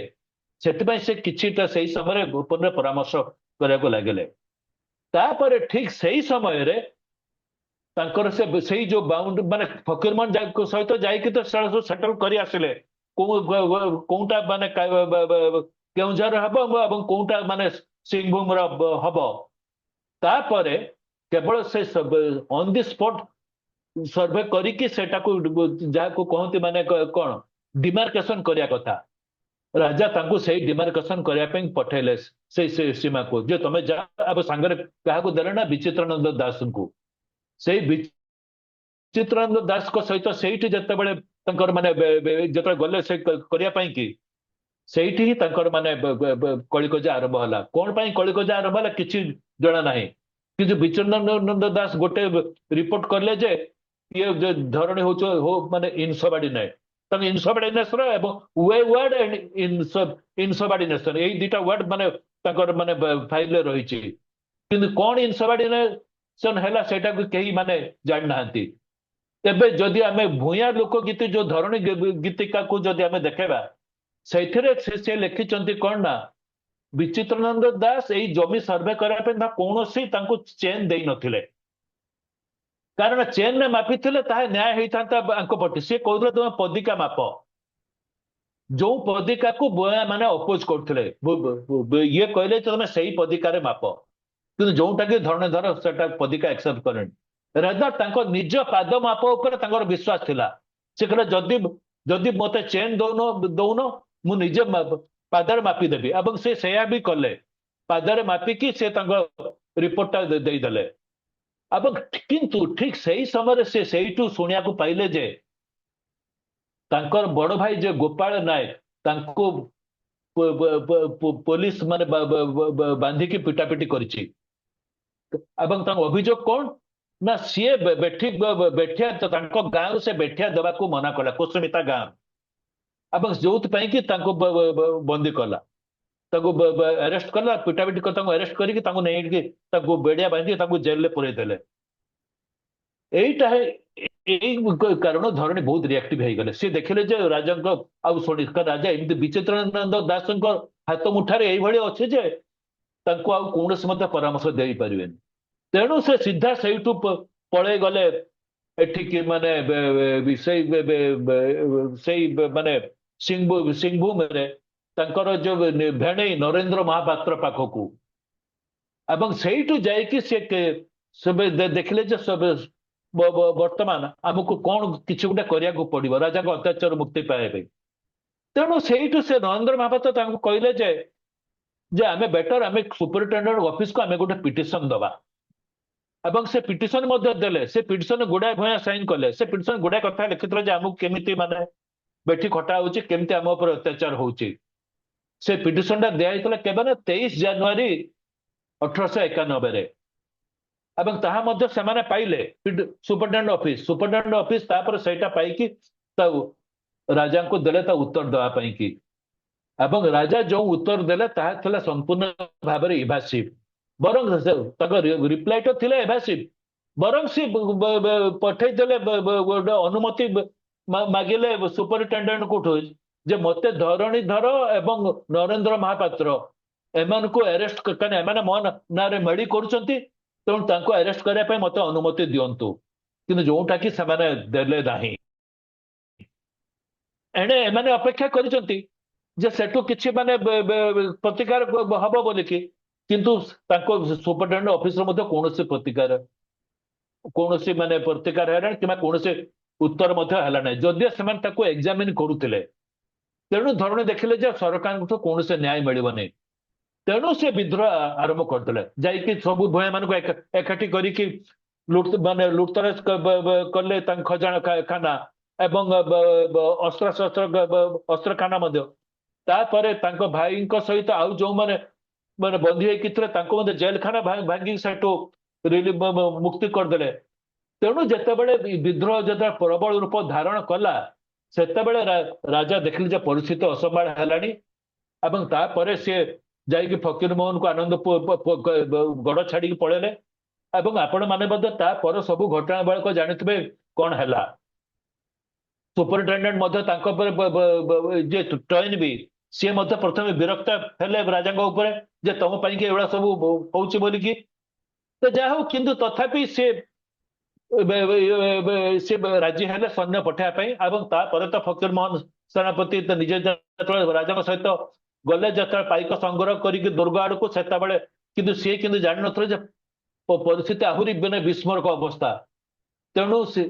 ସେଥିପାଇଁ ସେ କିଛିଟା ସେଇ ସମୟରେ ଗୋପନରେ ପରାମର୍ଶ କରିବାକୁ ଲାଗିଲେ। ତାପରେ ଠିକ ସେଇ ସମୟରେ ତାଙ୍କର ସେଇ ଯୋଉ ବାଉଣ୍ଡରୀ ମାନେ ଫକୀରମୋହନ ସହିତ ଯାଇକି ତ ସେଟଲ କରି ଆସିଲେ କୋଉଟା ମାନେ କେଉଁଝର ହବ ଏବଂ କୋଉଟା ମାନେ ସିଂଭୂମର ହବ। ତାପରେ କେବଳ ସେ ଅନ୍ ଦି ସ୍ପଟ ସର୍ଭେ କରିକି ସେଟାକୁ ଯାହାକୁ କହନ୍ତି ମାନେ କଣ ଡିମାର୍କେସନ କରିବା କଥା, ରାଜା ତାଙ୍କୁ ସେଇ ଡିମାର୍କେସନ କରିବା ପାଇଁ ପଠେଇଲେ ସେଇ ସୀମାକୁ, ଯେ ତମେ ଯାହା ସାଙ୍ଗରେ କାହାକୁ ଦେଲେ ନା ବିଚିତ୍ରାନନ୍ଦ ଦାସଙ୍କୁ। ସେଇ ବିଚିତ୍ରାନନ୍ଦ ଦାସଙ୍କ ସହିତ ସେଇଠି ଯେତେବେଳେ ତାଙ୍କର ମାନେ ଯେତେବେଳେ ଗଲେ ସେ କରିବା ପାଇଁ କି, ସେଇଠି ହିଁ ତାଙ୍କର ମାନେ କଳିକଜା ଆରମ୍ଭ ହେଲା। କଣ ପାଇଁ କଳିକଜା ଆରମ୍ଭ ହେଲା କିଛି ଜଣା ନାହିଁ, କିନ୍ତୁ ବିଚିତ୍ରାନନ୍ଦ ଦାସ ଗୋଟେ ରିପୋର୍ଟ କଲେ ଯେ ଇଏ ଧରଣୀ ହଉଛି ମାନେ ଇନସବାର୍ଡିନେଟ, ତାଙ୍କ ଇନସବାର୍ଡିନେସନ ଏବଂ ୱେ ୱାର୍ଡ ଆଣ୍ଡ ଇନସବାର୍ଡିନେସନ ଏଇ ଦିଟା ୱାର୍ଡ ମାନେ ତାଙ୍କର ମାନେ ଫାଇଲରେ ରହିଛି। କିନ୍ତୁ କଣ ଇନସବାର୍ଡିନେସନ ହେଲା ସେଇଟାକୁ କେହି ମାନେ ଜାଣିନାହାନ୍ତି। ଏବେ ଯଦି ଆମେ ଭୂୟାଁ ଲୋକ ଗୀତି ଯୋଉ ଧରଣୀ ଗୀତିକାକୁ ଯଦି ଆମେ ଦେଖେଇବା, ସେଇଥିରେ ସେ ଲେଖିଛନ୍ତି କଣ ନା ବିଚିତ୍ରାନନ୍ଦ ଦାସ ଏଇ ଜମି ସର୍ଭେ କରିବା ପାଇଁ କୌଣସି ତାଙ୍କୁ ଚେନ୍ ଦେଇନଥିଲେ, କାରଣ ଚେନ୍ରେ ମାପିଥିଲେ ତାହା ନ୍ୟାୟ ହେଇଥାନ୍ତା ଆଙ୍କ ପଟେ। ସେ କହୁଥିଲେ ତମେ ପଦିକା ମାପ, ଯୋଉ ପଦିକାକୁ ଭୂୟାଁ ମାନେ ଅପୋଜ କରୁଥିଲେ ଇଏ କହିଲେ ତମେ ସେଇ ପଦିକାରେ ମାପ, କିନ୍ତୁ ଯୋଉଟା କି ଧରଣୀଧର ସେଟା ପଦିକା ଆକ୍ସେପ୍ଟ କରେନି। ରାଦର ତାଙ୍କ ନିଜ ପାଦ ମାପ ଉପରେ ତାଙ୍କର ବିଶ୍ୱାସ ଥିଲା। ସେ କହିଲେ ଯଦି ମତେ ଚେନ୍ ଦଉନ ମୁଁ ନିଜେ ପାଦରେ ମାପିଦେବି, ଏବଂ ସେ ସେୟା ବି କଲେ। ପାଦରେ ମାପିକି ସେ ତାଙ୍କ ରିପୋର୍ଟଟା ଦେଇଦେଲେ। ଏବଂ କିନ୍ତୁ ଠିକ ସେଇ ସମୟରେ ସେ ସେଇଠୁ ଶୁଣିବାକୁ ପାଇଲେ ଯେ ତାଙ୍କର ବଡ ଭାଇ ଯେ ଗୋପାଳ ନାୟକ ତାଙ୍କୁ ପୋଲିସ ମାନେ ବାନ୍ଧିକି ପିଟାପିଟି କରିଛି। ଏବଂ ତାଙ୍କ ଅଭିଯୋଗ କଣ ନା ସିଏ ବେଠିଆ ତାଙ୍କ ଗାଁରୁ ସେ ବେଠିଆ ଦେବାକୁ ମନା କଲା, କୁସୁମିତା ଗାଁ, ଏବଂ ଯୋଉଥିପାଇଁ କି ତାଙ୍କୁ ବନ୍ଦୀ କଲା, ତାଙ୍କୁ ଆରେଷ୍ଟ କଲା, ପିଟାପିଟି କରି ତାଙ୍କୁ ଆରେଷ୍ଟ କରିକି ତାଙ୍କୁ ନେଇକି ତାଙ୍କୁ ବେଡିଆ ବାନ୍ଧି ତାଙ୍କୁ ଜେଲରେ ପୁରେଇ ଦେଲେ। ଏଇଟା ଏଇ କାରଣ ଧରଣୀ ବହୁତ ରିଆକ୍ଟିଭ ହେଇଗଲେ। ସେ ଦେଖିଲେ ଯେ ରାଜାଙ୍କ ଆଉ ଶୁଣି ରାଜା ଏମିତି ବିଚିତ୍ରାନନ୍ଦ ଦାସଙ୍କ ହାତ ମୁଠାରେ ଏଇଭଳି ଅଛି ଯେ ତାଙ୍କୁ ଆଉ କୌଣସି ମଧ୍ୟ ପରାମର୍ଶ ଦେଇପାରିବେନି। ତେଣୁ ସେ ସିଧା ସେଇଠୁ ପଳେଇ ଗଲେ ଏଠିକି ମାନେ ସେଇ ମାନେ ସିଂଭୂମରେ ତାଙ୍କର ଯୋଉ ଭେଣେଇ ନରେନ୍ଦ୍ର ମହାପାତ୍ର ପାଖକୁ, ଏବଂ ସେଇଠୁ ଯାଇକି ସେ ଦେଖିଲେ ଯେ ବର୍ତ୍ତମାନ ଆମକୁ କଣ କିଛି ଗୋଟେ କରିବାକୁ ପଡିବ ରାଜାଙ୍କ ଅତ୍ୟାଚାର ମୁକ୍ତି ପାଇବା ପାଇଁ। ତେଣୁ ସେଇଠୁ ସେ ନରେନ୍ଦ୍ର ମହାପାତ୍ର ତାଙ୍କୁ କହିଲେ ଯେ ଆମେ ବେଟର ଆମେ ସୁପରିଟେଣ୍ଡେଣ୍ଟ ଅଫିସକୁ ଆମେ ଗୋଟେ ପିଟିସନ ଦବା, ଏବଂ ସେ ପିଟିସନ ମଧ୍ୟ ଦେଲେ। ସେ ପିଟିସନ ଗୁଡାଏ ଭୂୟାଁ ସାଇନ କଲେ। ସେ ପିଟିସନ ଗୁଡାଏ କଥା ଲେଖିଥିଲେ ଯେ ଆମକୁ କେମିତି ମାନେ ବେଠି ଖଟା ହଉଛି, କେମିତି ଆମ ଉପରେ ଅତ୍ୟାଚାର ହଉଛି। ସେ ପିଟିସନଟା ଦିଆଯାଇଥିଲା କେବେ ନା 23 ଜାନୁଆରୀ 1891ରେ, ଏବଂ ତାହା ମଧ୍ୟ ସେମାନେ ପାଇଲେ ସୁପରିଟେଣ୍ଡେଣ୍ଟ ଅଫିସ ତାପରେ ସେଇଟା ପାଇକି ରାଜାଙ୍କୁ ଦେଲେ ତା ଉତ୍ତର ଦେବା ପାଇଁ କି, ଏବଂ ରାଜା ଯୋଉ ଉତ୍ତର ଦେଲେ ତାହା ଥିଲା ସମ୍ପୂର୍ଣ୍ଣ ଭାବରେ ଇଭାସିଭ। ବରଂ ତାଙ୍କ ରିପ୍ଲାଇଟା ଥିଲା ଏଭାସିଭ, ବରଂ ସେ ପଠେଇଦେଲେ ଗୋଟେ ଅନୁମତି ମାଗିଲେ ସୁପରିଟେଣ୍ଡେଣ୍ଟ କୋଠୁ ଯେ ମତେ ଧରଣୀଧର ଏବଂ ନରେନ୍ଦ୍ର ମହାପାତ୍ର ଏମାନଙ୍କୁ ଆରେଷ୍ଟ, କାରଣ ଏମାନେ ମୋ ନାଁରେ ମେଳି କରୁଛନ୍ତି, ତେଣୁ ତାଙ୍କୁ ଆରେଷ୍ଟ କରିବା ପାଇଁ ମତେ ଅନୁମତି ଦିଅନ୍ତୁ। କିନ୍ତୁ ଯୋଉଟା କି ସେମାନେ ଦେଲେ ନାହିଁ। ଏଣେ ଏମାନେ ଅପେକ୍ଷା କରିଛନ୍ତି ଯେ ସେଠୁ କିଛି ମାନେ ପ୍ରତିକାର ହବ ବୋଲିକି, କିନ୍ତୁ ତାଙ୍କ ସୁପରିଟେଣ୍ଡେଣ୍ଟ ଅଫିସର ମଧ୍ୟ କୌଣସି ମାନେ ପ୍ରତିକାର ହେଲାନି କିମ୍ବା କୌଣସି ଉତ୍ତର ମଧ୍ୟ ହେଲା ନାହିଁ, ଯଦିଓ ସେମାନେ ତାକୁ ଏକ୍ସାମିନ କରୁଥିଲେ। ତେଣୁ ଧରଣୀ ଦେଖିଲେ ଯେ ସରକାରଙ୍କଠୁ କୌଣସି ନ୍ୟାୟ ମିଳିବନି। ତେଣୁ ସେ ବିଦ୍ରୋହ ଆରମ୍ଭ କରିଦେଲେ, ଯାଇକି ସବୁ ଭୂୟାଁ ମାନଙ୍କୁ ଏକାଠି କରିକି ଲୁଟତରାଜ କଲେ ତାଙ୍କ ଖଜାନା ଖାନା ଏବଂ ଅସ୍ତ୍ରଖାନା ମଧ୍ୟ। ତାପରେ ତାଙ୍କ ଭାଇଙ୍କ ସହିତ ଆଉ ଯୋଉମାନେ ବନ୍ଦୀ ହେଇକି ଥିଲେ ତାଙ୍କୁ ମଧ୍ୟ ଜେଲଖାନା ଭାଙ୍ଗି ସେଠୁ ମୁକ୍ତି କରିଦେଲେ। ତେଣୁ ଯେତେବେଳେ ବିଦ୍ରୋହ ଯେତେବେଳେ ପ୍ରବଳ ରୂପ ଧାରଣ କଲା, ସେତେବେଳେ ରାଜା ଦେଖିଲେ ଯେ ପରିସ୍ଥିତି ଅସମ୍ଭାଳ ହେଲାଣି, ଏବଂ ତାପରେ ସେ ଯାଇକି ଫକୀର ମୋହନକୁ ଗଡ ଛାଡିକି ପଳେଇଲେ। ଏବଂ ଆପଣ ମାନେ ମଧ୍ୟ ତାପରେ ସବୁ ଘଟଣା ବଳକ ଜାଣିଥିବେ କଣ ହେଲା। ସୁପରିଟେଣ୍ଡେଣ୍ଟ ମଧ୍ୟ ତାଙ୍କ ଉପରେ ଯେ ଟଏନ ବି ସିଏ ମଧ୍ୟ ପ୍ରଥମେ ବିରକ୍ତ ହେଲେ ରାଜାଙ୍କ ଉପରେ ଯେ ତମ ପାଇଁ କି ଏଗୁଡା ସବୁ ହଉଛି ବୋଲିକି। ତ ଯାହା ହଉ, କିନ୍ତୁ ତଥାପି ସେ ରାଜି ହେଲେ ସୈନ୍ୟ ପଠେଇବା ପାଇଁ। ଏବଂ ତାପରେ ତ ଫକୀର ମୋହନ ସେନାପତି ନିଜେ ଯେତେବେଳେ ରାଜାଙ୍କ ସହିତ ଗଲେ, ଯେତେବେଳେ ପାଇକ ସଂଗ୍ରହ କରିକି ଦୁର୍ଗ ଆଡକୁ, ସେତେବେଳେ କିନ୍ତୁ ସିଏ କିନ୍ତୁ ଜାଣିନଥିଲେ ଯେ ପରିସ୍ଥିତି ଆହୁରି ମାନେ ବିସ୍ମରକ ଅବସ୍ଥା। ତେଣୁ ସେ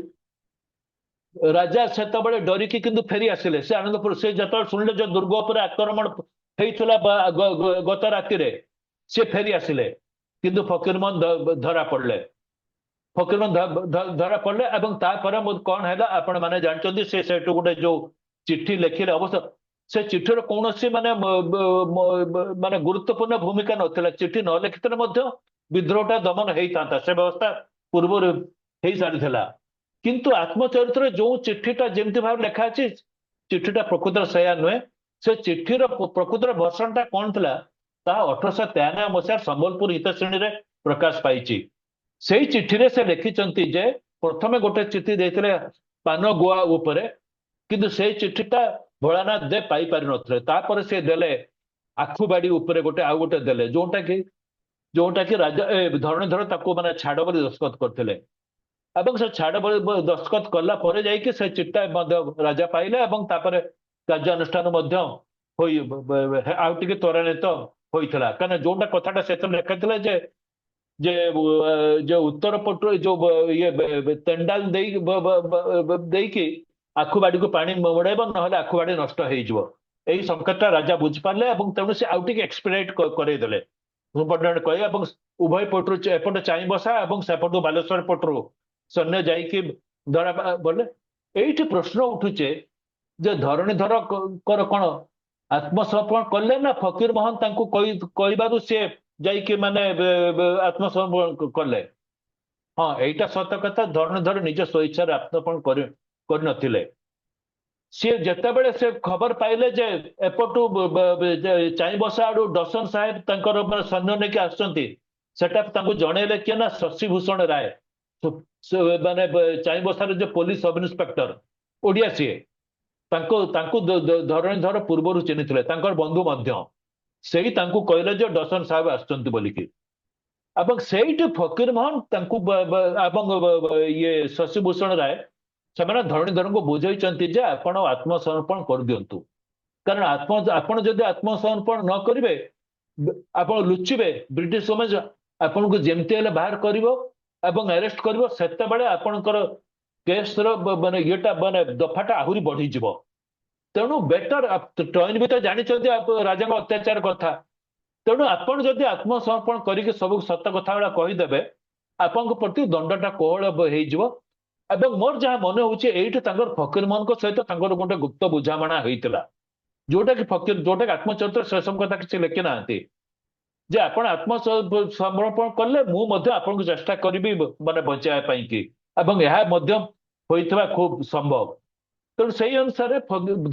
ରାଜା ସେତେବେଳେ ଡରିକି କିନ୍ତୁ ଫେରି ଆସିଲେ। ସେ ଆନନ୍ଦପୁର ସେ ଯେତେବେଳେ ଶୁଣିଲେ ଯେ ଦୁର୍ଗ ଉପରେ ଆକ୍ରମଣ ହେଇଥିଲା ଗତ ରାତିରେ, ସେ ଫେରି ଆସିଲେ, କିନ୍ତୁ ଫକୀରମୋହନ ଧରା ପଡିଲେ। ଧରା ପଡିଲେ ଏବଂ ତାପରେ କଣ ହେଲା ଆପଣ ମାନେ ଜାଣିଛନ୍ତି। ସେ ସେଠୁ ଗୋଟେ ଯୋଉ ଚିଠି ଲେଖିଲେ, ଅବଶ୍ୟ ସେ ଚିଠିର କୌଣସି ମାନେ ଗୁରୁତ୍ୱପୂର୍ଣ୍ଣ ଭୂମିକା ନଥିଲା। ଚିଠି ନ ଲେଖିଥିଲେ ମଧ୍ୟ ବିଦ୍ରୋହଟା ଦମନ ହେଇଥାନ୍ତା, ସେ ବ୍ୟବସ୍ଥା ପୂର୍ବରୁ ହେଇସାରିଥିଲା। କିନ୍ତୁ ଆତ୍ମଚରିତ୍ରରେ ଯୋଉ ଚିଠିଟା ଯେମିତି ଭାବରେ ଲେଖା ଅଛି, ଚିଠିଟା ପ୍ରକୃତରେ ସେଇଆ ନୁହେଁ। ସେ ଚିଠିର ପ୍ରକୃତରେ ଭର୍ସନଟା କଣ ଥିଲା, ତାହା 1893 ମସିହା ସମ୍ବଲପୁର ହିତଶ୍ରେଣୀରେ ପ୍ରକାଶ ପାଇଛି। ସେଇ ଚିଠିରେ ସେ ଲେଖିଛନ୍ତି ଯେ ପ୍ରଥମେ ଗୋଟେ ଚିଠି ଦେଇଥିଲେ ପାନ ଗୁଆ ଉପରେ, କିନ୍ତୁ ସେଇ ଚିଠିଟା ଭୋଳାନାଥ ଦେ ପାଇପାରିନଥିଲେ। ତାପରେ ସେ ଦେଲେ ଆଖୁବାଡି ଉପରେ ଆଉ ଗୋଟେ ଦେଲେ, ଯୋଉଟା କି ରାଜା ଧରଣୀଧର ତାକୁ ମାନେ ଛାଡ ବୋଲି ଦସ୍ତଖତ କରିଥିଲେ। ଏବଂ ସେ ଛାଡ ବୋଲି ଦସ୍ତଖତ କଲା ପରେ ଯାଇକି ସେ ଚିଠିଟା ମଧ୍ୟ ରାଜା ପାଇଲେ ଏବଂ ତାପରେ କାର୍ଯ୍ୟାନୁଷ୍ଠାନ ମଧ୍ୟ ଆଉ ଟିକେ ତ୍ୱରାନ୍ୱିତ ହୋଇଥିଲା। କାରଣ ଯୋଉଟା କଥାଟା ସେଥିରେ ଲେଖାଥିଲା ଯେ ଯୋଉ ଉତ୍ତର ପଟୁ ଯୋଉ ତେଣ୍ଡାଲ ଦେଇକି ଆଖୁବାଡିକୁ ପାଣି ମଡେଇବ, ନହେଲେ ଆଖୁବାଡି ନଷ୍ଟ ହେଇଯିବ। ଏଇ ସଂକେତଟା ରାଜା ବୁଝିପାରିଲେ ଏବଂ ତେଣୁ ସେ ଆଉ ଟିକେ ଏକ୍ସପିଡାଇଟ୍ କରେଇଦେଲେ ସୁପରିଟେଣ୍ଡେଣ୍ଟ କହି, ଏବଂ ଉଭୟ ପଟରୁ ଏପଟେ ଚାଇଁବସା ଏବଂ ସେପଟୁ ବାଲେଶ୍ୱର ପଟରୁ ସୈନ୍ୟ ଯାଇକି ଧରା ବୋଲେ। ଏଇଠି ପ୍ରଶ୍ନ ଉଠୁଛେ ଯେ ଧରଣୀଧରଙ୍କର କଣ ଆତ୍ମସମର୍ପଣ କଲେ ନା ଫକୀର ମୋହନ ତାଙ୍କୁ କହିବାରୁ ସେ ଯାଇକି ମାନେ ଆତ୍ମସମର୍ପଣ କଲେ? ହଁ, ଏଇଟା ସତ କଥା। ଧରଣୀଧର ନିଜ ସ୍ୱଇଚ୍ଛାରେ ଆତ୍ମସମର୍ପଣ କରିନଥିଲେ। ସିଏ ଯେତେବେଳେ ସେ ଖବର ପାଇଲେ ଯେ ଏପଟୁ ଚାଇଁବସା ଆଡୁ ଡସନ ସାହେବ ତାଙ୍କର ସୈନ୍ୟ ନେଇକି ଆସୁଛନ୍ତି, ସେଟା ତାଙ୍କୁ ଜଣେଇଲେ କିଏ ନା ଶଶିଭୂଷଣ ରାୟ, ମାନେ ଚାଇଁବସାର ଯୋଉ ପୋଲିସ ସବ ଇନ୍ସପେକ୍ଟର ଓଡିଆ ସିଏ। ତାଙ୍କୁ ଧରଣୀଧର ପୂର୍ବରୁ ଚିହ୍ନିଥିଲେ, ତାଙ୍କର ବନ୍ଧୁ ମଧ୍ୟ। ସେଇ ତାଙ୍କୁ କହିଲେ ଯେ ଡସନ ସାହେବ ଆସୁଛନ୍ତି ବୋଲିକି। ଏବଂ ସେଇଠି ଫକୀର ମୋହନ ତାଙ୍କୁ ଏବଂ ଶଶିଭୂଷଣ ରାୟ ସେମାନେ ଧରଣୀଧରଙ୍କୁ ବୁଝେଇଛନ୍ତି ଯେ ଆପଣ ଆତ୍ମସମର୍ପଣ କରିଦିଅନ୍ତୁ। କାରଣ ଆପଣ ଯଦି ଆତ୍ମସମର୍ପଣ ନ କରିବେ, ଆପଣ ଲୁଚିବେ, ବ୍ରିଟିଶ ସମାଜ ଆପଣଙ୍କୁ ଯେମିତି ହେଲେ ବାହାର କରିବ ଏବଂ ଆରେଷ୍ଟ କରିବ। ସେତେବେଳେ ଆପଣଙ୍କର କେସର ମାନେ ଦଫାଟା ଆହୁରି ବଢିଯିବ। ତେଣୁ ବେଟର, ଟ୍ରେନ ବି ତ ଜାଣିଛନ୍ତି ରାଜାଙ୍କ ଅତ୍ୟାଚାର କଥା। ତେଣୁ ଆପଣ ଯଦି ଆତ୍ମସମର୍ପଣ କରିକି ସବୁ ସତ କଥା ଗୁଡା କହିଦେବେ, ଆପଣଙ୍କ ପ୍ରତି ଦଣ୍ଡଟା କୋହଳ ହେଇଯିବ। ଏବଂ ମୋର ଯାହା ମନେ ହଉଛି ଏଇଠି ତାଙ୍କର ଫକୀର ମୋହନଙ୍କ ସହିତ ତାଙ୍କର ଗୋଟେ ଗୁପ୍ତ ବୁଝାମଣା ହେଇଥିଲା, ଯୋଉଟାକି ଆତ୍ମଚରିତ୍ର ସେସବୁ କଥା କିଛି ଲେଖି ନାହାନ୍ତି ଯେ ଆପଣ ଆତ୍ମସମର୍ପଣ କଲେ ମୁଁ ମଧ୍ୟ ଆପଣଙ୍କୁ ଚେଷ୍ଟା କରିବି ମାନେ ବଞ୍ଚାଇବା ପାଇଁ କି, ଏବଂ ଏହା ମଧ୍ୟ ହୋଇଥିବା ଖୁବ ସମ୍ଭବ। ତେଣୁ ସେଇ ଅନୁସାରେ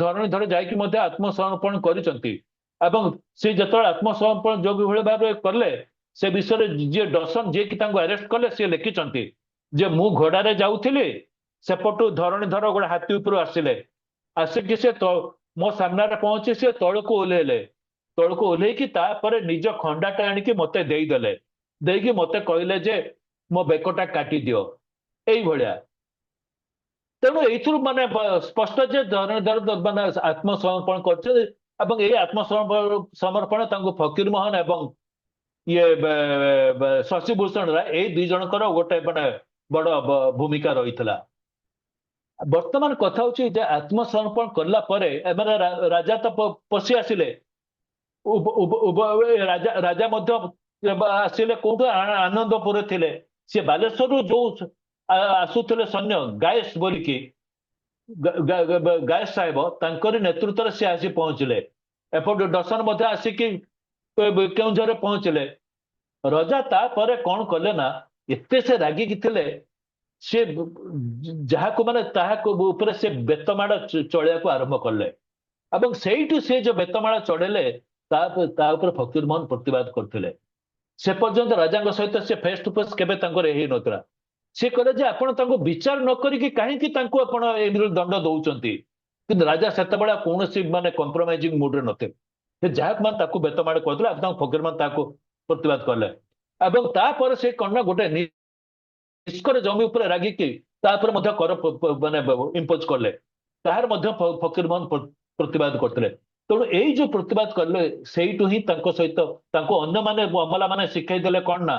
ଧରଣୀଧର ଯାଇକି ମଧ୍ୟ ଆତ୍ମସମର୍ପଣ କରିଛନ୍ତି। ଏବଂ ସେ ଯେତେବେଳେ ଆତ୍ମସମର୍ପଣ ଯୋଗ ଭଳି ଭାବରେ କଲେ, ସେ ବିଷୟରେ ଯିଏ ଡସନ ଯିଏକି ତାଙ୍କୁ ଆରେଷ୍ଟ କଲେ, ସିଏ ଲେଖିଛନ୍ତି ଯେ ମୁଁ ଘୋଡାରେ ଯାଉଥିଲି, ସେପଟୁ ଧରଣୀଧର ଗୋଟେ ହାତୀ ଉପରୁ ଆସିକି ସେ ମୋ ସାମ୍ନାରେ ପହଞ୍ଚି ସେ ତଳକୁ ଓହ୍ଲେଇକି ତାପରେ ନିଜ ଖଣ୍ଡାଟା ଆଣିକି ମତେ ଦେଇକି ମତେ କହିଲେ ଯେ ମୋ ବେକଟା କାଟିଦିଅ, ଏଇଭଳିଆ। ତେଣୁ ଏଇଥିରୁ ମାନେ ସ୍ପଷ୍ଟ ଯେ ଧରଣୀଧର ମାନେ ଆତ୍ମସମର୍ପଣ କରିଛନ୍ତି ଏବଂ ଏଇ ଆତ୍ମସମର୍ପଣ ତାଙ୍କୁ ଫକୀର ମୋହନ ଏବଂ ଶଶିଭୂଷଣ ରାୟ ଏଇ ଦୁଇ ଜଣଙ୍କର ଗୋଟେ ମାନେ ବଡ ଭୂମିକା ରହିଥିଲା। ବର୍ତ୍ତମାନ କଥା ହଉଛି ଯେ ଆତ୍ମସମର୍ପଣ କଲା ପରେ ଏମାନେ ରାଜା ତ ପଶି ଆସିଲେ, ରାଜା ମଧ୍ୟ ଆସିଲେ କୋଉଠୁ, ଆନନ୍ଦପୁରରେ ଥିଲେ। ସେ ବାଲେଶ୍ୱରରୁ ଯୋଉ ଆସୁଥିଲେ ସୈନ୍ୟ ଗାୟସ ବୋଲିକି, ଗାୟସ ସାହେବ ତାଙ୍କରି ନେତୃତ୍ୱରେ ସେ ଆସି ପହଞ୍ଚିଲେ। ଏପଟେ ଡସନ ମଧ୍ୟ ଆସିକି କେଉଁଝରରେ ପହଞ୍ଚିଲେ। ରଜା ତାପରେ କଣ କଲେ ନା, ଏତେ ସେ ରାଗିକି ଥିଲେ, ସେ ଯାହାକୁ ମାନେ ତାହାକୁ ଉପରେ ସେ ବେତମାଡ଼ ଚଳେଇବାକୁ ଆରମ୍ଭ କଲେ। ଏବଂ ସେଇଠୁ ସେ ଯୋଉ ବେତମାଳ ଚଢେଇଲେ, ତା ଉପରେ ଫକୀର ମୋହନ ପ୍ରତିବାଦ କରିଥିଲେ। ସେ ପର୍ଯ୍ୟନ୍ତ ରାଜାଙ୍କ ସହିତ ସେ ଫେସ୍ ଟୁ ଫେସ୍ କେବେ ତାଙ୍କର ହେଇନଥିଲା। ସେ କହିଲେ ଯେ ଆପଣ ତାଙ୍କୁ ବିଚାର ନ କରିକି କାହିଁକି ତାଙ୍କୁ ଆପଣ ଏମିତି ଦଣ୍ଡ ଦଉଛନ୍ତି? କିନ୍ତୁ ରାଜା ସେତେବେଳେ କୌଣସି ମାନେ କମ୍ପ୍ରମାଇଜିଂ ମୁଡରେ ନଥିଲେ। ସେ ଯାହାକୁ ମାନେ ତାକୁ ବେତମାଡ଼ କରିଥିଲେ ଆଉ ତାଙ୍କୁ ଫକୀର ମୋହନ ତାକୁ ପ୍ରତିବାଦ କଲେ। ଏବଂ ତାପରେ ସେ କଣ ନା ଗୋଟେ ନିଷ୍କର ଜମି ଉପରେ ରାଗିକି ତାପରେ ମଧ୍ୟ କର ମାନେ ଇମ୍ପୋଜ କଲେ, ତାହାର ମଧ୍ୟ ଫକୀର ମୋହନ ପ୍ରତିବାଦ କରିଥିଲେ। ତେଣୁ ଏଇ ଯୋଉ ପ୍ରତିବାଦ କଲେ, ସେଇଠୁ ହିଁ ତାଙ୍କ ସହିତ ତାଙ୍କୁ ଅନ୍ୟମାନେ ଅମଲା ମାନେ ଶିଖେଇ ଦେଲେ କଣ ନା,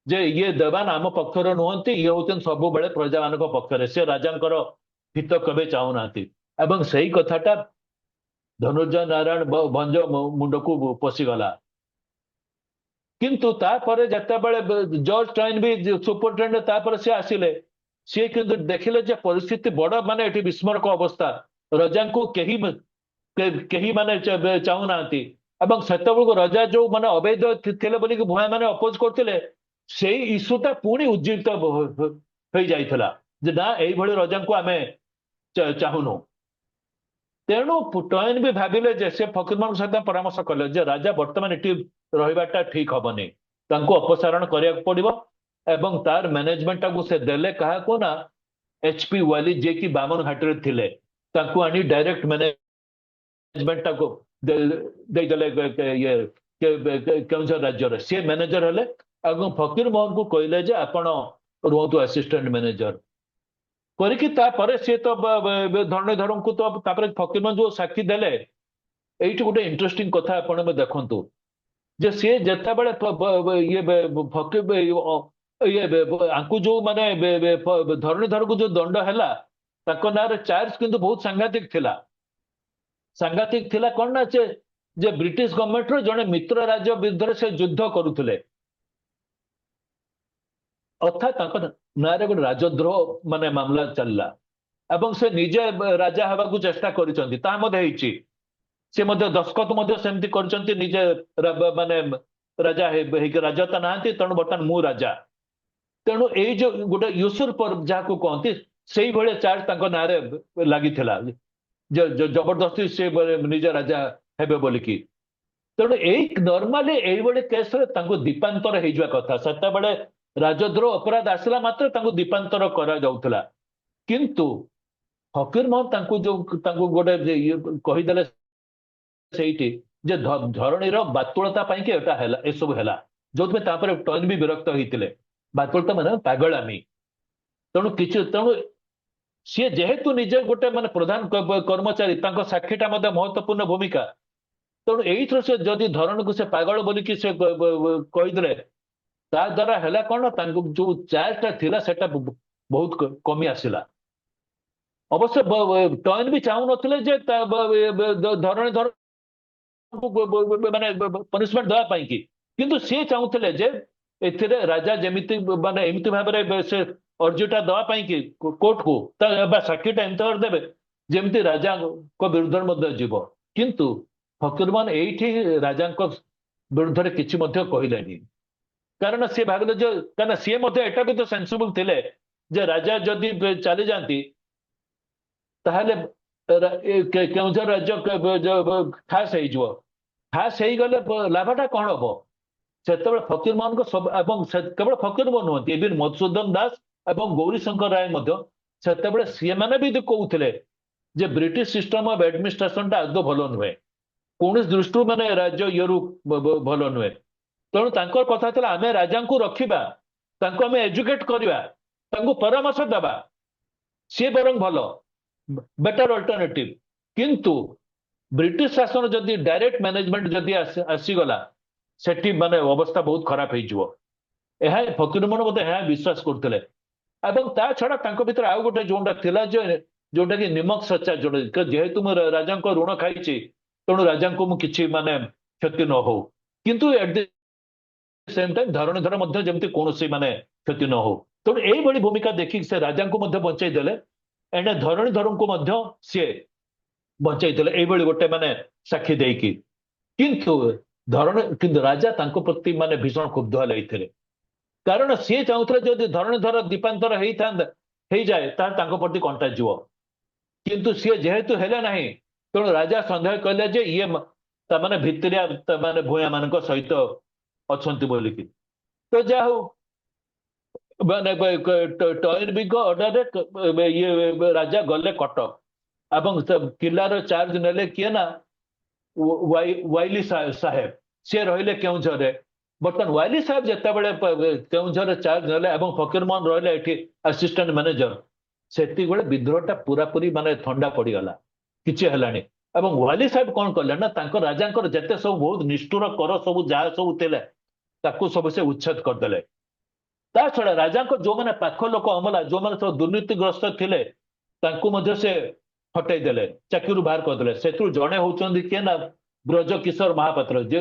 ଯେ ଇଏ ଦେବାନ ଆମ ପକ୍ଷରେ ନୁହନ୍ତି, ଇଏ ହଉଛନ୍ତି ସବୁବେଳେ ପ୍ରଜାମାନଙ୍କ ପକ୍ଷରେ, ସେ ରାଜାଙ୍କର ହିତ କେବେ ଚାହୁଁନାହାନ୍ତି। ଏବଂ ସେଇ କଥାଟା ଧନୁର୍ଜୟ ନାରାୟଣ ଭଞ୍ଜ ମୁଣ୍ଡକୁ ପଶିଗଲା। କିନ୍ତୁ ତାପରେ ଯେତେବେଳେ ଜର୍ଜ ଟାଇନ ବି ସୁପରିଟେଣ୍ଡେଣ୍ଟ ତାପରେ ସେ ଆସିଲେ, ସିଏ କିନ୍ତୁ ଦେଖିଲେ ଯେ ପରିସ୍ଥିତି ବଡ ମାନେ ଏଠି ବିସ୍ମରକ ଅବସ୍ଥା, ରଜାଙ୍କୁ କେହି ମାନେ ଚାହୁଁନାହାନ୍ତି। ଏବଂ ସେତେବେଳକୁ ରଜା ଯୋଉ ମାନେ ଅବୈଧ ଥିଲେ ବୋଲିକି ଭୂୟା ମାନେ ଅପୋଜ କରୁଥିଲେ, ସେଇ ଇସ୍ୟୁଟା ପୁଣି ଉଜ୍ଜୀବିତ ହେଇଯାଇଥିଲା ଯେ ନା ଏଇଭଳି ରଜାଙ୍କୁ ଆମେ ଚାହୁଁନୁ। ତେଣୁ ଟଏନ ବି ଭାବିଲେ ଯେ ସେ ଫକୀରମୋହନଙ୍କ ସହିତ ପରାମର୍ଶ କଲେ ଯେ ରାଜା ବର୍ତ୍ତମାନ ଏଠି ରହିବାଟା ଠିକ ହବନି, ତାଙ୍କୁ ଅପସାରଣ କରିବାକୁ ପଡିବ ଏବଂ ତାର ମ୍ୟାନେଜମେଣ୍ଟଟାକୁ ସେ ଦେଲେ କାହାକୁ ନା ଏଚପି ୱାଲି ଯିଏକି ବାମନଘାଟରେ ଥିଲେ, ତାଙ୍କୁ ଆଣି ଡାଇରେକ୍ଟ ମ୍ୟାନେଜମେଣ୍ଟଟାକୁ ଦେଇଦେଲେ ଇଏ କେଉଁଝର ରାଜ୍ୟରେ। ସିଏ ମ୍ୟାନେଜର ହେଲେ ଏବଂ ଫକୀରମୋହନଙ୍କୁ କହିଲେ ଯେ ଆପଣ ରୁହନ୍ତୁ ଆସିଷ୍ଟାଣ୍ଟ ମ୍ୟାନେଜର କରିକି। ତାପରେ ସିଏ ତ ଧରଣୀଧରଙ୍କୁ ତ ତାପରେ ଫକୀରମୋହନ ଯୋଉ ସାକ୍ଷୀ ଦେଲେ, ଏଇଠି ଗୋଟେ ଇଣ୍ଟରେଷ୍ଟିଂ କଥା ଆପଣ ଦେଖନ୍ତୁ ଯେ ସିଏ ଯେତେବେଳେ ଆଙ୍କୁ ଯୋଉ ମାନେ ଧରଣୀଧରଙ୍କୁ ଯୋଉ ଦଣ୍ଡ ହେଲା, ତାଙ୍କ ନାଁରେ ଚାର୍ଜ କିନ୍ତୁ ବହୁତ ସାଂଘାତିକ ଥିଲା। ସାଂଘାତିକ ଥିଲା କଣ ନା ଯେ ବ୍ରିଟିଶ ଗଭର୍ଣ୍ଣମେଣ୍ଟର ଜଣେ ମିତ୍ର ରାଜ୍ୟ ବିରୁଦ୍ଧରେ ସେ ଯୁଦ୍ଧ କରୁଥିଲେ, ଅର୍ଥାତ୍ ତାଙ୍କ ନାଁରେ ଗୋଟେ ରାଜଦ୍ରୋହ ମାନେ ମାମଲା ଚାଲିଲା ଏବଂ ସେ ନିଜେ ରାଜା ହେବାକୁ ଚେଷ୍ଟା କରିଛନ୍ତି, ତାହା ମଧ୍ୟ ହେଇଛି। ସେ ମଧ୍ୟ ଦସ୍ତଖତ ମଧ୍ୟ ସେମିତି କରିଛନ୍ତି, ନିଜେ ମାନେ ରାଜା ହେଇକି ରାଜା ତ ନାହାନ୍ତି, ତେଣୁ ବର୍ତ୍ତମାନ ମୁଁ ରାଜା। ତେଣୁ ଏଇ ଯୋଉ ଗୋଟେ ୟୁସୁରପର ଯାହାକୁ କହନ୍ତି, ସେଇଭଳିଆ ଚାର୍ଜ ତାଙ୍କ ନାଁରେ ଲାଗିଥିଲା ଜବରଦସ୍ତି ସେ ନିଜେ ରାଜା ହେବେ ବୋଲିକି। ତେଣୁ ଏଇ ନର୍ମାଲି ଏଇଭଳି କେସରେ ତାଙ୍କୁ ଦୀପାନ୍ତର ହେଇଯିବା କଥା। ସେତେବେଳେ ରାଜଦ୍ରୋହ ଅପରାଧ ଆସିଲା ମାତ୍ର ତାଙ୍କୁ ଦୀପାନ୍ତର କରାଯାଉଥିଲା, କିନ୍ତୁ ଫକୀରମୋହନ ତାଙ୍କୁ ଗୋଟେ କହିଦେଲେ ସେଇଠି ଯେ ଧରଣୀର ବାତୁଳତା ପାଇଁ କି ଏଟା ହେଲା, ଏସବୁ ହେଲା, ଯୋଉଥିପାଇଁ ତାପରେ ଟଏନ ବି ବିରକ୍ତ ହେଇଥିଲେ। ବାତୁଳତା ମାନେ ପାଗଳାମୀ। ତେଣୁ ସିଏ ଯେହେତୁ ନିଜେ ଗୋଟେ ମାନେ ପ୍ରଧାନ କର୍ମଚାରୀ, ତାଙ୍କ ସାକ୍ଷୀଟା ମଧ୍ୟ ମହତ୍ୱପୂର୍ଣ୍ଣ ଭୂମିକା। ତେଣୁ ଏଇଥିରୁ ସେ ଯଦି ଧରଣୀକୁ ସେ ପାଗଳ ବୋଲିକି ସେ କହିଦେଲେ, ତା ଦ୍ୱାରା ହେଲା କଣ, ତାଙ୍କୁ ଯୋଉ ଚାର୍ଜଟା ଥିଲା ସେଟା ବହୁତ କମି ଆସିଲା। ଅବଶ୍ୟ ଟଏନ ବି ଚାହୁଁନଥିଲେ ଯେ ଧରଣୀଧର ମାନେ ପନିଶମେଣ୍ଟ ଦେବା ପାଇଁ କି, କିନ୍ତୁ ସିଏ ଚାହୁଁଥିଲେ ଯେ ଏଥିରେ ରାଜା ଯେମିତି ମାନେ ଏମିତି ଭାବରେ ସେ ଅର୍ଜିଟା ଦେବା ପାଇଁ କି କୋର୍ଟକୁ ବା ସାକ୍ଷୀଟା ଏମିତି ଭାବରେ ଦେବେ ଯେମିତି ରାଜାଙ୍କ ବିରୁଦ୍ଧରେ ମଧ୍ୟ ଯିବ। କିନ୍ତୁ ଫକୀରମୋହନ ଏଇଠି ରାଜାଙ୍କ ବିରୁଦ୍ଧରେ କିଛି ମଧ୍ୟ କହିଲେନି, କାରଣ ସିଏ ଭାବିଲେ ଯେ କାରଣ ସିଏ ମଧ୍ୟ ଏଟା ବି ତ ସେନ୍ସିବଲ ଥିଲେ ଯେ ରାଜା ଯଦି ଚାଲିଯାଆନ୍ତି ତାହେଲେ କେଉଁଝର ରାଜ୍ୟ ଖାସ ହେଇଯିବ। ଖାସ ହେଇଗଲେ ଲାଭଟା କଣ ହବ? ସେତେବେଳେ ଫକୀରମୋହନଙ୍କ ଏବଂ କେବଳ ଫକୀରମୋହନ ନୁହନ୍ତି, ଇଭିନ୍ ମଧୁସୂଦନ ଦାସ ଏବଂ ଗୌରୀଶଙ୍କର ରାୟ ମଧ୍ୟ ସେତେବେଳେ ସେମାନେ ବି କହୁଥିଲେ ଯେ ବ୍ରିଟିଶ ସିଷ୍ଟମ ଅଫ ଆଡମିନିଷ୍ଟ୍ରେସନଟା ଆଦୌ ଭଲ ନୁହେଁ, କୌଣସି ଦୃଷ୍ଟିରୁ ମାନେ ରାଜ୍ୟ ଇଏରୁ ଭଲ ନୁହେଁ। ତେଣୁ ତାଙ୍କର କଥା ଥିଲା ଆମେ ରାଜାଙ୍କୁ ରଖିବା, ତାଙ୍କୁ ଆମେ ଏଜୁକେଟ କରିବା, ତାଙ୍କୁ ପରାମର୍ଶ ଦେବା, ସିଏ ବରଂ ଭଲ, ବେଟର ଅଲ୍ଟରନେଟିଭ। କିନ୍ତୁ ବ୍ରିଟିଶ ଶାସନ ଯଦି ଡାଇରେକ୍ଟ ମ୍ୟାନେଜମେଣ୍ଟ ଯଦି ଆସିଗଲା, ସେଠି ମାନେ ଅବସ୍ଥା ବହୁତ ଖରାପ ହେଇଯିବ। ଏହା ଫକୀରମୋହନ ମଧ୍ୟ ଏହା ବିଶ୍ୱାସ କରୁଥିଲେ। ଏବଂ ତା ଛଡା ତାଙ୍କ ଭିତରେ ଆଉ ଗୋଟେ ଯୋଉଟା ଥିଲା ଯେ ଯୋଉଟା କି ନିମକ ସଚ୍ଚା, ଯୋଉଟା ଯେହେତୁ ମୁଁ ରାଜାଙ୍କ ଋଣ ଖାଇଛି, ତେଣୁ ରାଜାଙ୍କୁ ମୁଁ କିଛି ମାନେ କ୍ଷତି ନ ହଉ, କିନ୍ତୁ at the same time Dharanidhar ମଧ୍ୟ ଯେମିତି କୌଣସି ମାନେ କ୍ଷତି ନ ହଉ। ତେଣୁ ଏଇଭଳି ଭୂମିକା ଦେଖିକି ସେ ରାଜାଙ୍କୁ ମଧ୍ୟ ବଞ୍ଚେଇ ଦେଲେ, ଏଣେ ଧରଣୀଧରଙ୍କୁ ମଧ୍ୟ ସିଏ ବଞ୍ଚେଇଥିଲେ ଏଇଭଳି ଗୋଟେ ମାନେ ସାକ୍ଷୀ ଦେଇକି। କିନ୍ତୁ ରାଜା ତାଙ୍କ ପ୍ରତି ମାନେ ଭୀଷଣ କ୍ଷୁବ୍ଧ ହେଲେ ଏଇଥିରେ, କାରଣ ସିଏ ଚାହୁଁଥିଲେ ଯଦି ଧରଣୀଧର ଦୀପାନ୍ତର ହେଇଯାଏ ତାହେଲେ ତାଙ୍କ ପ୍ରତି କଣ୍ଟା ଯିବ। କିନ୍ତୁ ସିଏ ଯେହେତୁ ହେଲେ ନାହିଁ, ତେଣୁ ରାଜା ସନ୍ଦେହ କଲେ ଯେ ଇଏ ତାମାନେ ଭିତରିଆ ମାନେ ଭୂୟାଁ ମାନଙ୍କ ସହିତ ଅଛନ୍ତି ବୋଲିକି। ତ ଯାହା ହଉ ମାନେ ଟଏନ ବିଙ୍କ ଅର୍ଡରରେ ଇଏ ରାଜା ଗଲେ କଟକ ଏବଂ କିଲ୍ଲାର ଚାର୍ଜ ନେଲେ କିଏ ନା ୱାଇଲି ସାହେବ, ସିଏ ରହିଲେ କେଉଁଝରରେ। ବର୍ତ୍ତମାନ ୱାଇଲି ସାହେବ ଯେତେବେଳେ କେଉଁଝରରେ ଚାର୍ଜ ନେଲେ ଏବଂ ଫକୀରମୋହନ ରହିଲେ ଏଠି ଆସିଷ୍ଟାଣ୍ଟ ମ୍ୟାନେଜର, ସେତିକିବେଳେ ବିଦ୍ରୋହଟା ପୁରାପୁରି ମାନେ ଥଣ୍ଡା ପଡିଗଲା, କିଛି ହେଲାଣି। ଏବଂ ୱାଇଲି ସାହେବ କଣ କଲେ ନା ତାଙ୍କ ରାଜାଙ୍କର ଯେତେ ସବୁ ବହୁତ ନିଷ୍ଠୁର କର ସବୁ ଯାହା ସବୁ ଥିଲେ ତାକୁ ସବୁ ସେ ଉଚ୍ଛେଦ କରିଦେଲେ। ତା ଛଡା ରାଜାଙ୍କ ଯୋଉମାନେ ପାଖ ଲୋକ ଅମଲା, ଯୋଉମାନେ ସବୁ ଦୁର୍ନୀତିଗ୍ରସ୍ତ ଥିଲେ, ତାଙ୍କୁ ମଧ୍ୟ ସେ ହଟେଇ ଦେଲେ, ଚାକିରିରୁ ବାହାର କରିଦେଲେ। ସେଥିରୁ ଜଣେ ହଉଛନ୍ତି କିଏ ନା ବ୍ରଜ କିଶୋର ମହାପାତ୍ର, ଯେ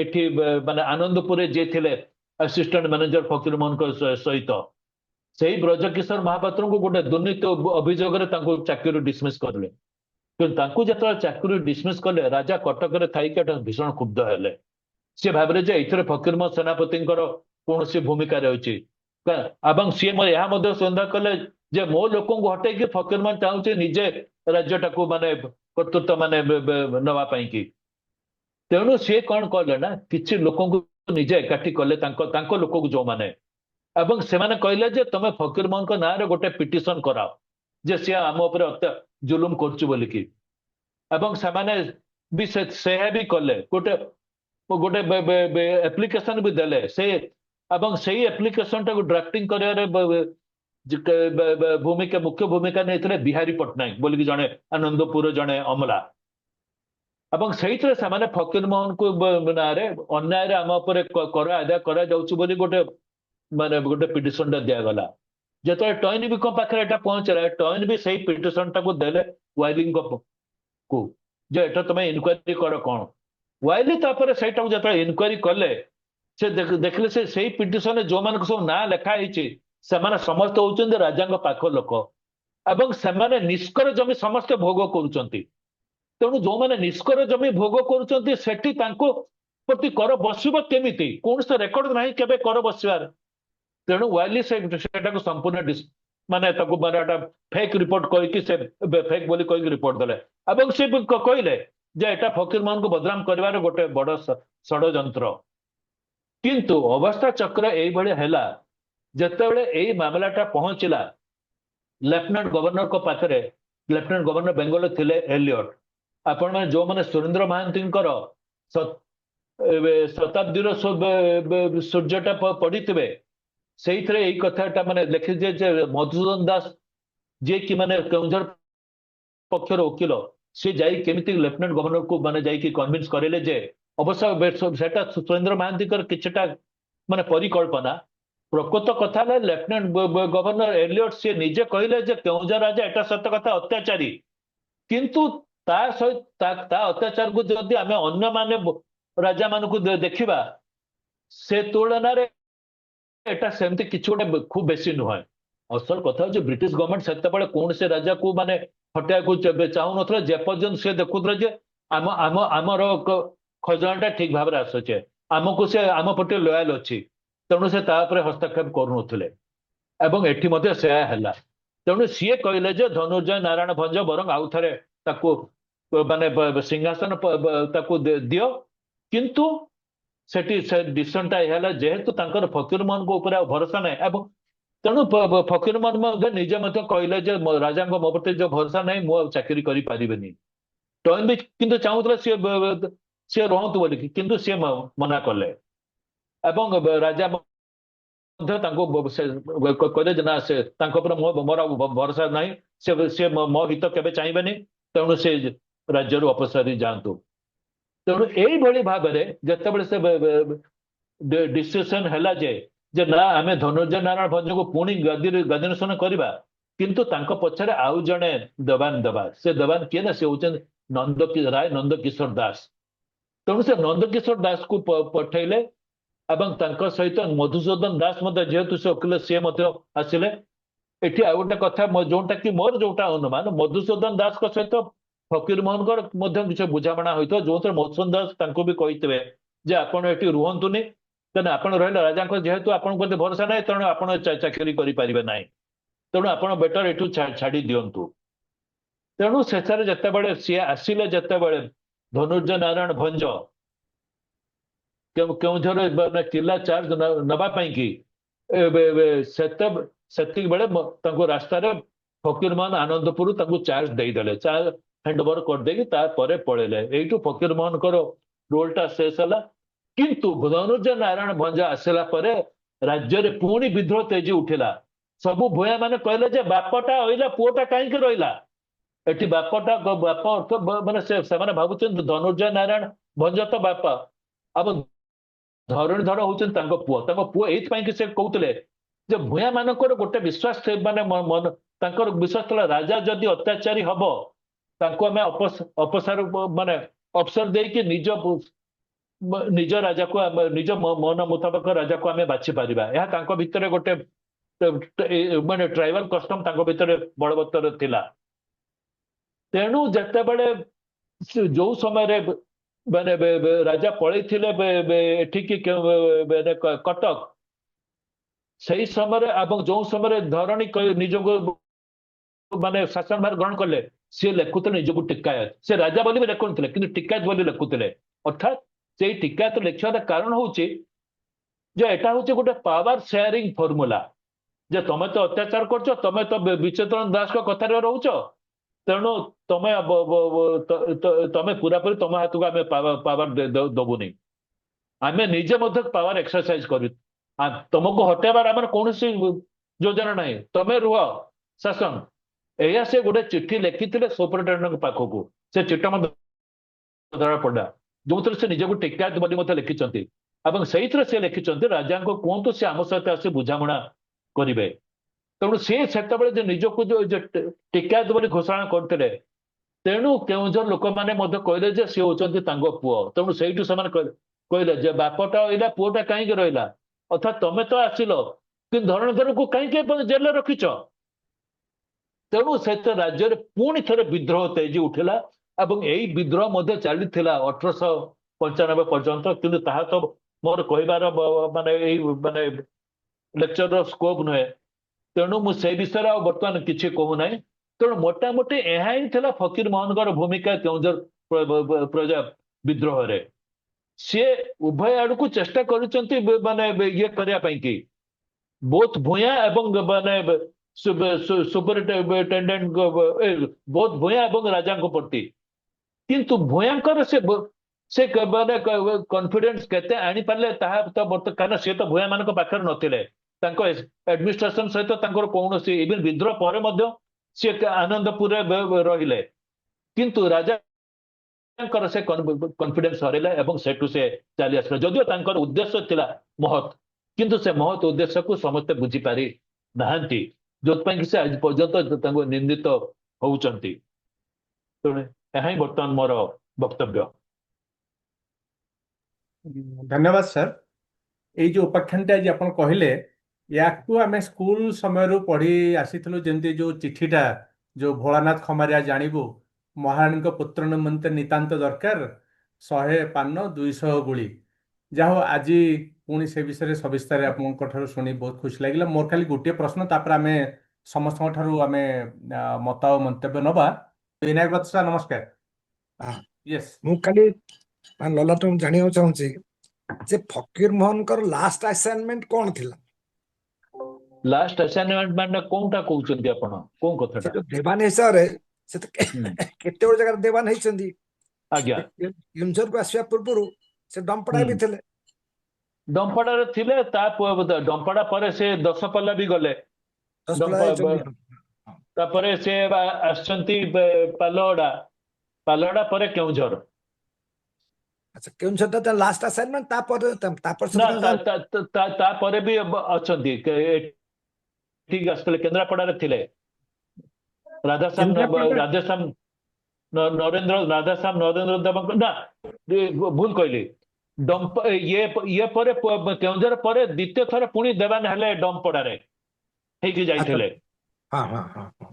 ଏଠି ମାନେ ଆନନ୍ଦପୁରରେ ଯିଏ ଥିଲେ ଆସିଷ୍ଟାଣ୍ଟ ମ୍ୟାନେଜର ଫକୀରମୋହନଙ୍କ ସହିତ। ସେଇ ବ୍ରଜ କିଶୋର ମହାପାତ୍ରଙ୍କୁ ଗୋଟେ ଦୁର୍ନୀତି ଅଭିଯୋଗରେ ତାଙ୍କୁ ଚାକିରିରୁ ଡିସମିସ୍ କରିଲେ। କିନ୍ତୁ ତାଙ୍କୁ ଯେତେବେଳେ ଚାକିରିରୁ ଡିସମିସ୍ କଲେ, ରାଜା କଟକରେ ଥାଇକି ଭୀଷଣ କ୍ଷୁବ୍ଧ ହେଲେ ସେ ଭାବିଲେ ଯେ ଏଥିରେ ଫକୀରମୋହନ ସେନାପତିଙ୍କର କୌଣସି ଭୂମିକା ରହିଛି ଏବଂ ସିଏ ଏହା ମଧ୍ୟ ସନ୍ଦେହ କଲେ ଯେ ମୋ ଲୋକଙ୍କୁ ହଟେଇକି ଫକୀରମୋହନ ଚାହୁଁଛି ନିଜେ ରାଜ୍ୟଟାକୁ ମାନେ କର୍ତ୍ତୃତ୍ୱ ମାନେ ନେବା ପାଇଁ କି। ତେଣୁ ସିଏ କଣ କଲେ ନା କିଛି ଲୋକଙ୍କୁ ନିଜେ ଏକାଠି କଲେ ତାଙ୍କ ଲୋକକୁ ଯୋଉମାନେ, ଏବଂ ସେମାନେ କହିଲେ ଯେ ତମେ ଫକୀରମୋହନଙ୍କ ନାଁରେ ଗୋଟେ ପିଟିସନ କରାଅ ଯେ ସିଏ ଆମ ଉପରେ ଜୁଲୁମ କରୁଛି ବୋଲିକି। ଏବଂ ସେମାନେ ବି ସେୟା ବି କଲେ, ଗୋଟେ ଗୋଟେ ଆପ୍ଲିକେସନ ବି ଦେଲେ ସେ, ଏବଂ ସେଇ ଆପ୍ଲିକେସନ ଟାକୁ ଡ୍ରାଫ୍ଟିଂ କରିବାରେ ମୁଖ୍ୟ ଭୂମିକା ନେଇଥିଲେ ବିହାରୀ ପଟ୍ଟନାୟକ ବୋଲିକି ଜଣେ ଆନନ୍ଦପୁର ଜଣେ ଅମଲା। ଏବଂ ସେଇଥିରେ ସେମାନେ ଫକୀରମୋହନକୁ ନାଁରେ ଅନ୍ୟାୟରେ ଆମ ଉପରେ କର ଆଦାୟ କରାଯାଉଛି ବୋଲି ଗୋଟେ ପିଟିସନ ଟା ଦିଆଗଲା। ଯେତେବେଳେ ଟଇନବିଙ୍କ ପାଖରେ ଏଟା ପହଞ୍ଚିଲା, ଟଇନ ବି ସେଇ ପିଟିସନ ଟାକୁ ଦେଲେ ୱାଇଲିଙ୍କ କୁ ଯେ ଏଟା ତମେ ଇନକ୍ୱାରି କର କଣ। ୱାଇଲି ତାପରେ ସେଇଟାକୁ ଯେତେବେଳେ ଇନକ୍ୱାରି କଲେ ସେ ଦେଖିଲେ ସେଇ ପିଟିସନରେ ଯୋଉମାନଙ୍କ ସବୁ ନାଁ ଲେଖା ହେଇଛି ସେମାନେ ସମସ୍ତେ ହଉଛନ୍ତି ରାଜାଙ୍କ ପାଖ ଲୋକ, ଏବଂ ସେମାନେ ନିଷ୍କର ଜମି ସମସ୍ତେ ଭୋଗ କରୁଛନ୍ତି। ତେଣୁ ଯୋଉମାନେ ନିଷ୍କର ଜମି ଭୋଗ କରୁଛନ୍ତି ସେଠି ତାଙ୍କୁ ପ୍ରତି କର ବସିବ କେମିତି, କୌଣସି ରେକର୍ଡ ନାହିଁ କେବେ କର ବସିବାର। ତେଣୁ ୱାଇଲି ସେଟାକୁ ସମ୍ପୂର୍ଣ୍ଣ ମାନେ ତାକୁ ମାନେ ଏଟା ଫେକ୍ ରିପୋର୍ଟ କହିକି ସେ ଫେକ୍ ବୋଲି କହିକି ରିପୋର୍ଟ ଦେଲେ, ଏବଂ ସେ କହିଲେ ଯେ ଏଟା ଫକୀରମୋହନକୁ ବଦନାମ କରିବାର ଗୋଟେ ବଡ ଷଡଯନ୍ତ୍ର। କିନ୍ତୁ ଅବସ୍ଥା ଚକ୍ର ଏଇଭଳି ହେଲା, ଯେତେବେଳେ ଏଇ ମାମଲାଟା ପହଞ୍ଚିଲା ଲେଫ୍ଟନାଣ୍ଟ ଗଭର୍ଣ୍ଣରଙ୍କ ପାଖରେ, ଲେଫ୍ଟନାଣ୍ଟ ଗଭର୍ଣ୍ଣର ବେଙ୍ଗଲରେ ଥିଲେ ଏଲିଅଟ। ଆପଣମାନେ ଯୋଉମାନେ ସୁରେନ୍ଦ୍ର ମହାନ୍ତିଙ୍କର ଶତାବ୍ଦୀର ସୂର୍ଯ୍ୟଟା ପଢିଥିବେ, ସେଇଥିରେ ଏଇ କଥାଟା ମାନେ ଲେଖିଛେ ଯେ ମଧୁସୂଦନ ଦାସ ଯିଏକି ମାନେ କେଉଁଝର ପକ୍ଷର ଓକିଲ, ସେ ଯାଇ କେମିତି ଲେଫ୍ଟନାଣ୍ଟ ଗଭର୍ଣ୍ଣରକୁ ମାନେ ଯାଇକି କନଭିନ୍ସ କରେଇଲେ ଯେ ଅବଶ୍ୟ ସେଟା ସୁରେନ୍ଦ୍ର ମହାନ୍ତିଙ୍କର କିଛିଟା ମାନେ ପରିକଳ୍ପନା। ପ୍ରକୃତ କଥା ହେଲା ଲେଫ୍ଟନାଣ୍ଟ ଗଭର୍ଣ୍ଣର ଏଲିଅଟ ସିଏ ନିଜେ କହିଲେ ଯେ କେଉଁଝର ରାଜା ଏଟା ସତ କଥା ଅତ୍ୟାଚାରୀ, କିନ୍ତୁ ତା ସହିତ ତା ଅତ୍ୟାଚାରକୁ ଯଦି ଆମେ ଅନ୍ୟମାନେ ରାଜା ମାନଙ୍କୁ ଦେଖିବା ସେ ତୁଳନାରେ ଏଟା ସେମିତି କିଛି ଗୋଟେ ଖୁବ ବେଶୀ ନୁହେଁ। ଅସଲ କଥା ହଉଛି ବ୍ରିଟିଶ ଗଭର୍ଣ୍ଣମେଣ୍ଟ ସେତେବେଳେ କୌଣସି ରାଜାକୁ ମାନେ ହଟାଇବାକୁ ଚାହୁଁନଥିଲେ, ଯେପର୍ଯ୍ୟନ୍ତ ସେ ଦେଖୁଥିଲେ ଯେ ଆମର ଖଜଣାଟା ଠିକ ଭାବରେ ଆସୁଛେ, ଆମକୁ ସେ ଆମ ପ୍ରତି ଲୟାଲ ଅଛି, ତେଣୁ ସେ ତା ଉପରେ ହସ୍ତକ୍ଷେପ କରୁନଥିଲେ। ଏବଂ ଏଠି ମଧ୍ୟ ସେୟା ହେଲା। ତେଣୁ ସିଏ କହିଲେ ଯେ ଧନୁର୍ଜୟ ନାରାୟଣ ଭଞ୍ଜ ବରଂ ଆଉ ଥରେ ତାକୁ ମାନେ ସିଂହାସନ ତାକୁ ଦିଅ, କିନ୍ତୁ ସେଠି ସେ ଡିସିସନଟା ହେଲା ଯେହେତୁ ତାଙ୍କର ଫକୀରମୋହନଙ୍କ ଉପରେ ଆଉ ଭରସା ନାହିଁ, ଏବଂ ତେଣୁ ଫକୀରମୋହନ ମଧ୍ୟ ନିଜେ ମଧ୍ୟ କହିଲେ ଯେ ରାଜାଙ୍କ ମୋ ପ୍ରତି ଯୋଉ ଭରସା ନାହିଁ ମୁଁ ଆଉ ଚାକିରି କରିପାରିବିନି। ଟଇନ ବି କିନ୍ତୁ ଚାହୁଁଥିଲେ ସିଏ ରହନ୍ତୁ ବୋଲିକି, କିନ୍ତୁ ସିଏ ମନା କଲେ। ଏବଂ ରାଜା ମଧ୍ୟ ତାଙ୍କୁ କହିଲେ ଯେ ନା ସେ ତାଙ୍କ ଉପରେ ମୋର ଆଉ ଭରସା ନାହିଁ, ସେ ମୋ ହିତ କେବେ ଚାହିଁବେନି, ତେଣୁ ସେ ରାଜ୍ୟରୁ ଅପସାରି ଯାଆନ୍ତୁ। ତେଣୁ ଏଇଭଳି ଭାବରେ ଯେତେବେଳେ ସେ ଡିସିସନ ହେଲା ଯେ ନା ଆମେ ଧନୁର୍ଜୟ ନାରାୟଣ ଭଞ୍ଜକୁ ପୁଣି ଗଦିନୂଷଣ କରିବା, କିନ୍ତୁ ତାଙ୍କ ପଛରେ ଆଉ ଜଣେ ଦେବାନ ଦେବା। ସେ ଦେବାନ କିଏ ନା ସେ ହଉଛନ୍ତି ରାୟ ନନ୍ଦକିଶୋର ଦାସ। ତେଣୁ ସେ ନନ୍ଦକିଶୋର ଦାସକୁ ପଠେଇଲେ, ଏବଂ ତାଙ୍କ ସହିତ ମଧୁସୂଦନ ଦାସ ମଧ୍ୟ ଯେହେତୁ ସେ ଓକିଲ ସିଏ ମଧ୍ୟ ଆସିଲେ। ଏଠି ଆଉ ଗୋଟେ କଥା ଯୋଉଟା କି ମୋର ଯୋଉଟା ଅନୁମାନ, ମଧୁସୂଦନ ଦାସଙ୍କ ସହିତ ଫକୀରମୋହନଙ୍କର ମଧ୍ୟ କିଛି ବୁଝାମଣା ହୋଇଥିବ, ଯୋଉଥିରେ ମଧୁସୂଦନ ଦାସ ତାଙ୍କୁ ବି କହିଥିବେ ଯେ ଆପଣ ଏଠି ରୁହନ୍ତୁନି, ତେଣୁ ଆପଣ ରହିଲେ ରାଜାଙ୍କ ଯେହେତୁ ଆପଣଙ୍କ ପ୍ରତି ଭରସା ନାହିଁ, ତେଣୁ ଆପଣ ଚାକିରି କରିପାରିବେ ନାହିଁ, ତେଣୁ ଆପଣ ବେଟର ଏଠୁ ଛାଡି ଦିଅନ୍ତୁ। ତେଣୁ ଶେଷରେ ଯେତେବେଳେ ସିଏ ଆସିଲେ, ଯେତେବେଳେ ଧନୁର୍ଜୟ ନାରାୟଣ ଭଞ୍ଜ କେଉଁଝର କିଲ୍ଲା ଚାର୍ଜ ନେବା ପାଇଁ କି ସେତିକି ବେଳେ ତାଙ୍କୁ ରାସ୍ତାରେ ଫକୀରମୋହନ ଆନନ୍ଦପୁର ତାଙ୍କୁ ଚାର୍ଜ ଦେଇଦେଲେ, ଚାର୍ଜ ହ୍ୟାଣ୍ଡ ଓଭର କରିଦେଇକି ତାପରେ ପଳେଇଲେ। ଏଇଠୁ ଫକୀରମୋହନଙ୍କର ରୋଲଟା ଶେଷ ହେଲା। କିନ୍ତୁ ଧନୁର୍ଜୟ ନାରାୟଣ ଭଞ୍ଜ ଆସିଲା ପରେ ରାଜ୍ୟରେ ପୁଣି ବିଦ୍ରୋହ ତେଜି ଉଠିଲା। ସବୁ ଭୂୟା ମାନେ କହିଲେ ଯେ ବାପଟା ରହିଲା, ପୁଅଟା କାହିଁକି ରହିଲା? ଏଠି ବାପ ଅର୍ଥ ମାନେ ସେମାନେ ଭାବୁଛନ୍ତି ଧନୁର୍ଜୟ ନାରାୟଣ ଭଞ୍ଜ ତ ବାପ, ଆଉ ଧରଣୀଧର ହଉଛନ୍ତି ତାଙ୍କ ପୁଅ ଏଇଥିପାଇଁ କି ସେ କହୁଥିଲେ ଯେ ଭୂୟା ମାନଙ୍କର ଗୋଟେ ବିଶ୍ୱାସ ମାନେ ତାଙ୍କର ବିଶ୍ୱାସ ଥିଲା ରାଜା ଯଦି ଅତ୍ୟାଚାରୀ ହବ ତାଙ୍କୁ ଆମେ ମାନେ ଅବସର ଦେଇକି ନିଜ ରାଜାକୁ ନିଜ ମନ ମୁତାବକ ରାଜାକୁ ଆମେ ବାଛି ପାରିବା। ଏହା ତାଙ୍କ ଭିତରେ ଗୋଟେ ମାନେ ଟ୍ରାଇବାଲ କଷ୍ଟମ ତାଙ୍କ ଭିତରେ ବଳବତ୍ତର ଥିଲା। ତେଣୁ ଯେତେବେଳେ ଯୋଉ ସମୟରେ ମାନେ ରାଜା ପଳେଇଥିଲେ ଏଠିକି କଟକ ସେଇ ସମୟରେ ଏବଂ ଯୋଉ ସମୟରେ ଧରଣୀ ନିଜକୁ ମାନେ ଶାସନ ଭାର ଗ୍ରହଣ କଲେ ସିଏ ଲେଖୁଥିଲେ ନିଜକୁ ଟିକାୟତ ସେ ରାଜା ବୋଲି ବି ଲେଖୁନଥିଲେ କିନ୍ତୁ ଟିକାୟତ ବୋଲି ଲେଖୁଥିଲେ ଅର୍ଥାତ୍ ସେଇ ଟିକାୟତ ଲେଖିବାର କାରଣ ହଉଛି ଯେ ଏଟା ହଉଛି ଗୋଟେ ପାୱାର ସେୟାରିଂ ଫର୍ମୁଲା ଯେ ତମେ ତ ଅତ୍ୟାଚାର କରୁଛ ତମେ ତ ବିଚିତ୍ର ଦାସଙ୍କ କଥାରେ ରହୁଛ ତେଣୁ ତମେ ତମେ ପୁରାପୁରି ତମ ହାତକୁ ଆମେ ପାୱାର ଦବୁନି ଆମେ ନିଜେ ମଧ୍ୟ ପାୱାର ଏକ୍ସରସାଇଜ କରୁ ତମକୁ ହଟେଇବାର ଆମର କୌଣସି ଯୋଜନା ନାହିଁ ତମେ ରୁହ ଶାସନ ଏଇଆ ସେ ଗୋଟେ ଚିଠି ଲେଖିଥିଲେ ସୁପରିଟେଣ୍ଡେଣ୍ଟଙ୍କ ପାଖକୁ ସେ ଚିଠି ମଧ୍ୟ ଧରା ପଡିଲା ଯୋଉଥିରେ ସେ ନିଜକୁ ଟିକାୟତ ବୋଲି ମଧ୍ୟ ଲେଖିଛନ୍ତି ଏବଂ ସେଇଥିରେ ସେ ଲେଖିଛନ୍ତି ରାଜାଙ୍କୁ କୁହନ୍ତୁ ସେ ଆମ ସହିତ ଆସି ବୁଝାମଣା କରିବେ ତେଣୁ ସେ ସେତେବେଳେ ଯେ ନିଜକୁ ଟିକାୟତ ବୋଲି ଘୋଷଣା କରିଥିଲେ ତେଣୁ କେଉଁଝର ଲୋକମାନେ ମଧ୍ୟ କହିଲେ ଯେ ସେ ହଉଛନ୍ତି ତାଙ୍କ ପୁଅ ତେଣୁ ସେଇଠୁ ସେମାନେ କହିଲେ ଯେ ବାପଟା ରହିଲା ପୁଅଟା କାହିଁକି ରହିଲା ଅର୍ଥାତ୍ ତମେ ତ ଆସିଲ କିନ୍ତୁ ଧରଣୀଧରକୁ କାହିଁକି ଜେଲରେ ରଖିଛ ତେଣୁ ସେତେ ରାଜ୍ୟରେ ପୁଣି ଥରେ ବିଦ୍ରୋହ ତେଜି ଉଠିଲା ଏବଂ ଏଇ ବିଦ୍ରୋହ ମଧ୍ୟ ଚାଲିଥିଲା 1895 ପର୍ଯ୍ୟନ୍ତ କିନ୍ତୁ ତାହା ତ ମୋର କହିବାର ମାନେ ଏଇ ମାନେ ଲେକ୍ଚରର ସ୍କୋପ ନୁହେଁ ତେଣୁ ମୁଁ ସେଇ ବିଷୟରେ ଆଉ ବର୍ତ୍ତମାନ କିଛି କହୁନାହିଁ ତେଣୁ ମୋଟାମୋଟି ଏହା ହିଁ ଥିଲା ଫକୀର ମୋହନଙ୍କର ଭୂମିକା କେଉଁଝର ପ୍ରଜା ବିଦ୍ରୋହରେ ସିଏ ଉଭୟ ଆଡକୁ ଚେଷ୍ଟା କରିଛନ୍ତି ମାନେ ଇଏ କରିବା ପାଇଁ କି ବୋଥ ଭୂୟାଁ ଏବଂ ମାନେ ସୁପରିଟେଣ୍ଡେଣ୍ଟ ବୋଥ ଭୂୟାଁ ଏବଂ ରାଜାଙ୍କ ପ୍ରତି କିନ୍ତୁ ଭୂୟାଙ୍କର ସେ ମାନେ କନଫିଡେନ୍ସ କେତେ ଆଣିପାରିଲେ ତାହା ତ କାରଣ ସିଏ ତ ଭୂୟାଁ ମାନଙ୍କ ପାଖରେ ନଥିଲେ ତାଙ୍କ ଆଡମିନିଷ୍ଟ୍ରେସନ ସହିତ ତାଙ୍କର କୌଣସି ଇଭେନ ବିଦ୍ରୋହ ପରେ ମଧ୍ୟ ସିଏ ଆନନ୍ଦପୁରରେ ରହିଲେ କିନ୍ତୁ ରାଜାଙ୍କର ସେ କନଫିଡେନ୍ସ ହରେଇଲେ ଏବଂ ସେଠୁ ସେ ଚାଲି ଆସିଲେ ଯଦିଓ ତାଙ୍କର ଉଦ୍ଦେଶ୍ୟ ଥିଲା ମହତ୍ କିନ୍ତୁ ସେ ମହତ୍ ଉଦ୍ଦେଶ୍ୟକୁ ସମସ୍ତେ ବୁଝିପାରି ନାହାନ୍ତି ଯୋଉଥିପାଇଁ କି ସେ ଆଜି ପର୍ଯ୍ୟନ୍ତ ତାଙ୍କୁ ନିନ୍ଦିତ ହଉଛନ୍ତି ତେଣୁ ଏହା ହିଁ ବର୍ତ୍ତମାନ ମୋର ବକ୍ତବ୍ୟ ଧନ୍ୟବାଦ ସାର୍ ଏଇ ଯୋଉ ଉପାଖ୍ୟାନଟି ଆଜି ଆପଣ କହିଲେ ୟାକୁ ଆମେ ସ୍କୁଲ ସମୟରୁ ପଢି ଆସିଥିଲୁ ଯେମିତି ଯୋଉ ଚିଠିଟା ଯୋଉ ଭୋଳାନାଥ ଖମାରିଆ ଜାଣିବୁ ମହାରାଣୀଙ୍କ ପୁତ୍ର ନିମନ୍ତେ ନିତାନ୍ତ ଦରକାର 100 ପାନ 200 ଗୁଳି ଯାହା ହଉ ଆଜି ପୁଣି ସେ ବିଷୟରେ ସବିସ୍ତାରେ ଆପଣଙ୍କ ଠାରୁ ଶୁଣି ବହୁତ ଖୁସି ଲାଗିଲା ମୋର ଖାଲି ଗୋଟିଏ ପ୍ରଶ୍ନ ତାପରେ ଆମେ ସମସ୍ତଙ୍କ ଠାରୁ ଆମେ ମତ ଆଉ ମନ୍ତବ୍ୟ ନବା ବିନାୟକ ଦତ୍ତ ସାର୍ ନମସ୍କାର ହଁ। ୟେସ୍ ମୁଁ ଖାଲି ଲଲାଟ ଜାଣିବାକୁ ଚାହୁଁଛି ଯେ ଫକୀର ମୋହନଙ୍କର ଲାଷ୍ଟ ଆସାଇନମେଣ୍ଟ କଣ ଥିଲା ଲାଷ୍ଟ ଆସାଇନମେଣ୍ଟ ମାନେ କୋଉଟା କହୁଛନ୍ତି ଆପଣ କୋଉ ସେ କଥାଟା ଯୋଉ ଦେବାନ ହିସାବରେ ସେ ତ ହୁଁ କେତେ ଗୁଡେ ଜାଗାରେ ଦେବାନ ହେଇଛନ୍ତି ଆଜ୍ଞା କେଉଁଝରକୁ ଆସିବା ପୂର୍ବରୁ ସେ ଡମ୍ପଡା ବି ଥିଲେ ଡମ୍ପଡାରେ ଥିଲେ ଡମ୍ପଡା ପରେ ସେ ଦଶପଲ୍ଲା ବି ଗଲେ ଦଶପଲ୍ଲା ଯାଇଛନ୍ତି ତାପରେ ସେ ଆସିଛନ୍ତି ପାଲହଡା ପାଲହଡା ପରେ କେଉଁଝର ଆଚ୍ଛା କେଉଁଝରଟା ଲାଷ୍ଟ ଆସାଇନମେଣ୍ଟ ତାପରେ ସେ ନା ତାଙ୍କ ତାପରେ ବି ଅଛନ୍ତି ଠିକ ଆସିଥିଲେ କେନ୍ଦ୍ରାପଡାରେ ଥିଲେ କେନ୍ଦ୍ରାପଡ଼ା ରାଧେଶ୍ୟାମ ନରେନ୍ଦ୍ର ଦେବଙ୍କ ନା ଭୁଲ କହିଲି ଇଏ ପରେ କେଉଁଝର ପରେ ଦ୍ୱିତୀୟ ଥର ପୁଣି ଦେବାନ ହେଲେ ଡମ୍ପଡାରେ ହେଇକି ଆଚ୍ଛା ଯାଇଥିଲେ ହଁ ହଁ ହଁ ହଁ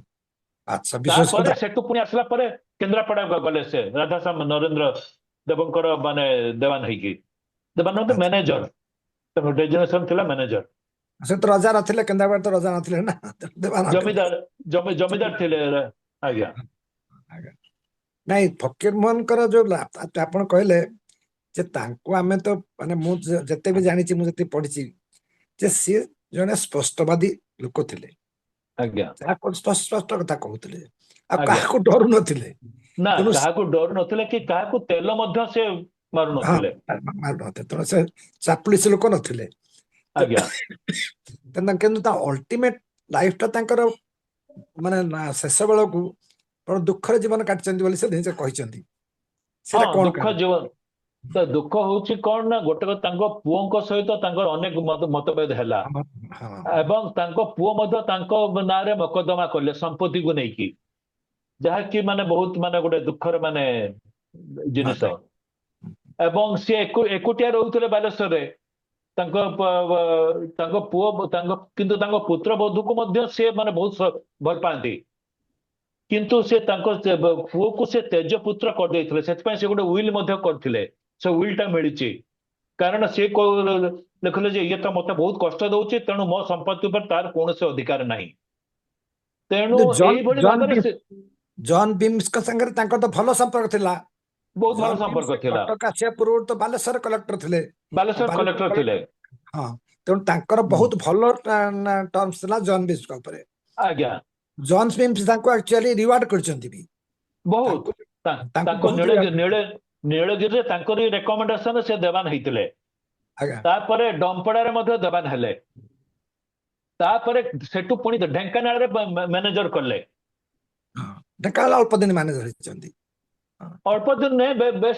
ଆଚ୍ଛା ବିଶେଷ ତାପରେ କଥା ସେଠୁ ପୁଣି ଆସିଲା ପରେ କେନ୍ଦ୍ରାପଡା ଗଲେ ସେ ରାଧାଶ୍ୟାମ ନରେନ୍ଦ୍ର ଦେବଙ୍କର ମାନେ ଦେବାନ ହେଇକି ଦେବାନ ଆଚ୍ଛା ମ୍ୟାନେଜର ତାଙ୍କ ଡେଜିନେସନ ଥିଲା ମ୍ୟାନେଜର ସେ ତ ରଜା ନଥିଲେ କେନ୍ଦ୍ରାପଡ଼ା ତ ରଜା ନଥିଲେ ନା ଦେବାନ ଜମିଦାର ଥିଲେ ଆଜ୍ଞା ଆଜ୍ଞା। ନାଇଁ ଫକୀର ମୋହନଙ୍କର ଯୋଉ ଆପଣ କହିଲେ ଯେ ତାଙ୍କୁ ଆମେ ତ ମାନେ ମୁଁ ଯେତେ ବି ଜାଣିଛି ମୁଁ ଯେତେ ପଢିଛି ଯେ ସିଏ ଜଣେ ସ୍ପଷ୍ଟବାଦୀ ଲୋକ ଥିଲେ ଆଜ୍ଞା ଯାହାକୁ ସ୍ପଷ୍ଟ କଥା କହୁଥିଲେ ଆଉ ଆଜ୍ଞା କାହାକୁ ଡରୁ ନଥିଲେ ନା ତେଣୁ କାହାକୁ ଡରୁ ନଥିଲେ କି କାହାକୁ ତେଲ ମଧ୍ୟ ସେ ହଁ ମାରୁନଥିଲେ ମାରୁନଥିଲେ ତେଣୁ ସେ ଚାପଲୁସି ଲୋକ ନଥିଲେ ଆଜ୍ଞା କିନ୍ତୁ ତା ଅଲ୍ଟିମେଟ ଲାଇଫ ଟା ତାଙ୍କର ମାନେ ଶେଷ ବେଳକୁ ବଡ ଦୁଃଖରେ ଜୀବନ କାଟିଛନ୍ତି ବୋଲି ସେ ନିଜେ କହିଛନ୍ତି ହଁ ସେଟା କଣ ଦୁଃଖ କାରଣ ଜୀବନ ତ ଦୁଃଖ ହଉଛି କଣ ନା ଗୋଟେ ତାଙ୍କ ପୁଅଙ୍କ ସହିତ ତାଙ୍କର ଅନେକ ମତଭେଦ ହେଲା ହଁ ହଁ ଏବଂ ତାଙ୍କ ପୁଅ ମଧ୍ୟ ତାଙ୍କ ନାଁରେ ମକଦ୍ଦମା କଲେ ସମ୍ପତ୍ତିକୁ ନେଇକି ଯାହାକି ମାନେ ବହୁତ ମାନେ ଗୋଟେ ଦୁଃଖର ମାନେ ଜିନିଷ ଏବଂ ସିଏ ଏକୁଟିଆ ରହୁଥିଲେ ବାଲେଶ୍ୱରରେ ତାଙ୍କ ପୁଅ କିନ୍ତୁ ତାଙ୍କ ପୁତ୍ର ବଧୂକୁ ମଧ୍ୟ ସେ ମାନେ ବହୁତ ଭଲ ପାଆନ୍ତି କିନ୍ତୁ ସେ ତାଙ୍କ ପୁଅକୁ ସେ ତେଜପୁତ୍ର କରିଦେଇଥିଲେ, ସେଥିପାଇଁ ସେ ଗୋଟେ ୱିଲ୍ ମଧ୍ୟ କରିଥିଲେ। ସେ ୱିଲ୍ଟା ମିଳିଛି, କାରଣ ସେ ଲେଖିଲେ ଯେ ଇଏ ତ ମତେ ବହୁତ କଷ୍ଟ ଦଉଛି, ତେଣୁ ମୋ ସମ୍ପତ୍ତି ଉପରେ ତାର କୌଣସି ଅଧିକାର ନାହିଁ। ତେଣୁ କିନ୍ତୁ ଏଇଭଳି ଭାବରେ ସେ ଜନ୍ ବିମ୍ସଙ୍କ ସାଙ୍ଗରେ ତାଙ୍କର ତ ଭଲ ସମ୍ପର୍କ ଥିଲା। ବହୁତ ଭଲ ଜନ୍ ବିମ୍ସ ସମ୍ପର୍କ ଥିଲା, କଟକ ଆସିବା ପୂର୍ବରୁ ତ ବାଲେଶ୍ୱର କଲେକ୍ଟର ଥିଲେ। ବାଲେଶ୍ୱର କଲେକ୍ଟର ଥିଲେ। ହଁ, ତେଣୁ ତାଙ୍କର ବହୁତ ଭଲ ଟର୍ମସ ଥିଲା ଜନ୍ ବିମ୍ସଙ୍କ ଉପରେ। ଆଜ୍ଞା, ଜନ୍ ବିମ୍ସ ତାଙ୍କୁ ଆକ୍ଚୁଆଲି ରିୱାର୍ଡ କରିଛନ୍ତି ବି। ବହୁତ ତାଙ୍କୁ ତାଙ୍କ ବହୁତ reward କରିଛନ୍ତି। ନୀଳଗିରିରେ ତାଙ୍କରି ରେକମେଣ୍ଡେସନ ସେ ଦେବାନ ହେଇଥିଲେ। ଆଜ୍ଞା, ତାପରେ ଡମ୍ପଡାରେ ମଧ୍ୟ ଦେବାନ ହେଲେ। ତାପରେ ସେଠୁ ପୁଣି ଢେଙ୍କାନାଳରେ ମ୍ୟାନେଜର କଲେ। ହଁ, ଢେଙ୍କାନାଳ ଅଳ୍ପ ଦିନ ମ୍ୟାନେଜର ହେଇଛନ୍ତି। ଅଳ୍ପ ଦିନ ନୁହେଁ, ବେଶ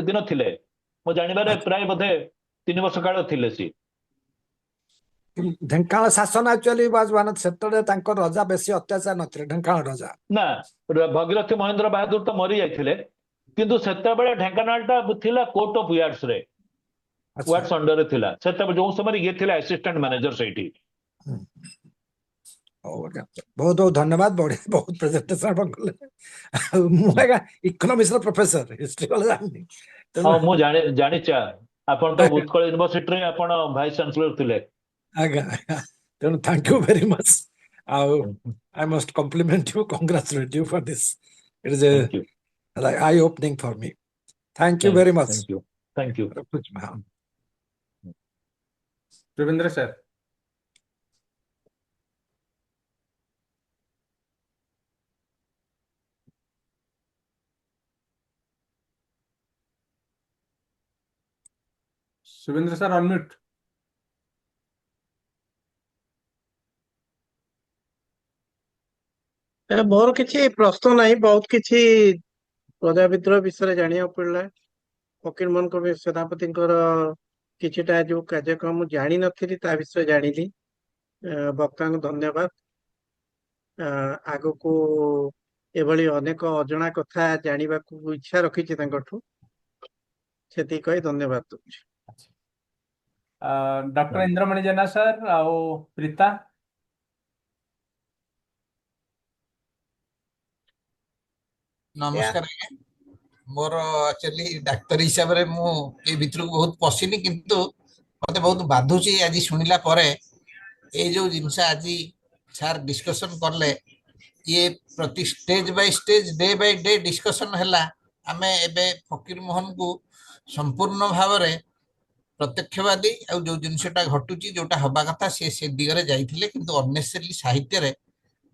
ଦିନ ଥିଲେ। ମୁଁ ଜାଣିବାରେ ଆଚ୍ଛା। ପ୍ରାୟ ବୋଧେ 3 ବର୍ଷ କାଳ ଥିଲେ ସିଏ। ଢେଙ୍କାନାଳ ଶାସନ ଆକ୍ଚୁଆଲି ସେତେବେଳେ ତାଙ୍କ ରଜା ବେଶୀ ଅତ୍ୟାଚାର ନଥିଲେ, ଢେଙ୍କାନାଳ ରଜା। ନା, ଭଗୀରଥ ମହେନ୍ଦ୍ର ବାହାଦୁର ତ ମରି ଯାଇଥିଲେ, କିନ୍ତୁ ସେତେବେଳେ ଢେଙ୍କାନାଳଟା ଥିଲା କୋର୍ଟ ଅଫ ୱାର୍ଡସରେ, ଆଚ୍ଛା। ୱାର୍ଡସ ଅଣ୍ଡରରେ ଥିଲା ସେତେବେଳେ, ଯୋଉ ସମୟରେ ଇଏ ଥିଲେ ଆସିଷ୍ଟାଣ୍ଟ ମ୍ୟାନେଜର ସେଇଠି। ହୁଁ। ହଉ ଆଜ୍ଞା, ବହୁତ ବହୁତ ଧନ୍ୟବାଦ। ବଢିଆ, ବହୁତ ପ୍ରେଜେଣ୍ଟେସନ ଆପଣ କଲେ। ଆଉ ମୁଁ ଆଜ୍ଞା ଇକୋନୋମିକ୍ସର ପ୍ରଫେସର, ହିଷ୍ଟ୍ରି କଲେ ଜାଣିନି। ତେଣୁ ହଁ, ମୁଁ ଜାଣିଛି। ଆପଣ ତ ଉତ୍କଳ ୟୁନିଭର୍ସିଟିରେ ଆପଣ ଭାଇସ୍ ଚାନ୍ସେଲର ଥିଲେ। ଆଜ୍ଞା ଆଜ୍ଞା, ତେଣୁ ଥ୍ୟାଙ୍କ ୟୁ ଭେରି ମଚ୍। ଆଉ I must compliment you, congratulate you for this. It is a Thank you. like eye-opening for me. Thank you very much. Thank you. Thank you. ରଖୁଛି, ହଁ। Rabindra sir. Shubhendra sir unmute. ମୋର କିଛି ପ୍ରଶ୍ନ ନାହିଁ, ବହୁତ କିଛି ପ୍ରଜା ବିଦ୍ରୋହ ବିଷୟରେ ଜାଣିବାକୁ ପଡିଲା। ଫକୀର ମୋହନଙ୍କ ସେନାପତିଙ୍କର କିଛିଟା ଯୋଉ କାର୍ଯ୍ୟକ୍ରମ ମୁଁ ଜାଣିନଥିଲି ତା ବିଷୟରେ ଜାଣିଲି। ବକ୍ତାଙ୍କୁ ଧନ୍ୟବାଦ। ଆଗକୁ ଏଭଳି ଅନେକ ଅଜଣା କଥା ଜାଣିବାକୁ ଇଚ୍ଛା ରଖିଛି ତାଙ୍କଠୁ, ସେତିକି କହି ଧନ୍ୟବାଦ ଦଉଛି। डॉक्टर इंद्रमणि जेना सर आओ प्रीता। ନମସ୍କାର ଆଜ୍ଞା। ମୋର ଆକ୍ଚୁଆଲି ଡାକ୍ତର ହିସାବରେ ମୁଁ ଏ ଭିତରକୁ ବହୁତ ପଶିନି, କିନ୍ତୁ ମତେ ବହୁତ ବାଧୁଛି ଆଜି ଶୁଣିଲା ପରେ। ଏଇ ଯୋଉ ଜିନିଷ ଆଜି ସାର୍ ଡିସ୍କସନ କଲେ, ଇଏ ପ୍ରତି stage Bai stage, day by day discussion ହେଲା। ଆମେ ଏବେ ଫକୀର ମୋହନକୁ ସମ୍ପୂର୍ଣ୍ଣ ଭାବରେ ପ୍ରତ୍ୟକ୍ଷବାଦୀ, ଆଉ ଯୋଉ ଜିନିଷଟା ଘଟୁଛି, ଯୋଉଟା ହବା କଥା, ସେ ଦିଗରେ ଯାଇଥିଲେ, କିନ୍ତୁ ଅନନେସେସରି ସାହିତ୍ୟରେ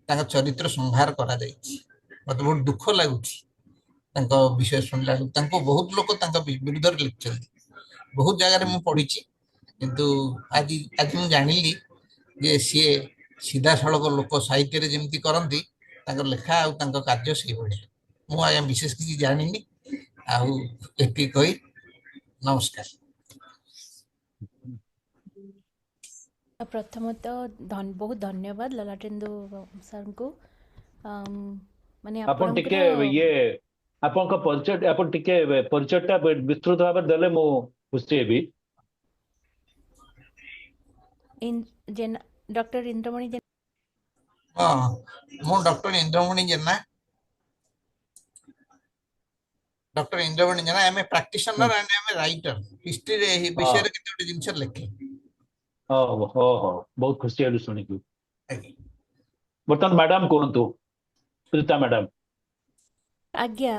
ତାଙ୍କ ଚରିତ୍ର ସଂହାର କରାଯାଇଛି। ମତେ ବହୁତ ଦୁଃଖ ଲାଗୁଛି ତାଙ୍କ ବିଷୟ ଶୁଣିଲା ବେଳକୁ। ତାଙ୍କୁ ବହୁତ ଲୋକ ତାଙ୍କ ବିରୁଦ୍ଧରେ ଲେଖିଛନ୍ତି, ବହୁତ ଜାଗାରେ ମୁଁ ପଢିଛି, କିନ୍ତୁ ଆଜି ମୁଁ ଜାଣିଲି ଯେ ସିଏ ସିଧାସଳଖ ଲୋକ ସାହିତ୍ୟରେ ଯେମିତି କରନ୍ତି, ତାଙ୍କ ଲେଖା ଆଉ ତାଙ୍କ କାର୍ଯ୍ୟ ସେଇଭଳିଆ। ମୁଁ ଆଜ୍ଞା ବିଶେଷ କିଛି ଜାଣିନି, ଆଉ ଏତିକି କହି ନମସ୍କାର। ପ୍ରଥମତଃ ବହୁତ ଧନ୍ୟବାଦ ଲଲାଟେନ୍ଦୁ ସାର୍ଙ୍କୁ। ମାନେ ଆପଣ ଟିକେ ଆପଣଙ୍କର ଇଏ ଆପଣଙ୍କ ପରିଚୟ, ଆପଣ ଟିକେ ପରିଚୟଟା ବିସ୍ତୃତ ଭାବରେ ଦେଲେ ମୁଁ ଖୁସି ହେବି। ଡକ୍ଟର ଇନ୍ଦ୍ରମଣି ଜେନା। ହଁ, ମୁଁ ଡକ୍ଟର ଇନ୍ଦ୍ରମଣି ଜେନା। ଡକ୍ଟର ଇନ୍ଦ୍ରମଣି ଜେନା, ଆମେ ପ୍ରାକ୍ଟିସନର ଆଣ୍ଡ ଆମେ ରାଇଟର। ହିଷ୍ଟ୍ରିରେ ଏହି ବିଷୟରେ କେତେ ଗୋଟେ ଜିନିଷ ଲେଖେ। ବହୁତ ଖୁସି ହେଲୁ ଶୁଣିକି। ଆଜ୍ଞା। ବର୍ତ୍ତମାନ ମ୍ୟାଡାମ କୁହନ୍ତୁ, ପ୍ରୀତା ମ୍ୟାଡାମ। ଆଜ୍ଞା,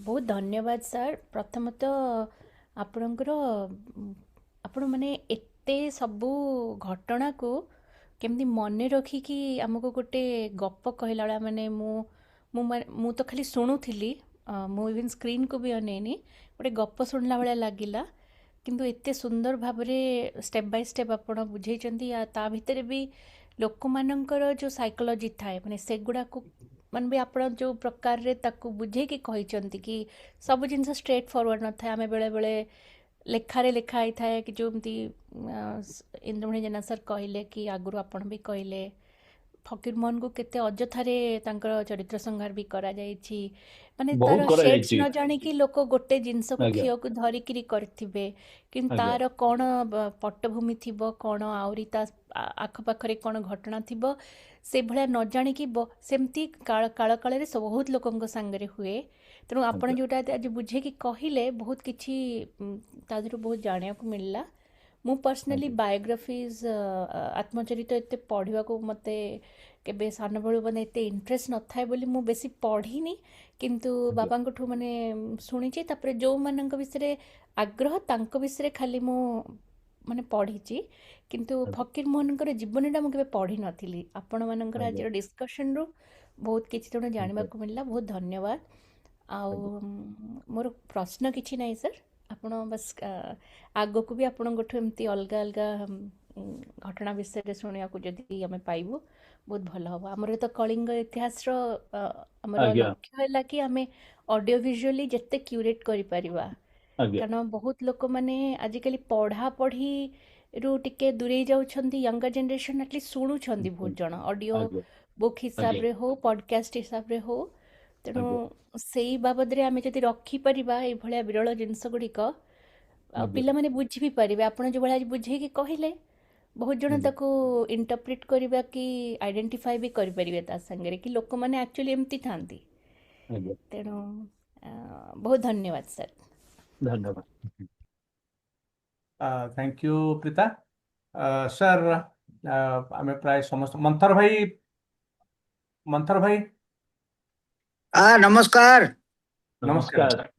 ବହୁତ ଧନ୍ୟବାଦ ସାର୍। ପ୍ରଥମତଃ ଆପଣଙ୍କର ଆପଣ ମାନେ ଏତେ ସବୁ ଘଟଣାକୁ କେମିତି ମନେ ରଖିକି ଆମକୁ ଗୋଟେ ଗପ କହିଲା ଭଳିଆ, ମାନେ ମୁଁ ତ ଖାଲି ଶୁଣୁଥିଲି, ମୁଁ ଇଭେନ୍ ସ୍କ୍ରିନ୍କୁ ବି ଅନେଇନି, ଗୋଟେ ଗପ ଶୁଣିଲା ଭଳିଆ ଲାଗିଲା। କିନ୍ତୁ ଏତେ ସୁନ୍ଦର ଭାବରେ ଷ୍ଟେପ୍ ବାଇ ଷ୍ଟେପ୍ ଆପଣ ବୁଝେଇଛନ୍ତି। ତା ଭିତରେ ବି ଲୋକମାନଙ୍କର ଯେଉଁ ସାଇକୋଲୋଜି ଥାଏ, ମାନେ ସେଗୁଡ଼ାକୁ ମାନେ ବି ଆପଣ ଯେଉଁ ପ୍ରକାରରେ ତାକୁ ବୁଝେଇକି କହିଛନ୍ତି କି ସବୁ ଜିନିଷ ଷ୍ଟ୍ରେଟ୍ ଫରୱାର୍ଡ଼ ନଥାଏ। ଆମେ ବେଳେବେଳେ ଲେଖାରେ ଲେଖା ହେଇଥାଏ କି ଯେମିତି ଇନ୍ଦ୍ରମଣି ଜେନା ସାର୍ କହିଲେ, କି ଆଗରୁ ଆପଣ ବି କହିଲେ, ଫକୀର ମୋହନଙ୍କୁ କେତେ ଅଯଥାରେ ତାଙ୍କର ଚରିତ୍ର ସଂହାର ବି କରାଯାଇଛି ମାନେ ବହୁତ ତାର ସେଡ୍ସ କରାଯାଇଛି। ନ ଜାଣିକି ଲୋକ ଗୋଟେ ଜିନିଷକୁ ଆଜ୍ଞା ଖିଅକୁ ଧରିକିରି କରିଥିବେ କିନ୍ତୁ ଆଜ୍ଞା ତାର କ'ଣ ପଟ୍ଟଭୂମି ଥିବ କ'ଣ ଆହୁରି ତା ଆଖପାଖରେ କ'ଣ ଘଟଣା ଥିବ ସେଭଳିଆ ନ ଜାଣିକି ସେମିତି କାଳରେ ବହୁତ ଲୋକଙ୍କ ସାଙ୍ଗରେ ହୁଏ ତେଣୁ ଆପଣ ଆଜ୍ଞା ଯେଉଁଟା ଆଜି ବୁଝେଇକି କହିଲେ ବହୁତ କିଛି ତା ଦେହରୁ ବହୁତ ଜାଣିବାକୁ ମିଳିଲା ମୁଁ ପର୍ସନାଲି ଆଜ୍ଞା ବାୟୋଗ୍ରାଫିଜ୍ ଆତ୍ମଚରିତ ଏତେ ପଢ଼ିବାକୁ ମୋତେ କେବେ ସାନବେଳୁ ମାନେ ଏତେ ଇଣ୍ଟରେଷ୍ଟ ନଥାଏ ବୋଲି ମୁଁ ବେଶୀ ପଢ଼ିନି କିନ୍ତୁ ଆଜ୍ଞା ବାବାଙ୍କଠୁ ମାନେ ଶୁଣିଛି ତାପରେ ଯେଉଁମାନଙ୍କ ବିଷୟରେ ଆଗ୍ରହ ତାଙ୍କ ବିଷୟରେ ଖାଲି ମୁଁ ମାନେ ପଢ଼ିଛି କିନ୍ତୁ ଆଜ୍ଞା ଫକୀର ମୋହନଙ୍କର ଜୀବନୀଟା ମୁଁ କେବେ ପଢ଼ିନଥିଲି ଆପଣମାନଙ୍କର ଆଜ୍ଞା ଆଜିର ଡିସ୍କସନ୍ରୁ ବହୁତ କିଛି ତେଣୁ ଆଜ୍ଞା ଜାଣିବାକୁ ମିଳିଲା ବହୁତ ଧନ୍ୟବାଦ ଆଉ ଆଜ୍ଞା ମୋର ପ୍ରଶ୍ନ କିଛି ନାହିଁ ସାର୍ ଆପଣ ବାସ୍ ଆଗକୁ ବି ଆପଣଙ୍କଠୁ ଏମିତି ଅଲଗା ଅଲଗା ଘଟଣା ବିଷୟରେ ଶୁଣିବାକୁ ଯଦି ଆମେ ପାଇବୁ ବହୁତ ଭଲ ହେବ ଆମର ତ କଳିଙ୍ଗ ଇତିହାସର ଆମର ଆଜ୍ଞା ଲକ୍ଷ୍ୟ ହେଲା କି ଆମେ ଅଡ଼ିଓ ଭିଜୁଆଲି ଯେତେ କ୍ୟୁରେଟ୍ କରିପାରିବା ଆଜ୍ଞା କାରଣ ବହୁତ ଲୋକମାନେ ଆଜିକାଲି ପଢ଼ାପଢ଼ିରୁ ଟିକେ ଦୂରେଇ ଯାଉଛନ୍ତି ୟଙ୍ଗର ଜେନେରେସନ୍ ଆଟଲିଷ୍ଟ ଶୁଣୁଛନ୍ତି ବହୁତ ଜଣ ଅଡ଼ିଓ ଆଜ୍ଞା ବୁକ୍ ଆଜ୍ଞା ହିସାବରେ ହଉ ପଡ଼କାଷ୍ଟ ହିସାବରେ ହଉ ତେଣୁ ଆଜ୍ଞା ସେଇ ବାବଦରେ ଆମେ ଯଦି ରଖିପାରିବା ଏଇଭଳିଆ ବିରଳ ଜିନିଷ ଗୁଡ଼ିକ ଆଉ ଆଜ୍ଞା ପିଲାମାନେ ବୁଝି ବି ପାରିବେ ଆପଣ ଯେଉଁଭଳିଆ ଆଜି ବୁଝେଇକି କହିଲେ ବହୁତ ଜଣ ଆଜ୍ଞା ତାକୁ ଇଣ୍ଟରପ୍ରିଟ୍ କରିବା କି ଆଇଡେଣ୍ଟିଫାଏ ବି କରିପାରିବେ ତା ସାଙ୍ଗରେ କି ଲୋକମାନେ ଆକ୍ଚୁଆଲି ଏମିତି ଥାନ୍ତି ଆଜ୍ଞା ତେଣୁ ବହୁତ ଧନ୍ୟବାଦ ସାର୍ ଧନ୍ୟବାଦ थैंक यू प्रीता सर आम प्राय समस्त मंथर भाई नमस्कार नमस्कार नमस्कार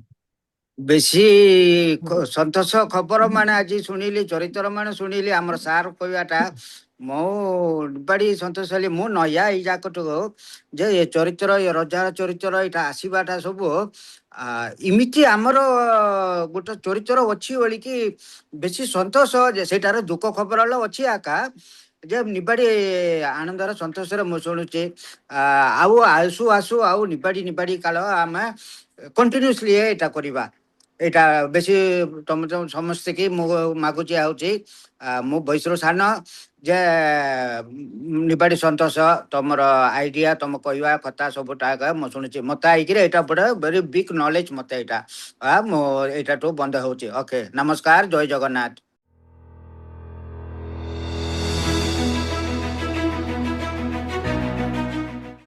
बेसी सन्तोष खबर माने आज शुणिली चरित्र मान शुणिली आमर सार कहवाटा मो बड़ी सन्तोष हेली मु नया जाकटू जे ये चरित्र ये रजार चरित्र यहाँ आसवाटा सब इमिति आमर गोटे चरित्र अच्छी बोली कि बेसी सन्तोष सेटार दुख खबर अच्छी आका जे निबाड़ी आनंदर सन्तोषर मु शुणुचे आउ आसु आसु आउ निबाड़ी काल आम कंटिन्यूसली एटा करवा এটা বেশি সমস্ত কি মু মাগুছি হচ্ছে মু বয়সর সান যে নিবাড়ি সন্তোষ তোমার আইডিয়া তোম কহা কথা সবুটা মু শুনেছি মতো আইকি এটা বড় ভেরি বিগ নলেজ মতো এটা মু এটাঠু বন্ধ হচ্ছে ওকে নমস্কার জয় জগন্নাথ